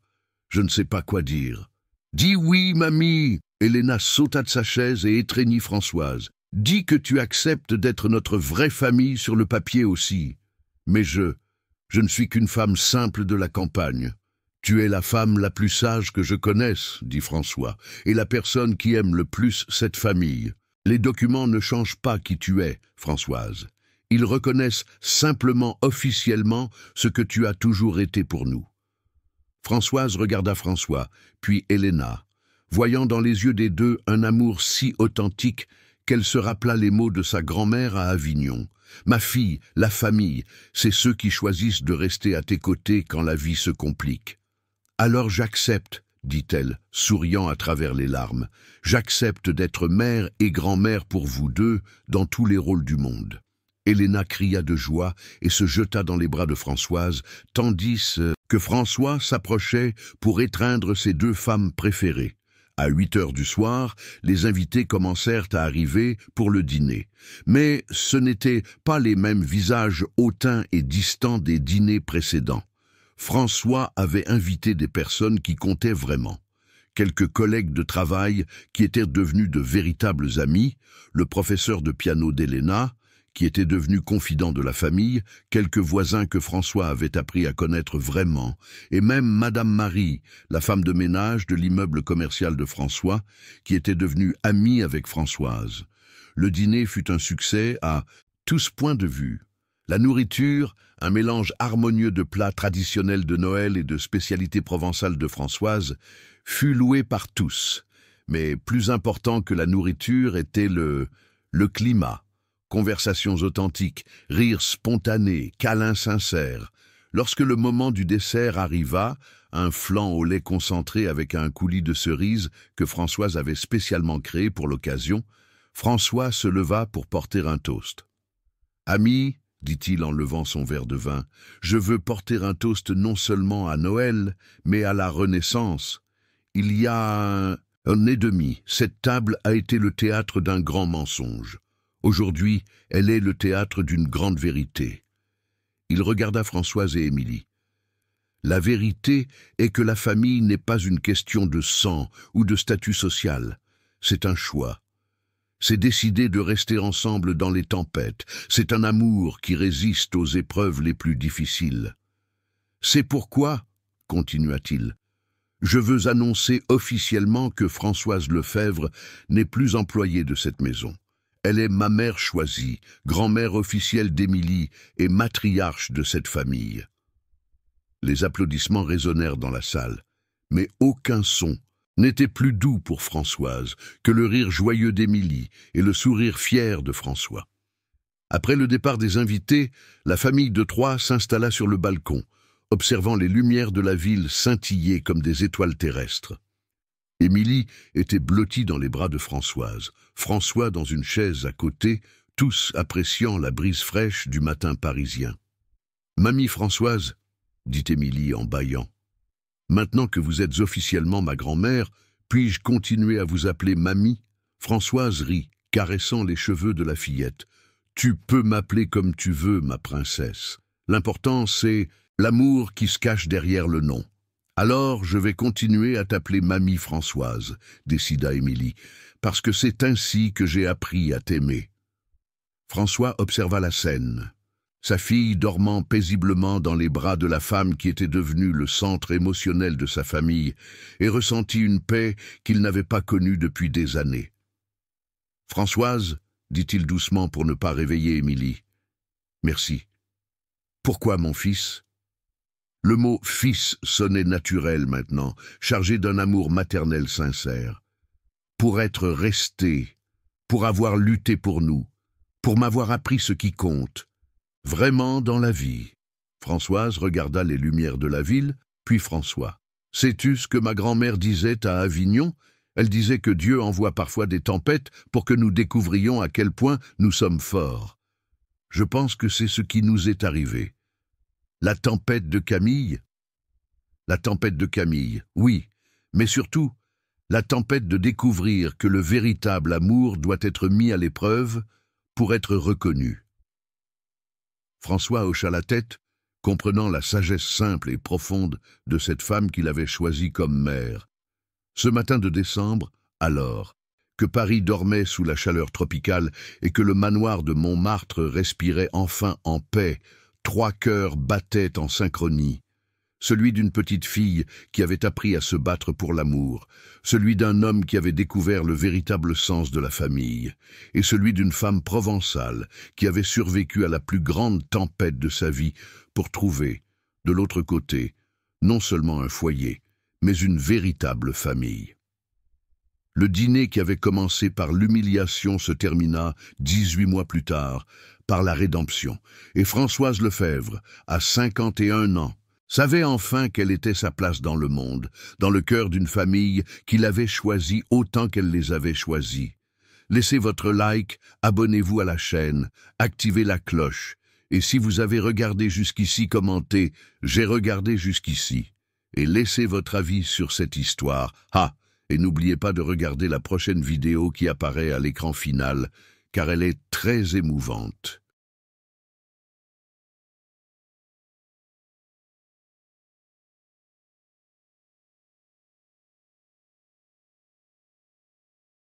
[SPEAKER 1] je ne sais pas quoi dire. »« Dis oui, mamie !» Helena sauta de sa chaise et étreignit Françoise. « Dis que tu acceptes d'être notre vraie famille sur le papier aussi. Mais je ne suis qu'une femme simple de la campagne. Tu es la femme la plus sage que je connaisse, dit François, et la personne qui aime le plus cette famille. Les documents ne changent pas qui tu es, Françoise. Ils reconnaissent simplement officiellement ce que tu as toujours été pour nous. » Françoise regarda François, puis Helena, voyant dans les yeux des deux un amour si authentique qu'elle se rappela les mots de sa grand-mère à Avignon. « Ma fille, la famille, c'est ceux qui choisissent de rester à tes côtés quand la vie se complique. »« Alors j'accepte, » dit-elle, souriant à travers les larmes. « J'accepte d'être mère et grand-mère pour vous deux dans tous les rôles du monde. » Helena cria de joie et se jeta dans les bras de Françoise, tandis que François s'approchait pour étreindre ses deux femmes préférées. À 8 heures du soir, les invités commencèrent à arriver pour le dîner. Mais ce n'étaient pas les mêmes visages hautains et distants des dîners précédents. François avait invité des personnes qui comptaient vraiment. Quelques collègues de travail qui étaient devenus de véritables amis, le professeur de piano d'Helena, qui était devenu confident de la famille, quelques voisins que François avait appris à connaître vraiment, et même Madame Marie, la femme de ménage de l'immeuble commercial de François, qui était devenue amie avec Françoise. Le dîner fut un succès à tous points de vue. La nourriture, un mélange harmonieux de plats traditionnels de Noël et de spécialités provençales de Françoise, fut loué par tous. Mais plus important que la nourriture était le climat. Conversations authentiques, rires spontanés, câlins sincères. Lorsque le moment du dessert arriva, un flan au lait concentré avec un coulis de cerises que Françoise avait spécialement créé pour l'occasion, François se leva pour porter un toast. « Amis, dit-il en levant son verre de vin, je veux porter un toast non seulement à Noël, mais à la Renaissance. Il y a un an et demi, cette table a été le théâtre d'un grand mensonge. Aujourd'hui, elle est le théâtre d'une grande vérité. » Il regarda Françoise et Émilie. « La vérité est que la famille n'est pas une question de sang ou de statut social. C'est un choix. C'est décider de rester ensemble dans les tempêtes. C'est un amour qui résiste aux épreuves les plus difficiles. C'est pourquoi, continua-t-il, je veux annoncer officiellement que Françoise Lefebvre n'est plus employée de cette maison. Elle est ma mère choisie, grand-mère officielle d'Émilie et matriarche de cette famille. » Les applaudissements résonnèrent dans la salle, mais aucun son n'était plus doux pour Françoise que le rire joyeux d'Émilie et le sourire fier de François. Après le départ des invités, la famille de Troyes s'installa sur le balcon, observant les lumières de la ville scintiller comme des étoiles terrestres. Émilie était blottie dans les bras de Françoise, François dans une chaise à côté, tous appréciant la brise fraîche du matin parisien. « Mamie Françoise, » dit Émilie en bâillant, « maintenant que vous êtes officiellement ma grand-mère, puis-je continuer à vous appeler mamie ?» Françoise rit, caressant les cheveux de la fillette. « Tu peux m'appeler comme tu veux, ma princesse. L'important, c'est l'amour qui se cache derrière le nom. » « Alors, je vais continuer à t'appeler Mamie Françoise, » décida Émilie, « parce que c'est ainsi que j'ai appris à t'aimer. » François observa la scène. Sa fille dormant paisiblement dans les bras de la femme qui était devenue le centre émotionnel de sa famille et ressentit une paix qu'il n'avait pas connue depuis des années. « Françoise, » dit-il doucement pour ne pas réveiller Émilie. « Merci. »« Pourquoi, mon fils ?» Le mot « fils » sonnait naturel maintenant, chargé d'un amour maternel sincère. « Pour être resté, pour avoir lutté pour nous, pour m'avoir appris ce qui compte, vraiment dans la vie. » Françoise regarda les lumières de la ville, puis François. « Sais-tu ce que ma grand-mère disait à Avignon ? Elle disait que Dieu envoie parfois des tempêtes pour que nous découvrions à quel point nous sommes forts. Je pense que c'est ce qui nous est arrivé. » La tempête de Camille ? La tempête de Camille, oui, mais surtout, la tempête de découvrir que le véritable amour doit être mis à l'épreuve pour être reconnu. François hocha la tête, comprenant la sagesse simple et profonde de cette femme qu'il avait choisie comme mère. Ce matin de décembre, alors, que Paris dormait sous la chaleur tropicale et que le manoir de Montmartre respirait enfin en paix, 3 cœurs battaient en synchronie. Celui d'une petite fille qui avait appris à se battre pour l'amour, celui d'un homme qui avait découvert le véritable sens de la famille, et celui d'une femme provençale qui avait survécu à la plus grande tempête de sa vie pour trouver, de l'autre côté, non seulement un foyer, mais une véritable famille. Le dîner qui avait commencé par l'humiliation se termina 18 mois plus tard par la rédemption, et Françoise Lefebvre, à 51 ans, savait enfin quelle était sa place dans le monde, dans le cœur d'une famille qui l'avait choisie autant qu'elle les avait choisis. Laissez votre like, abonnez-vous à la chaîne, activez la cloche, et si vous avez regardé jusqu'ici, commentez « J'ai regardé jusqu'ici » et laissez votre avis sur cette histoire. Ah, et n'oubliez pas de regarder la prochaine vidéo qui apparaît à l'écran final, car elle est très émouvante.